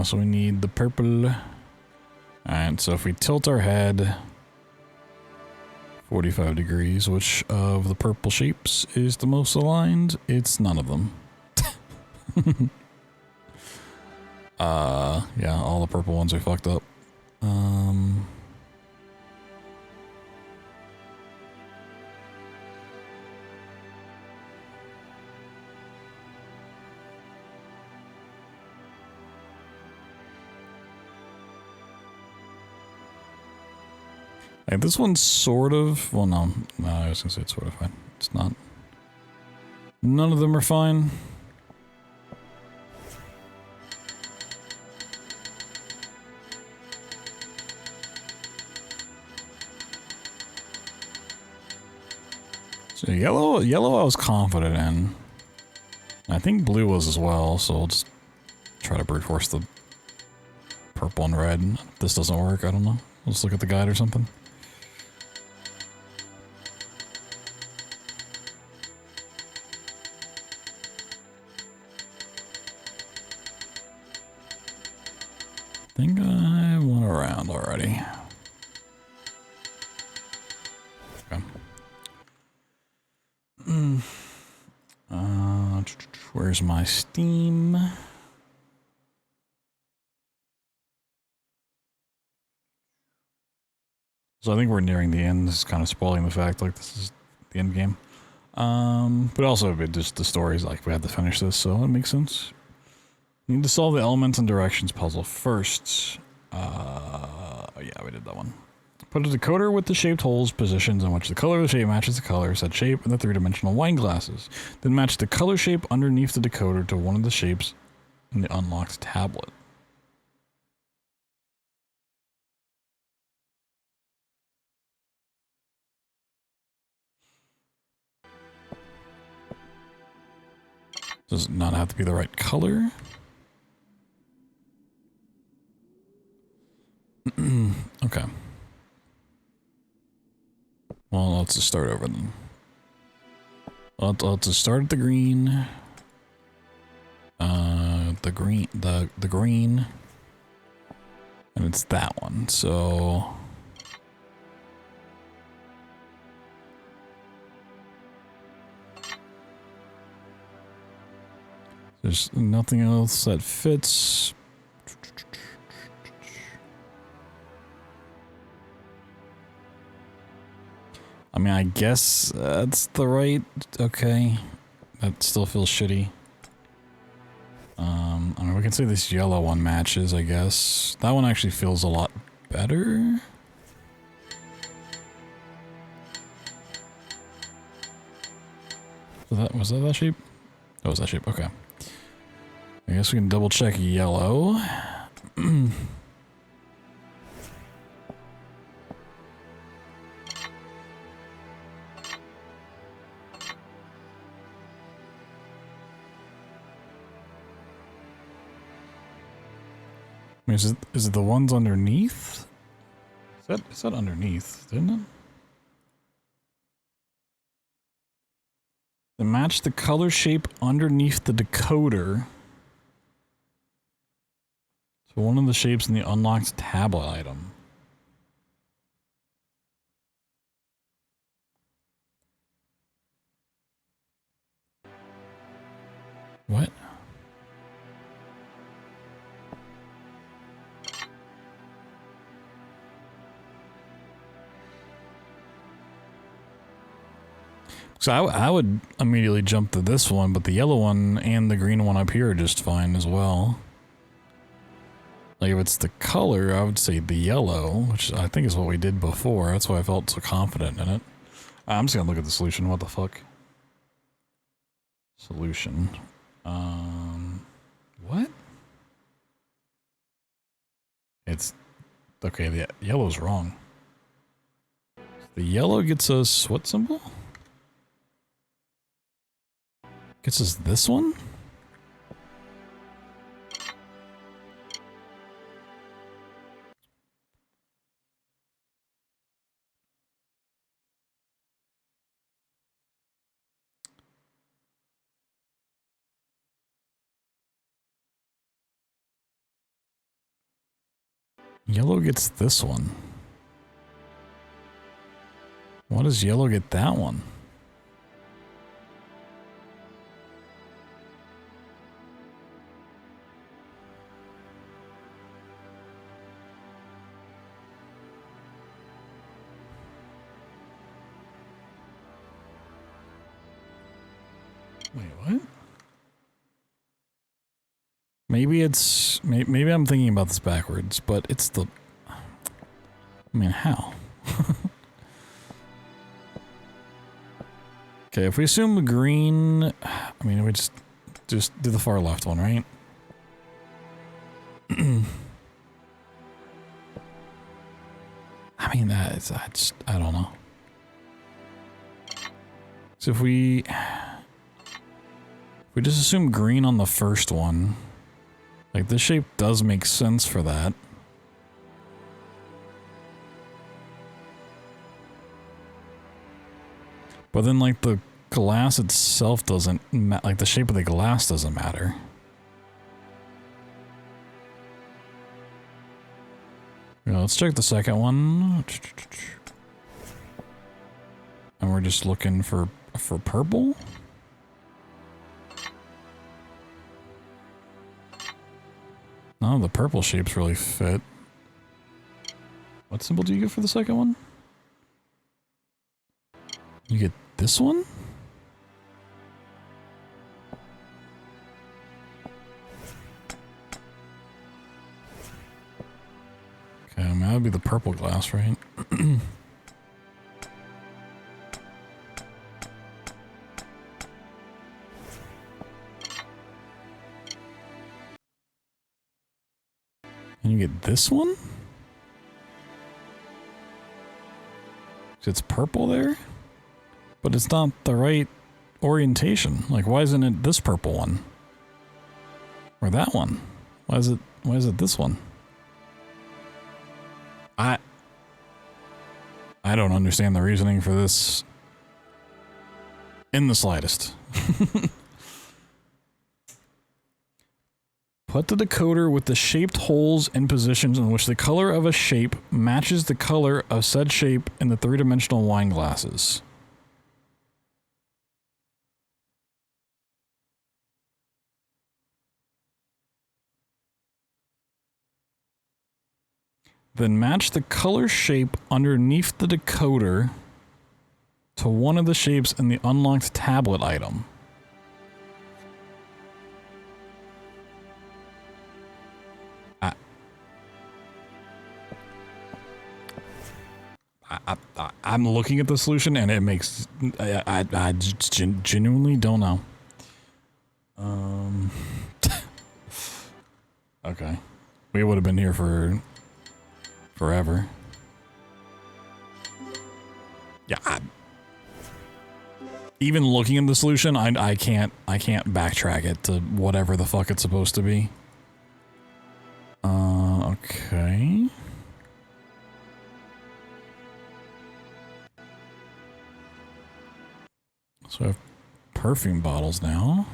So we need the purple. Alright, so if we tilt our head 45 degrees, which of the purple shapes is the most aligned? It's none of them. Yeah, all the purple ones are fucked up. Like this one's sort of, well no, I was gonna say it's sort of fine. It's not. None of them are fine. So yellow I was confident in. I think blue was as well, so I'll just try to brute force the purple and red. If this doesn't work, I don't know. Let's look at the guide or something. I think I went around already. Okay. Where's my Steam? So I think we're nearing the end. This is kind of spoiling the fact like this is the end game. But also just the story's like we have to finish this, so it makes sense. We need to solve the elements and directions puzzle first. Yeah, we did that one. Put a decoder with the shaped holes positions in which the color of the shape matches the color said shape in the three-dimensional wine glasses. Then match the color shape underneath the decoder to one of the shapes in the unlocked tablet. Does it not have to be the right color? Okay. Well, let's just start over then. Let's just start at the green. The green. And it's that one, so... There's nothing else that fits. I mean, I guess that's the right... Okay. That still feels shitty. I mean, we can say this yellow one matches, I guess. That one actually feels a lot better. Was that shape? Oh, was that shape? Okay. I guess we can double check yellow. Is it the ones underneath? Is that underneath, didn't it? They match the color shape underneath the decoder to one of the shapes in the unlocked tablet item. What? So I would immediately jump to this one, but the yellow one and the green one up here are just fine as well. Like if it's the color, I would say the yellow, which I think is what we did before. That's why I felt so confident in it. I'm just gonna look at the solution. What the fuck? Solution. What? It's okay. The yellow's wrong. The yellow gets us what symbol? Gets us this one? Yellow gets this one. Why does yellow get that one? Wait, what? Maybe it's... Maybe I'm thinking about this backwards, but it's the... I mean, how? Okay, if we assume green... I mean, we just do the far left one, right? I mean, that is... I don't know. So if we just assume green on the first one... Like, this shape does make sense for that. But then, like, the glass itself doesn't like, the shape of the glass doesn't matter. Yeah, let's check the second one. And we're just looking for purple? No, the purple shapes really fit. What symbol do you get for the second one? You get this one? Okay, I mean, that would be the purple glass, right? And you get this one? It's purple there? But it's not the right orientation. Like, why isn't it this purple one? Or that one? Why is it this one? I don't understand the reasoning for this in the slightest. Put the decoder with the shaped holes in positions in which the color of a shape matches the color of said shape in the three-dimensional wine glasses. Then match the color shape underneath the decoder to one of the shapes in the unlocked tablet item. I'm looking at the solution and it makes... I just genuinely don't know. Okay. We would have been here for... forever. Yeah, even looking at the solution, I can't backtrack it to whatever the fuck it's supposed to be. Okay. So I have perfume bottles now.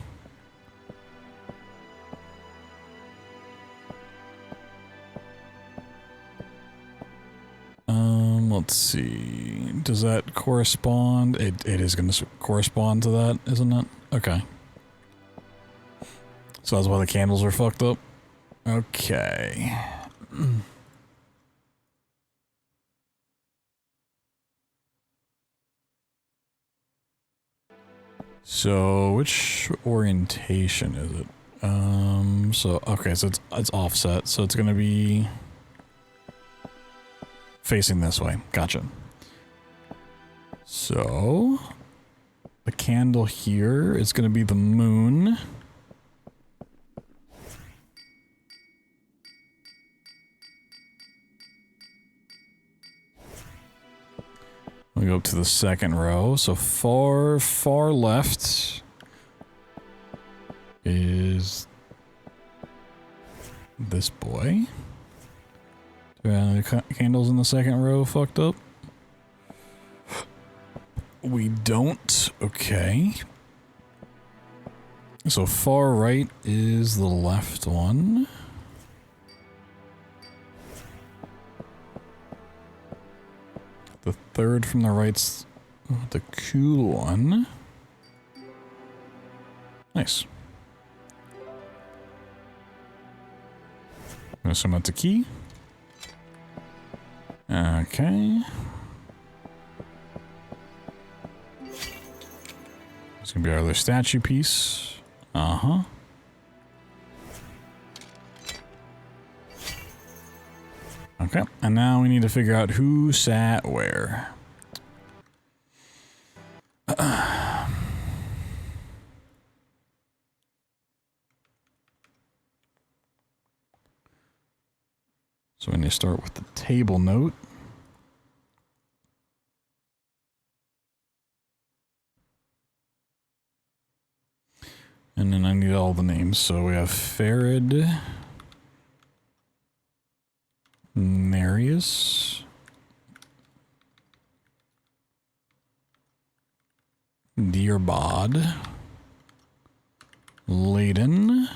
Let's see. Does that correspond? It is going to correspond to that, isn't it? Okay. So that's why the candles are fucked up? Okay. So which orientation is it? So okay, so it's offset, so it's going to be facing this way. Gotcha. So the candle here is going to be the moon. We go up to the second row. So far left is this boy. Do we have any candles in the second row fucked up? We don't. Okay. So far right is the left one. The third from the right's the cool one. Nice. I'm gonna assume that's a key. Okay. It's gonna be our other statue piece. Uh-huh. Okay, and now we need to figure out who sat where. So we need to start with the table note. And then I need all the names. So we have Farid, Nereus, Dearbod, Leyden,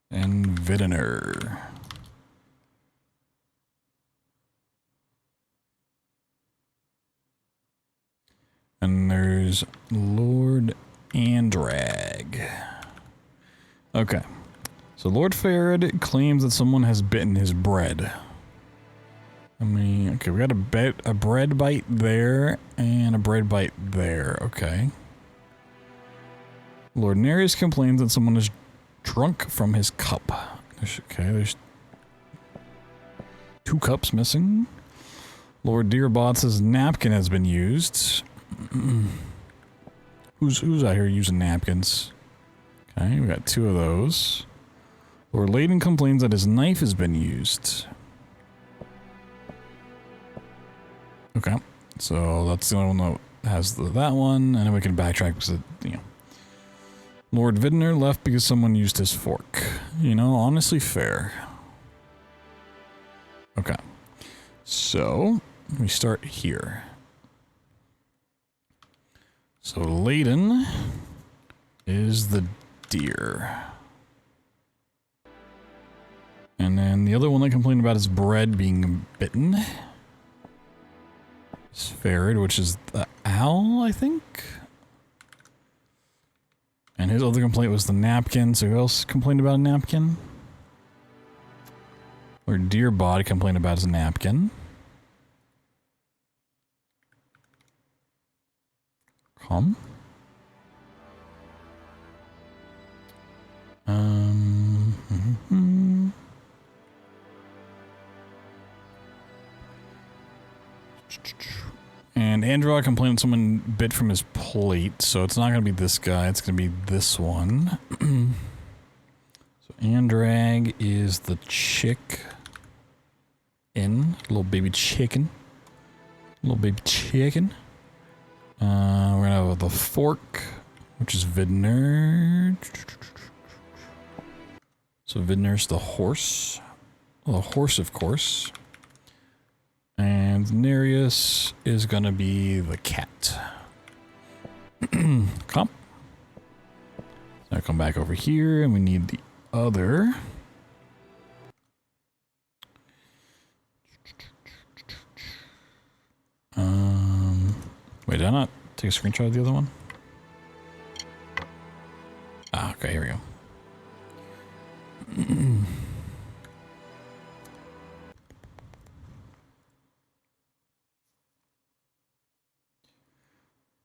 and Velendar. And there's Lord Andrag. Okay. So Lord Farid claims that someone has bitten his bread. I mean, okay, we got a bread bite there and a bread bite there. Okay. Lord Nereus complains that someone is drunk from his cup. There's 2 cups missing. Lord Dearbod says napkin has been used. Who's out here using napkins? Okay, we got 2 of those. Lord Leyden complains that his knife has been used. Okay, so that's the only one that has that one, and then we can backtrack because it, Lord Velendar left because someone used his fork. Honestly fair. Okay, so we start here. So Leyden is the deer. And then the other one that complained about his bread being bitten is Farid, which is the owl, I think. And his other complaint was the napkin. So who else complained about a napkin? Or Dearbod complained about his napkin. Come. And Andra complained someone bit from his plate, so it's not going to be this guy, it's going to be this one. So Andrag is the chick in, little baby chicken. Little baby chicken. We're going to have the fork, which is Velendar. So Velendar's the horse. Well, the horse, of course. And Nereus is gonna be the cat. Come. Now come back over here, and we need the other. Wait, did I not take a screenshot of the other one? Ah, okay, here we go.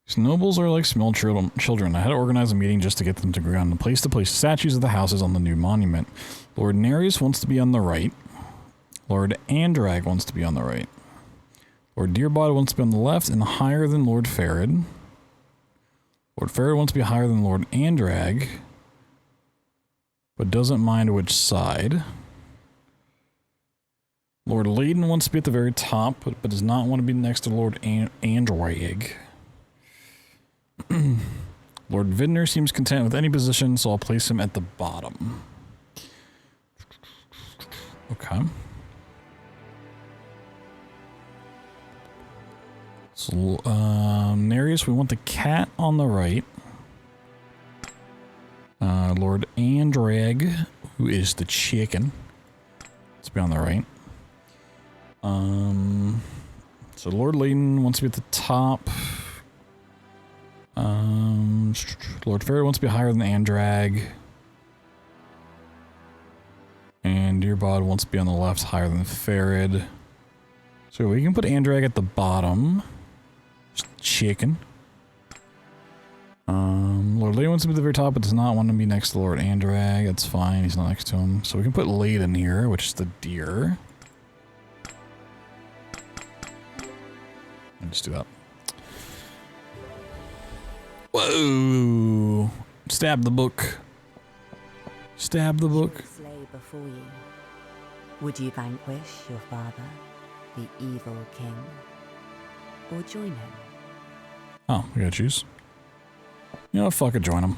These nobles are like small children. I had to organize a meeting just to get them to agree on the place to place statues of the houses on the new monument. Lord Nereus wants to be on the right. Lord Andrag wants to be on the right. Lord Dearbod wants to be on the left and higher than Lord Farid. Lord Farad wants to be higher than Lord Andrag, but doesn't mind which side. Lord Layden wants to be at the very top, but does not want to be next to Lord Andrag. Lord Vidner seems content with any position, so I'll place him at the bottom. Okay. So, Nereus, we want the cat on the right. Lord Andrag, who is the chicken. Let's be on the right. So Lord Layden wants to be at the top. Lord Farad wants to be higher than Andrag. And Dearbod wants to be on the left, higher than Farad. So we can put Andrag at the bottom. Just chicken. Lord Layden wants to be at the very top, but does not want to be next to Lord Andrag. That's fine, he's not next to him. So we can put Layden here, which is the deer. And just do that. Whoa! Stab the book. Stab the book. Should slay before you. Would you vanquish your father, the evil king, or join him? Oh, we gotta choose. You know, fuck it, join him.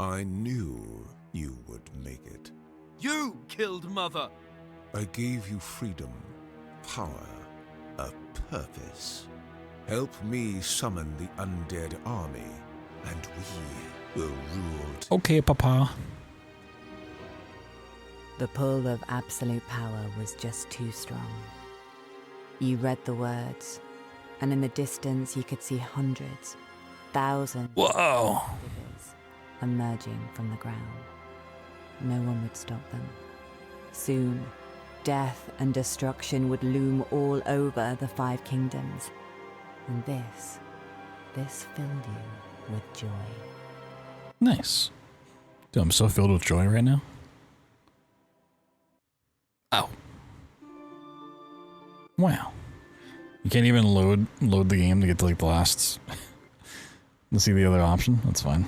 I knew you would make it. You killed Mother! I gave you freedom, power, a purpose. Help me summon the undead army, and we will rule. Okay, Papa. The pull of absolute power was just too strong. You read the words, and in the distance you could see hundreds, thousands Whoa! of figures emerging from the ground. No one would stop them. Soon, death and destruction would loom all over the Five Kingdoms. And this filled you with joy. Nice. Dude, I'm so filled with joy right now. Ow. Wow. You can't even load the game to get to like the last. Let's see the other option. That's fine.